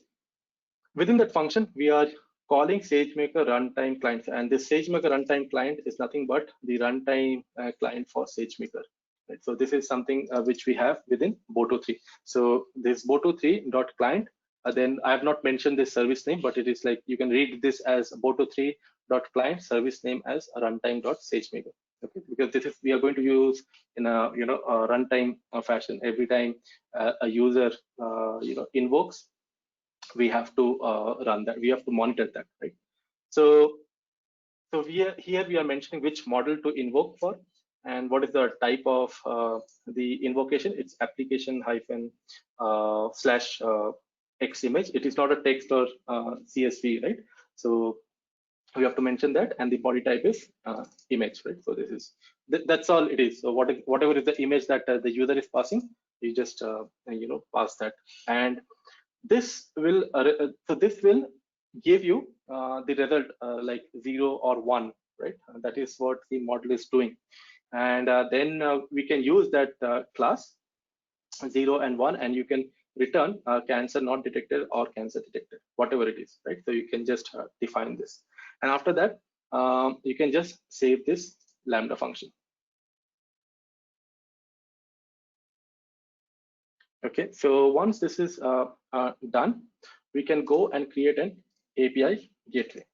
within that function, we are calling SageMaker runtime clients, and this SageMaker runtime client is nothing but the runtime client for SageMaker. Right? So this is something which we have within Boto3. So this Boto3.client, then I have not mentioned this service name, but it is like, you can read this as Boto3.client service name as runtime.sagemaker. Okay, because this is, we are going to use in a, a runtime fashion. Every time a user invokes, we have to run that, we have to monitor that, right? So here we are mentioning which model to invoke for, and what is the type of the invocation. It's application hyphen slash X image. It is not a text or CSV, right? So we have to mention that, and the body type is image, right? So this is, that's all it is. So whatever is the image that the user is passing, you just pass that, and this will so this will give you the result like 0 or 1, right? That is what the model is doing, and then we can use that class 0 and 1, and you can return cancer not detected or cancer detected, whatever it is, right? So you can just define this, and after that you can just save this Lambda function. Okay, so once this is done, we can go and create an API gateway.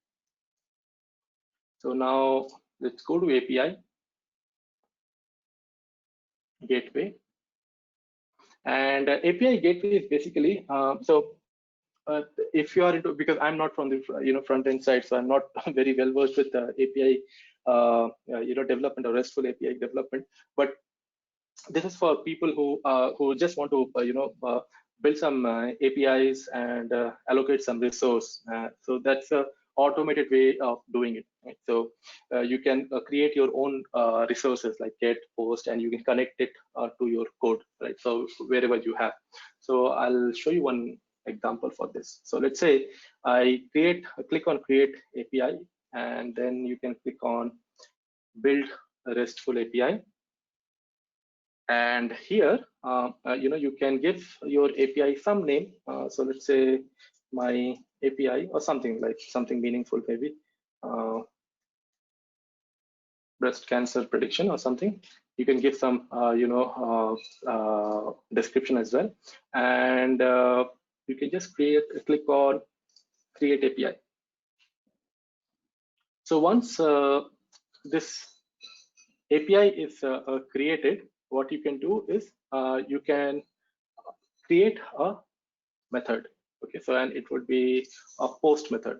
So now let's go to API gateway, and API gateway is basically if you are into, because I'm not from the front end side, so I'm not very well versed with API development or RESTful API development, but this is for people who just want to build some APIs and allocate some resource. So that's a automated way of doing it. Right? So you can create your own resources like get, post, and you can connect it to your code, right? So wherever you have. So I'll show you one example for this. So let's say I click on create API, and then you can click on build a RESTful API. And here, you can give your API some name. So let's say my API or something like something meaningful, maybe breast cancer prediction or something. You can give some, description as well, and you can just click on create API. So once this API is created, what you can do is you can create a method. Okay, so and it would be a post method,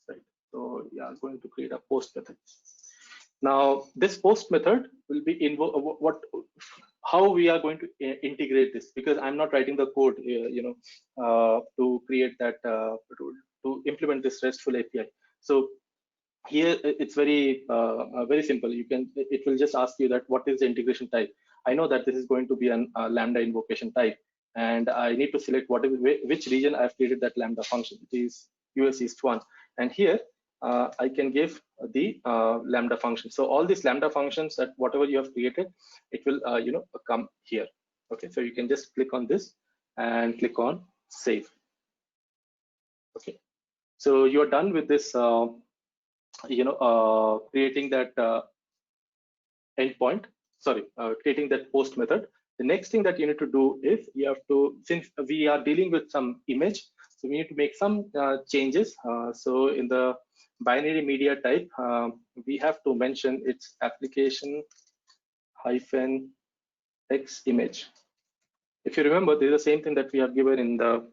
right? So yeah, I'm going to create a post method. Now this post method will be how we are going to integrate this, because I'm not writing the code to create that to implement this RESTful API. So here it's very very simple. It will just ask you that what is the integration type. I know that this is going to be a Lambda invocation type, and I need to select which region I've created that Lambda function. It is US East 1, and here I can give the Lambda function. So all these Lambda functions, that whatever you have created, it will come here. Okay, so you can just click on this and click on save. Okay, so you're done with this creating that endpoint, creating that post method. The next thing that you need to do is you have to, since we are dealing with some image, so we need to make some changes. So in the binary media type, we have to mention its application hyphen X image. If you remember, this is the same thing that we have given in the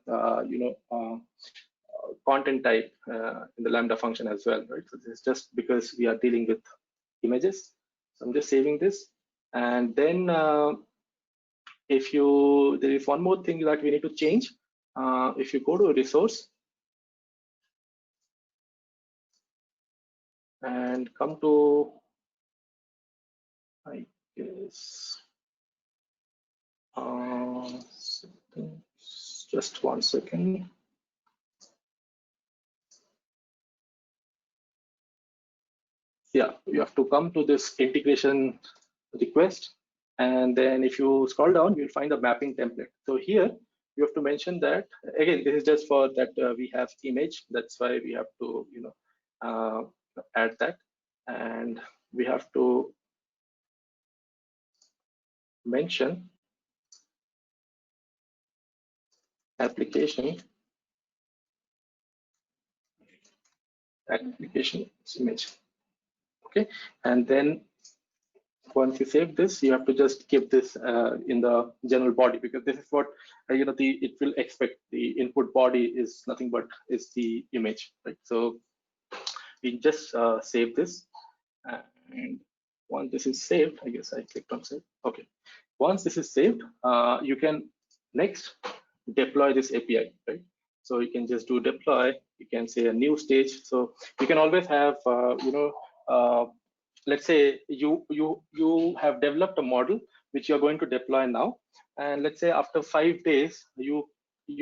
content type in the Lambda function as well, right? So this is just because we are dealing with images. So I'm just saving this, and then there is one more thing that we need to change. If you go to resource and come to this. Just 1 second. Yeah, you have to come to this integration request, and then if you scroll down, you'll find a mapping template. So here you have to mention that, again, this is just for that we have image, that's why we have to add that, and we have to mention application image. Okay, and then once you save this, you have to just keep this in the general body, because this is what it will expect. The input body is nothing but is the image, right? So we just save this, and once this is saved, I guess I clicked on save. Okay, once this is saved, you can next deploy this API, right? So you can just do deploy. You can say a new stage. So you can always have let's say you have developed a model which you're going to deploy now, and let's say after 5 days you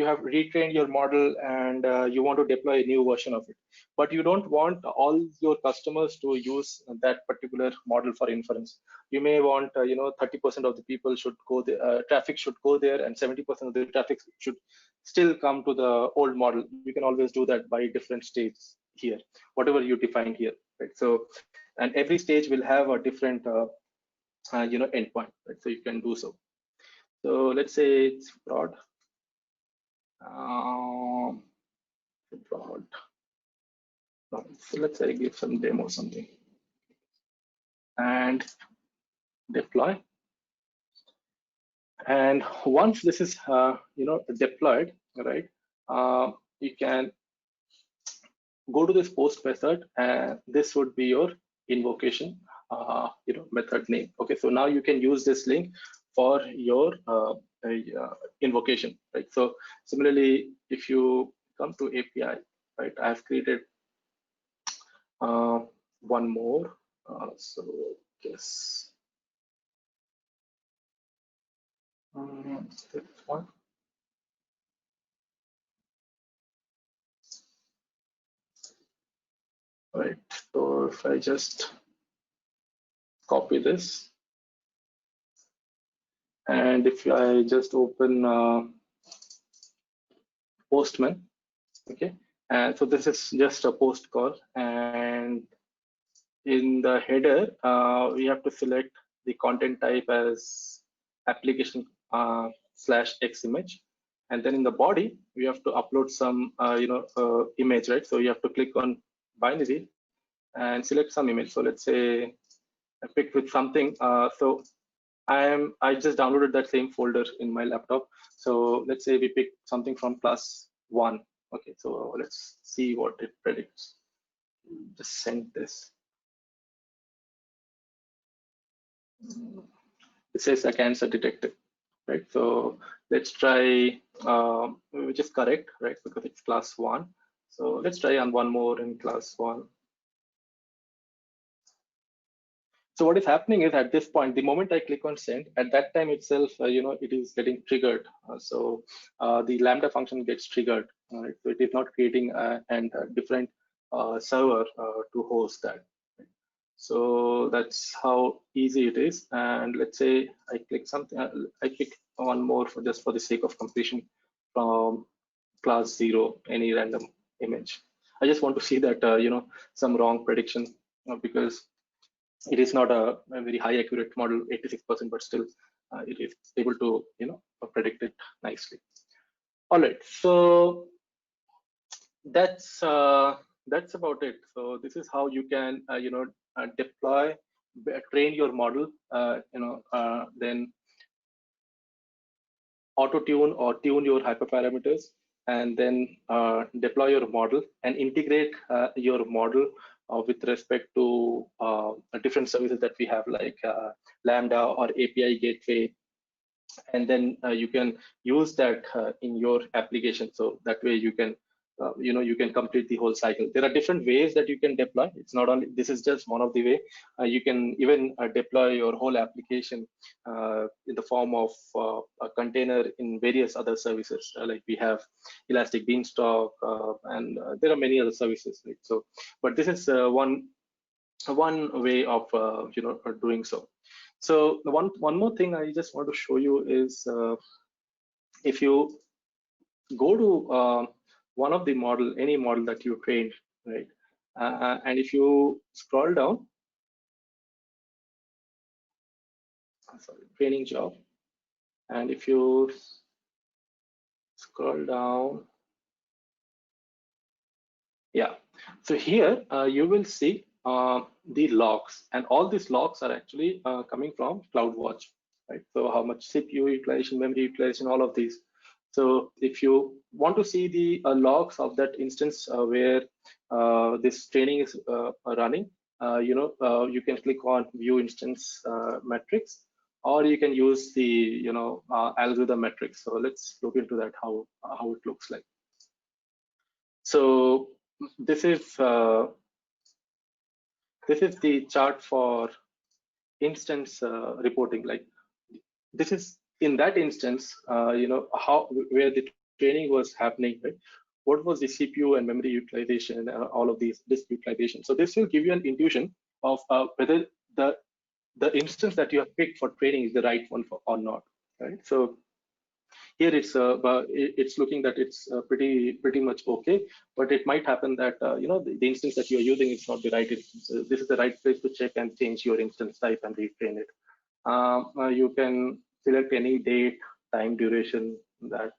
have retrained your model, and you want to deploy a new version of it, but you don't want all your customers to use that particular model for inference. You may want 30% of the people should go there, traffic should go there, and 70% of the traffic should still come to the old model. You can always do that by different stages here, whatever you define here, right? So, and every stage will have a different endpoint, right? So you can do so. So let's say it's broad. Broad. So let's say give some demo or something, and deploy. And once this is deployed, right, you can go to this post method, and this would be your invocation method name. Okay, so now you can use this link for your invocation, right? So similarly, if you come to API, right, I've created one more. So yes, this one. Right, so if I just copy this, and if I just open Postman, okay, and so this is just a post call, and in the header we have to select the content type as application /x image, and then in the body we have to upload some image, right? So you have to click on binary and select some image. So let's say I picked with something. So I just downloaded that same folder in my laptop. So let's say we pick something from class 1. Okay, so let's see what it predicts. Just send this. It says a cancer detected, right? So let's try, which is correct, right? Because it's class 1. So let's try on one more in class 1. So what is happening is, at this point, the moment I click on send, at that time itself, it is getting triggered. So the Lambda function gets triggered. Right? So it is not creating a different server to host that. Right? So that's how easy it is. And let's say I click something, I click one more just for the sake of completion from class 0, any random image. I just want to see that some wrong prediction, because it is not a very high accurate model, 86%, but still it is able to predict it nicely. All right, so that's about it. So this is how you can deploy, train your model, then auto tune or tune your hyperparameters, and then deploy your model and integrate your model with respect to different services that we have, like Lambda or API gateway, and then you can use that in your application. So that way you can you can complete the whole cycle. There are different ways that you can deploy. It's not only, this is just one of the way. You can even deploy your whole application in the form of a container in various other services. Like we have Elastic Beanstalk, and there are many other services. Right? So, but this is one way of doing so. So one more thing I just want to show you is if you go to one of the model, any model that you trained, right? And if you scroll down, sorry, training job, and if you scroll down, yeah. So here you will see the logs, and all these logs are actually coming from CloudWatch, right? So how much CPU utilization, memory utilization, all of these. So if you want to see the logs of that instance where this training is running, you can click on View Instance Metrics, or you can use the algorithm metrics. So let's look into that, how it looks like. So this is the chart for instance reporting. Like this is in that instance, where the training was happening, right? What was the CPU and memory utilization and all of these disk utilization. So this will give you an intuition of whether the instance that you have picked for training is the right one or not, right? So here it's looking that it's pretty much okay, but it might happen that the instance that you are using is not the right instance. This is the right place to check and change your instance type and retrain it. You can select any date, time, duration that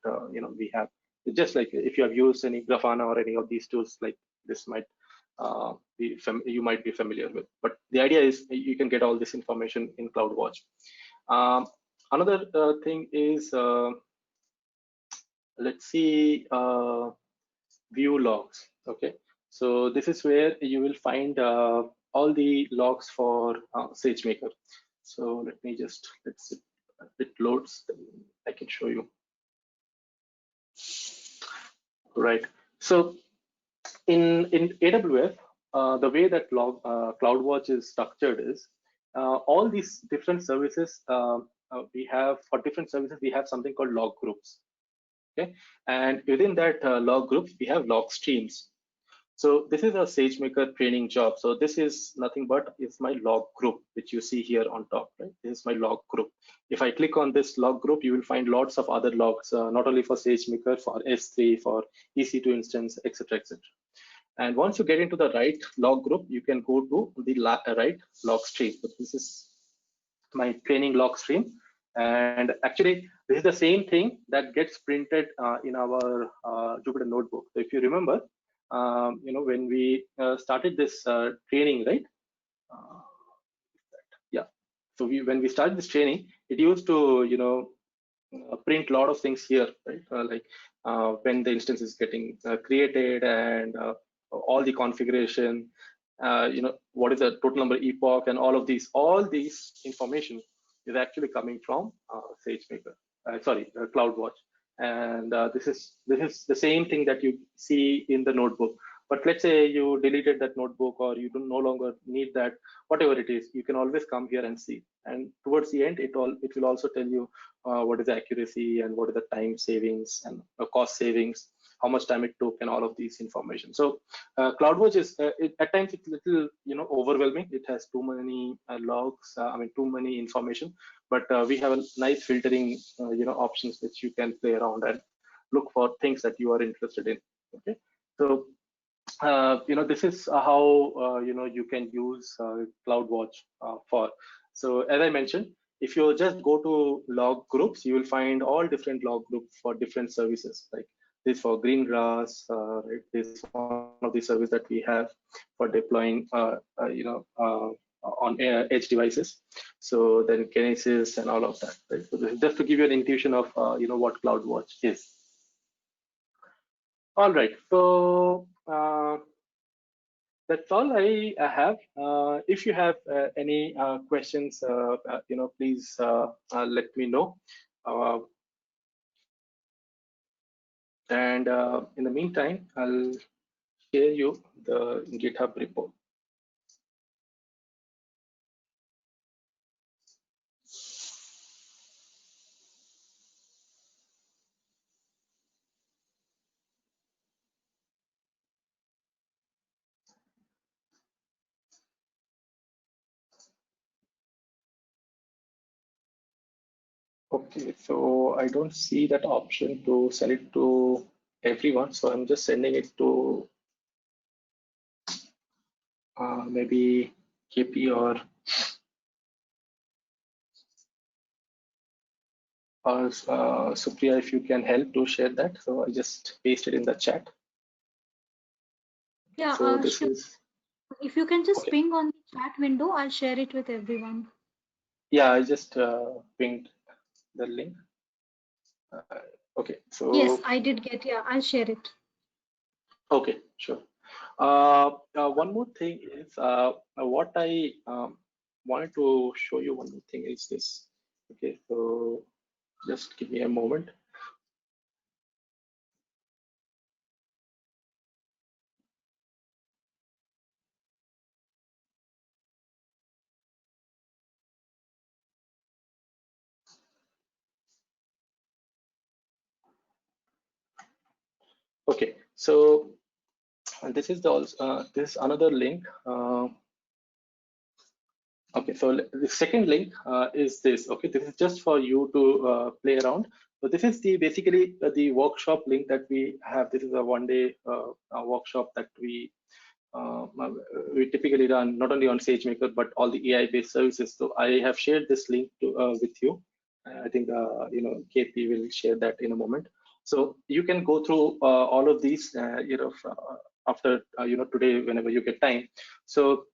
we have. It's just like if you have used any Grafana or any of these tools, like this might you might be familiar with. But the idea is you can get all this information in CloudWatch. Another thing is let's see, view logs. Okay, so this is where you will find all the logs for SageMaker. So let's see, it loads, I can show you. Right. So in AWS, the way that CloudWatch is structured is all these different services we have. For different services, we have something called log groups. Okay, and within that log groups, we have log streams. So this is a SageMaker training job. So this is nothing but it's my log group, which you see here on top, right? This is my log group. If I click on this log group, you will find lots of other logs, not only for SageMaker, for S3, for EC2 instance, etc., etc. And once you get into the right log group, you can go to the right log stream. So this is my training log stream. And actually, this is the same thing that gets printed in our Jupyter notebook. So if you remember, when we started this training, right? Yeah. So when we started this training, it used to, print a lot of things here, right? Like when the instance is getting created and all the configuration, what is the total number epoch and all these information is actually coming from SageMaker, CloudWatch. And this is the same thing that you see in the notebook. But let's say you deleted that notebook, or you no longer need that, whatever it is, you can always come here and see. And towards the end, it will also tell you what is the accuracy and what is the time savings and cost savings, how much time it took, and all of these information. So CloudWatch is at times it's a little overwhelming. It has too many logs, too many information. But we have a nice filtering options which you can play around and look for things that you are interested in. Okay, so this is how you can use CloudWatch for. So as I mentioned, if you just go to log groups, you will find all different log groups for different services. Like this for Greengrass, right? This is one of the service that we have for deploying, on edge devices. So then Kinesis and all of that. Right? So this is just to give you an intuition of what CloudWatch is. All right. So that's all I have. If you have any questions, please let me know. And in the meantime, I'll share you the GitHub repo. Okay, so I don't see that option to send it to everyone, so I'm just sending it to maybe KP or Supriya, if you can help to share that. So I just pasted in the chat. Yeah, So this sure. is, If you can just okay. ping on the chat window, I'll share it with everyone. Yeah, I just pinged the link. Okay, so Yes, I did get. Yeah, I'll share it. okay, sure. One more thing is what I wanted to show you. One more thing is this. Okay, so just give me a moment. Okay, so this is the this is another link. Okay, so the second link is this. Okay, this is just for you to play around. So this is the basically the workshop link that we have. This is a one-day workshop that uh, we typically run not only on SageMaker but all the AI-based services. So I have shared this link to, with you. I think you know, KP will share that in a moment. So you can go through all of these, you know, after you know, today whenever you get time. So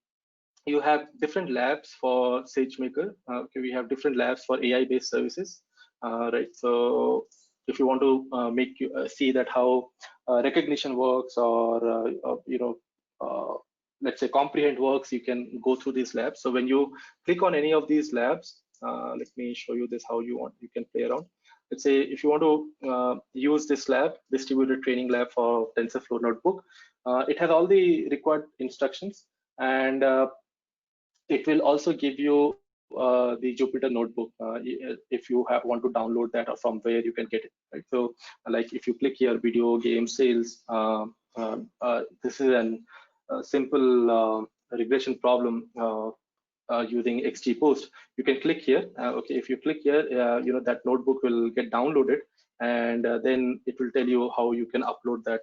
you have different labs for SageMaker. Okay, we have different labs for AI-based services, right? So if you want to make you see that how recognition works, or you know, let's say comprehend works, you can go through these labs. So when you click on any of these labs, let me show you this how you can play around. Let's say if you want to use this lab, distributed training lab for TensorFlow notebook, it has all the required instructions, and it will also give you the Jupyter notebook if you want to download that, or from where you can get it, right? So like if you click here, video game sales, this is an simple regression problem using XGBoost. You can click here. Okay, if you click here, you know, that notebook will get downloaded, and then it will tell you how you can upload that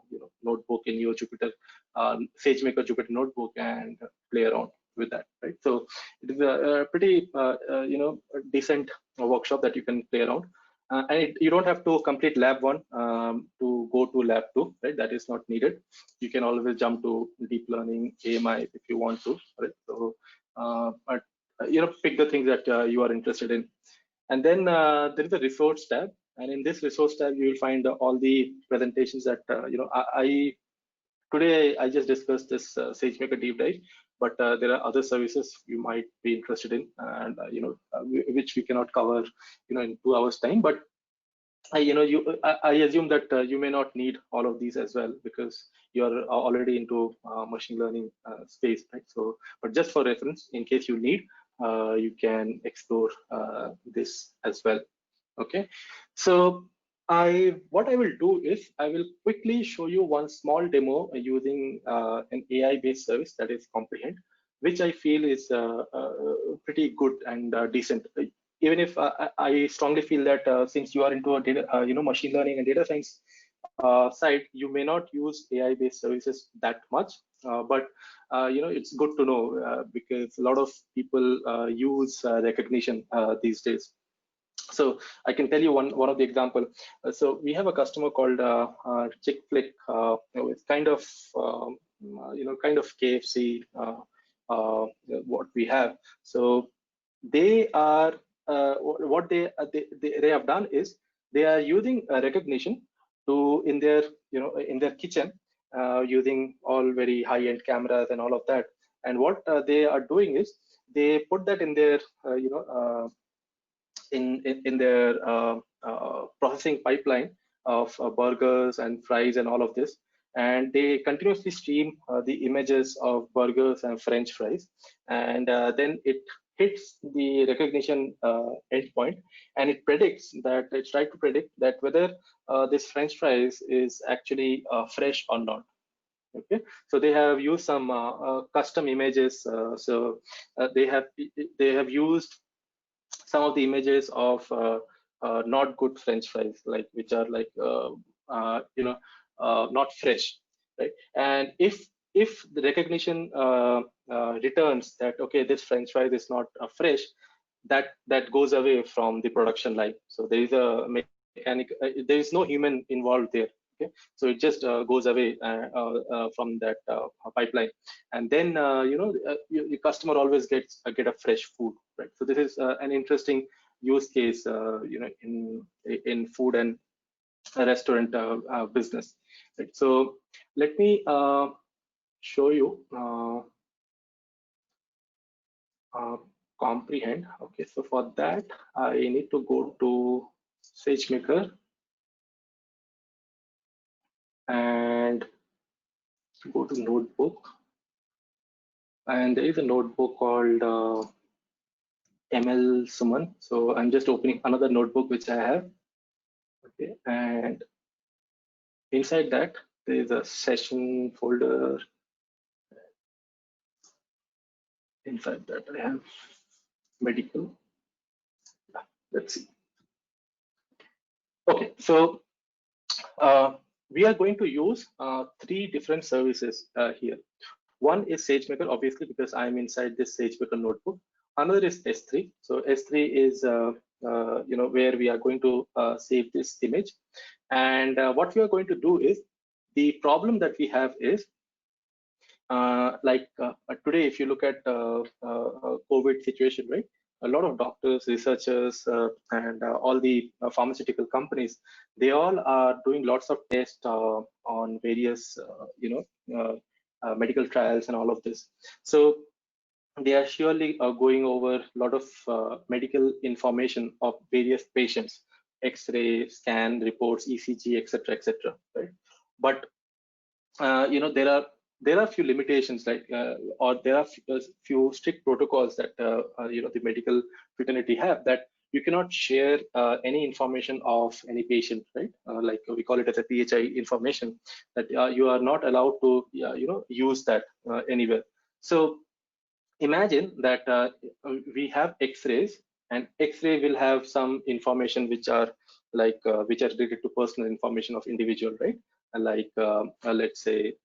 you know, notebook in your Jupyter SageMaker Jupyter notebook and play around with that, right? So it is a pretty you know, decent workshop that you can play around. And you don't have to complete lab 1 to go to lab 2, right? That is not needed. You can always jump to deep learning, AMI if you want to, right? So but you know, pick the things that you are interested in. And then there is a resource tab, and in this resource tab you will find all the presentations that you know, today I just discussed this SageMaker deep dive, but there are other services you might be interested in, and you know, which we cannot cover, you know, in 2 hours time. But you know, I assume that you may not need all of these as well, because you're already into machine learning space, right? So, but just for reference, in case you need, you can explore this as well. Okay, so what I will do is I will quickly show you one small demo using an AI-based service, that is Comprehend, which I feel is pretty good and decent. Even if I strongly feel that since you are into a data, you know, machine learning and data science side, you may not use AI-based services that much, but you know, it's good to know because a lot of people use recognition these days. So I can tell you one of the example. So we have a customer called Chick Flick. It's kind of you know, kind of KFC. What we have. So they are what they have done is they are using recognition to in their, you know, in their kitchen, using all very high-end cameras and all of that. And what they are doing is they put that in their in their processing pipeline of burgers and fries and all of this, and they continuously stream the images of burgers and French fries, and then it hits the recognition endpoint, and it predicts that it's trying to predict that whether this French fries is actually fresh or not. Okay, so they have used some custom images. They have used some of the images of not good French fries, like which are like not fresh, right? And if the recognition returns that okay, this French fries is not fresh, that goes away from the production line. So there is a mechanic. There is no human involved there. Okay, so it just goes away from that pipeline, and then your customer always gets get a fresh food, right? So this is an interesting use case, in food and restaurant business, right? So let me show you comprehend. Okay, so for that I need to go to SageMaker and go to notebook, and there is a notebook called ML Suman. So I'm just opening another notebook which I have. Okay, and inside that there is a session folder. Inside that I have medical. Let's see. Okay, so we are going to use 3 different services here. One is SageMaker, obviously, because I'm inside this SageMaker notebook. Another is S3. So S3 is where we are going to save this image. And what we are going to do is, the problem that we have is today, if you look at COVID situation, right? A lot of doctors, researchers, and all the pharmaceutical companies, they all are doing lots of tests on various, medical trials and all of this. So they are surely going over a lot of medical information of various patients, X-ray, scan reports, ECG, etc., etc. Right? But there are few limitations, like or there are few strict protocols that the medical fraternity have, that you cannot share any information of any patient, right? Like we call it as a PHI information, that you are not allowed to use that anywhere. So imagine that we have X-rays, and X-ray will have some information which are like which are related to personal information of individual, right? Like let's say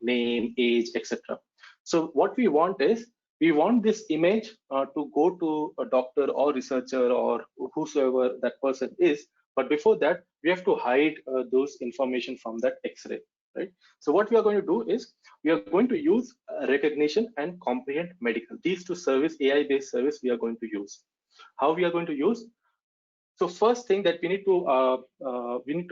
name, age, etc. So what we want is, we want this image to go to a doctor or researcher or whosoever that person is, but before that we have to hide those information from that X-ray, right? So what we are going to do is, we are going to use recognition and comprehend medical. These two service, AI-based service, we are going to use. How we are going to use? So first thing that we need to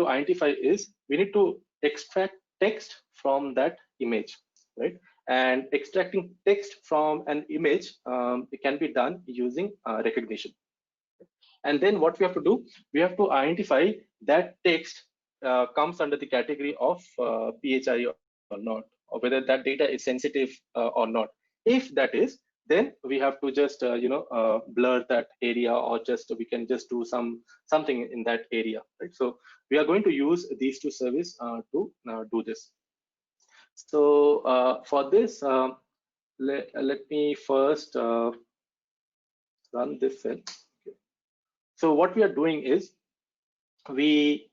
identify is, we need to extract text from that image, right? And extracting text from an image, it can be done using recognition. And then what we have to do, we have to identify that text comes under the category of PHI or not, or whether that data is sensitive or not. If that is, then we have to just blur that area, or just we can just do something in that area, right? So we are going to use these two services to do this. So for this, let me first run this cell. Okay. So what we are doing is, we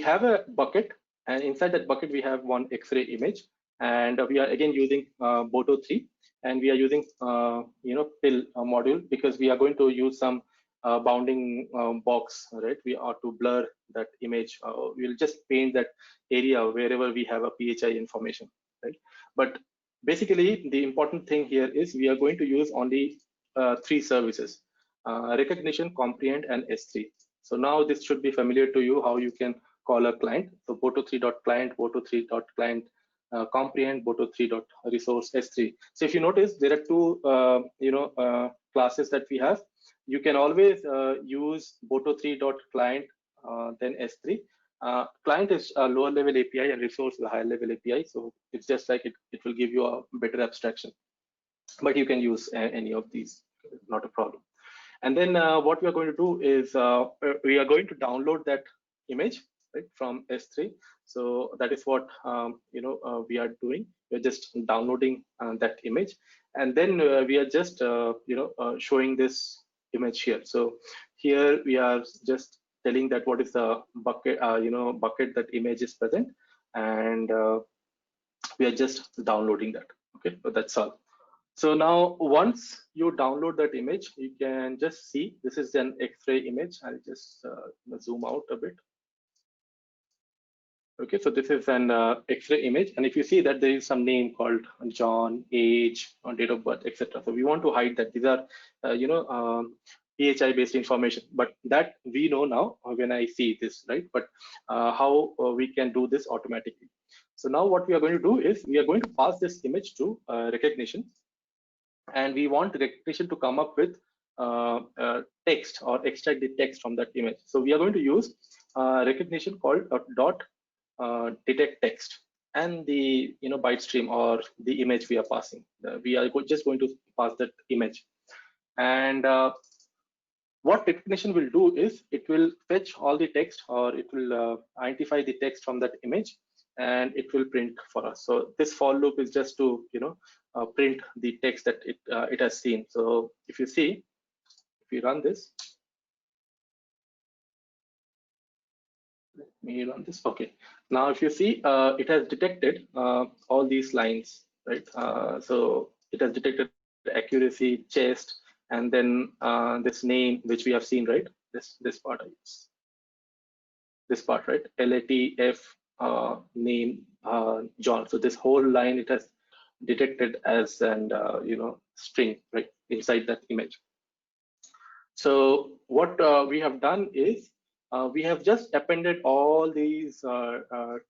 have a bucket, and inside that bucket we have one X-ray image, and we are again using Boto 3, and we are using pill module, because we are going to use some bounding box, right? We are to blur that image. We'll just paint that area wherever we have a PHI information, right? But basically the important thing here is, we are going to use only 3 services: recognition, comprehend, and S3. So now this should be familiar to you, how you can call a client. So boto3.client, boto3.client comprehend, boto3.resource S3. So if you notice, there are 2 classes that we have. You can always use boto3.client then S3, Client is a lower level API and resource is a higher level API. So it's just like it will give you a better abstraction, but you can use any of these, not a problem. And then what we are going to do is we are going to download that image, right, from S3. So that is what we are doing. We're just downloading that image, and then we are just showing this image here. So here we are just telling that what is the bucket bucket that image is present, and we are just downloading that. Okay, so that's all. So now once you download that image, you can just see this is an X-ray image. I'll just zoom out a bit. Okay, so this is an X-ray image, and if you see that there is some name called John, age, or date of birth, etc. So we want to hide that. These are PHI based information, but that we know now when I see this, right? But how we can do this automatically. So now what we are going to do is we are going to pass this image to recognition, and we want recognition to come up with text or extract the text from that image. So we are going to use recognition called dot detect text and the byte stream or the image we are passing. We are just going to pass that image, and what recognition will do is it will fetch all the text, or it will identify the text from that image, and it will print for us. So this for loop is just to print the text that it has seen. So if you see, if you run this, let me run this. Okay, now if you see, it has detected all these lines, right? So it has detected accuracy, chest, and then this name which we have seen, right? This part, I guess. This part, right? LATF name John. So this whole line it has detected as an string, right, inside that image. So what we have done is we have just appended all these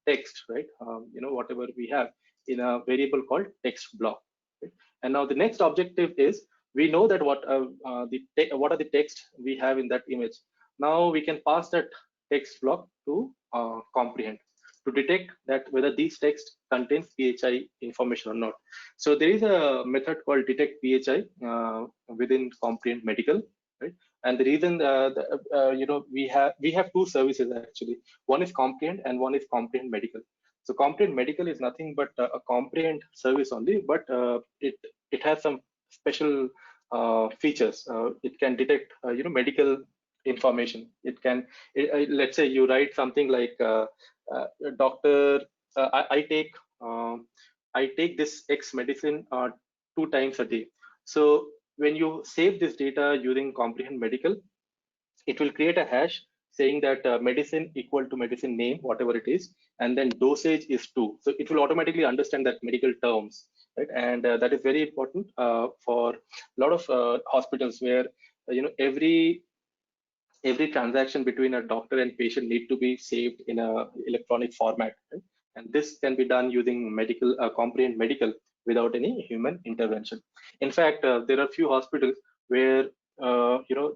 text, right? Whatever we have in a variable called text block. Right? And now the next objective is we know that what are the text we have in that image. Now we can pass that text block to comprehend to detect that whether these text contains PHI information or not. So there is a method called detect PHI within comprehend medical, right? And the reason we have two services actually. One is comprehend and one is comprehend medical. So comprehend medical is nothing but a comprehend service only, but it has some special features. It can detect medical information. It can let's say you write something like doctor, I take this X medicine 2 times a day. So when you save this data using comprehend medical, it will create a hash saying that medicine equal to medicine name, whatever it is, and then dosage is 2. So it will automatically understand that medical terms, right? And that is very important for a lot of hospitals where every transaction between a doctor and patient need to be saved in a electronic format, right? And this can be done using medical comprehend medical without any human intervention. In fact, there are few hospitals where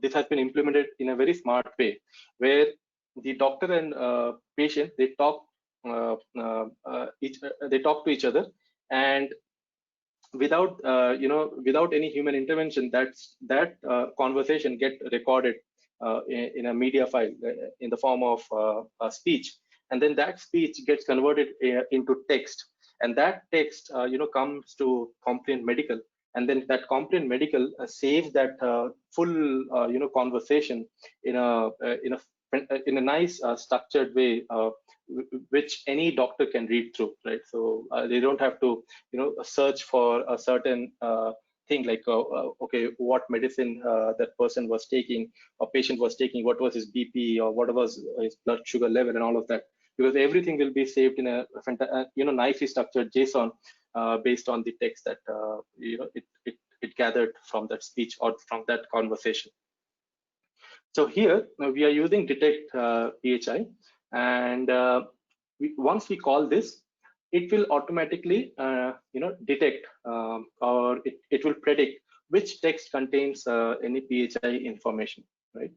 this has been implemented in a very smart way, where the doctor and patient they talk to each other, and without without any human intervention, that conversation get recorded in a media file in the form of speech, and then that speech gets converted into text, and that text comes to comprehend medical, and then that comprehend medical saves that full conversation in a nice structured way, which any doctor can read through, right? So they don't have to search for a certain thing like okay, what medicine that person was taking or patient was taking, what was his BP or what was his blood sugar level and all of that, because everything will be saved in a nicely structured JSON based on the text that it gathered from that speech or from that conversation. So here we are using detect PHI, and once we call this, it will automatically detect or it will predict which text contains any PHI information, right?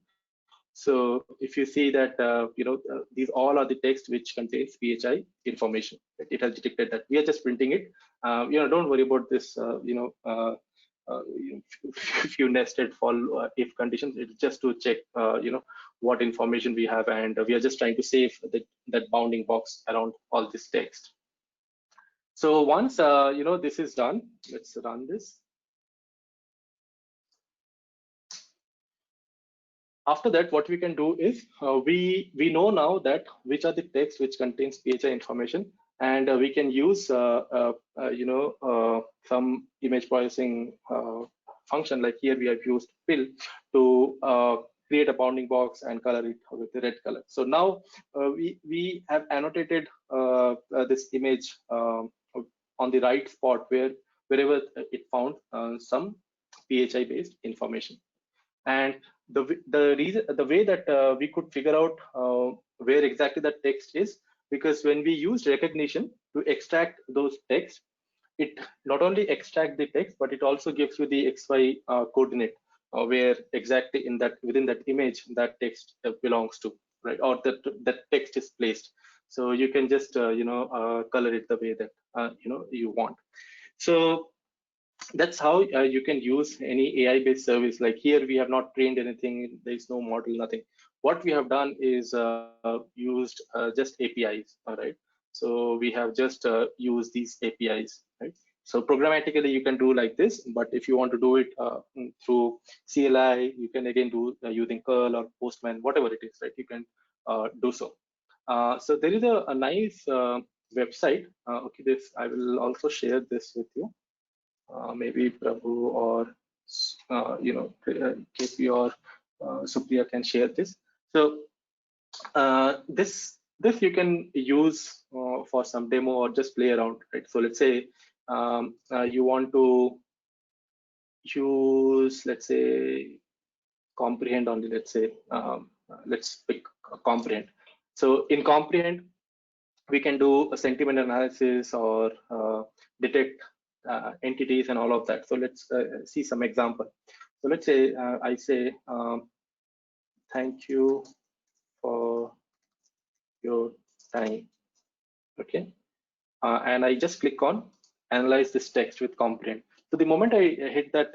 So if you see that, these all are the text which contains PHI information. It has detected that. We are just printing it. Don't worry about this, few nested for if conditions. It's just to check, what information we have, and we are just trying to save that bounding box around all this text. So once, this is done, let's run this. After that, what we can do is we know now that which are the text which contains PHI information, and we can use some image processing function. Like here we have used fill to create a bounding box and color it with the red color. So now we have annotated this image on the right spot wherever it found some PHI based information. And the way that we could figure out where exactly that text is, because when we used recognition to extract those texts, it not only extract the text, but it also gives you the XY coordinate where exactly within that image that text belongs to, right? Or that text is placed. So you can just color it the way that you want. So that's how you can use any AI-based service. Like here, we have not trained anything. There is no model, nothing. What we have done is used just APIs, all right? So we have just used these APIs, right? So programmatically, you can do like this, but if you want to do it through CLI, you can again do using curl or Postman, whatever it is, right? You can do so. So there is a nice website. Okay, I will also share this with you. Maybe Prabhu or KP or Supriya can share this. So this you can use for some demo or just play around, right? So let's say you want to use, let's say, comprehend only. Let's say let's pick comprehend. So in comprehend, we can do a sentiment analysis or detect entities and all of that. So let's see some example. So let's say I say thank you for your time, okay, and I just click on analyze this text with comprehend. So the moment I hit that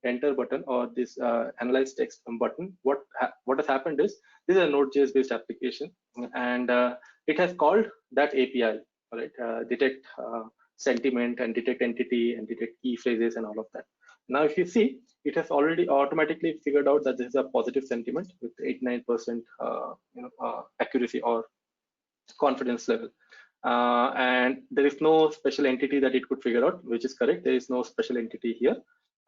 enter button or this analyze text button, what has happened is this is a Node.js based application, and it has called that API, right? Detect sentiment and detect entity and detect key phrases and all of that. Now, if you see, it has already automatically figured out that this is a positive sentiment with 89% accuracy or confidence level. And there is no special entity that it could figure out, which is correct. There is no special entity here,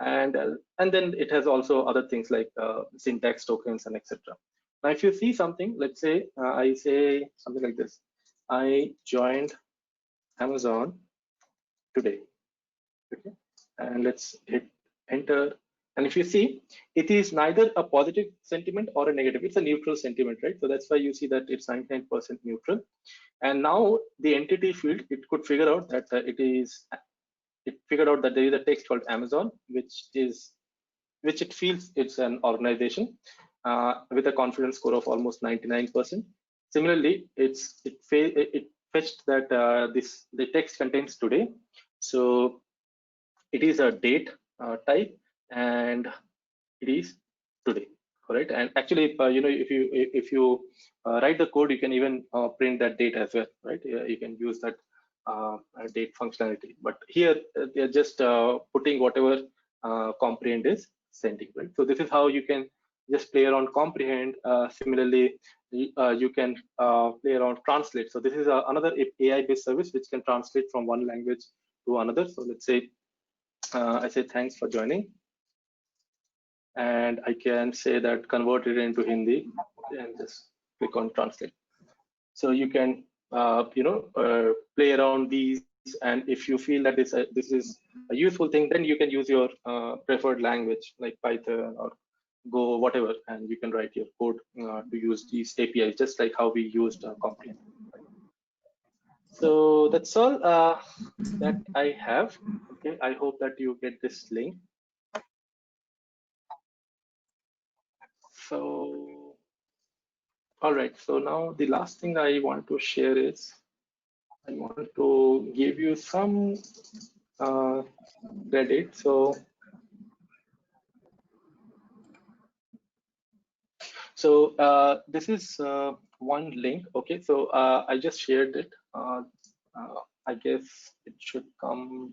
and then it has also other things like syntax tokens and etc. Now, if you see something, let's say I say something like this: I joined Amazon today. Okay, and let's hit enter. And if you see, it is neither a positive sentiment or a negative. It's a neutral sentiment, right? So that's why you see that it's 99% neutral. And now the entity field, it could figure out that it figured out that there is a text called Amazon, which it feels it's an organization with a confidence score of almost 99%. Similarly, it fetched that the text contains today. So it is a date type, and it is today, correct? And actually, if you write the code, you can even print that date as well, right? You can use that date functionality. But here they are just putting whatever comprehend is sending, right? So this is how you can just play around comprehend. Similarly, you can play around translate. So this is another AI-based service which can translate from one language to another. So let's say I say thanks for joining, and I can say that convert it into Hindi and just click on translate. So you can play around these, and if you feel that this is a useful thing, then you can use your preferred language like Python or Go, whatever, and you can write your code to use these APIs, just like how we used comprehend. So that's all that I have. Okay, I hope that you get this link. So All right, so now the last thing I want to share is I want to give you some credit. So this is one link. Okay, so I just shared it. I guess it should come.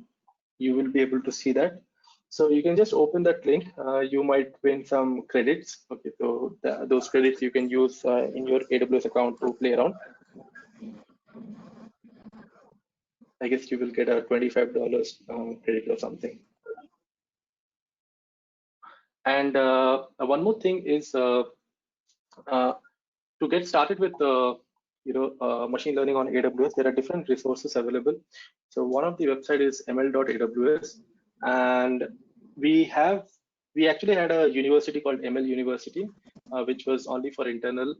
You will be able to see that. So you can just open that link. You might win some credits. Okay, so those credits you can use in your AWS account to play around. I guess you will get a $25 credit or something. And one more thing is to get started with machine learning on AWS, there are different resources available. So one of the website is ml.aws, and we actually had a university called ML University, which was only for internal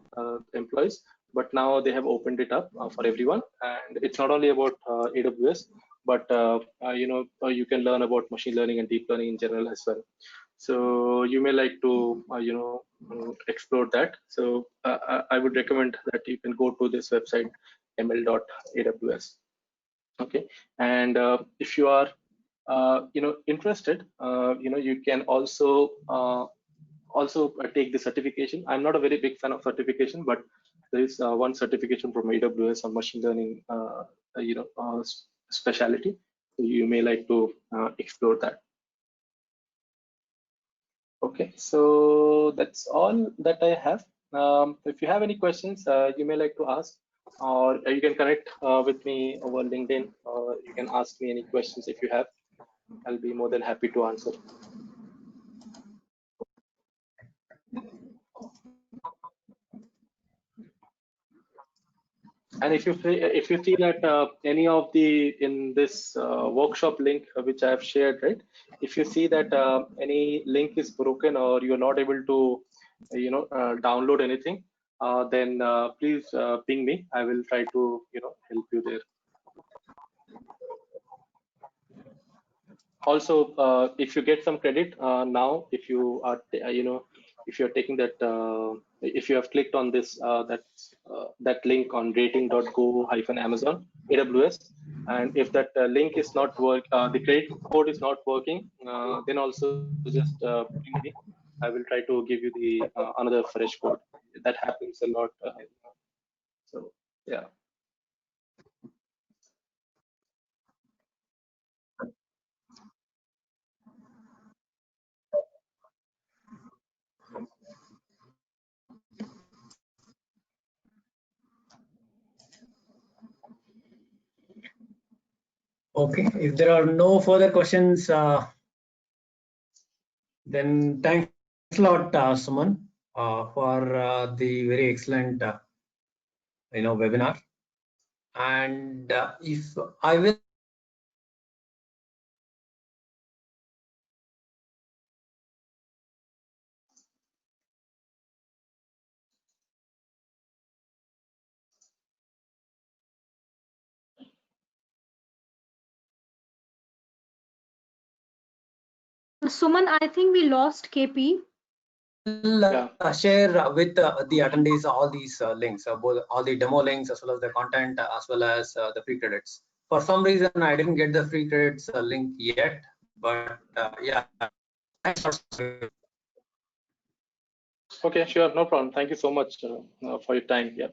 employees, but now they have opened it up for everyone. And it's not only about AWS, but you can learn about machine learning and deep learning in general as well. So you may like to explore that. So I would recommend that you can go to this website ml.aws. Okay, and if you are interested, you can also take the certification. I'm not a very big fan of certification, but there is one certification from AWS on machine learning specialty. So you may like to explore that. Okay, so that's all that I have. If you have any questions, you may like to ask, or you can connect with me over LinkedIn, or you can ask me any questions if you have. I'll be more than happy to answer. And if you see that any of the in this workshop link which I have shared, right? If you see that any link is broken or you're not able to, download anything, then please ping me. I will try to help you there. Also, if you get some credit now, if you are if you're taking that, if you have clicked on this that link on rating.go-amazon AWS, and if that link is not the credit code is not working, then also just ping me. I will try to give you the another fresh code. That happens a lot. So yeah. Okay, if there are no further questions, then thanks a lot, Suman, for the very excellent, webinar. And if I will. Suman, I think we lost KP. Share with the attendees all these links, both all the demo links as well as the content, as well as the free credits. For some reason, I didn't get the free credits link yet, but yeah. Okay, sure, no problem. Thank you so much for your time. Yeah.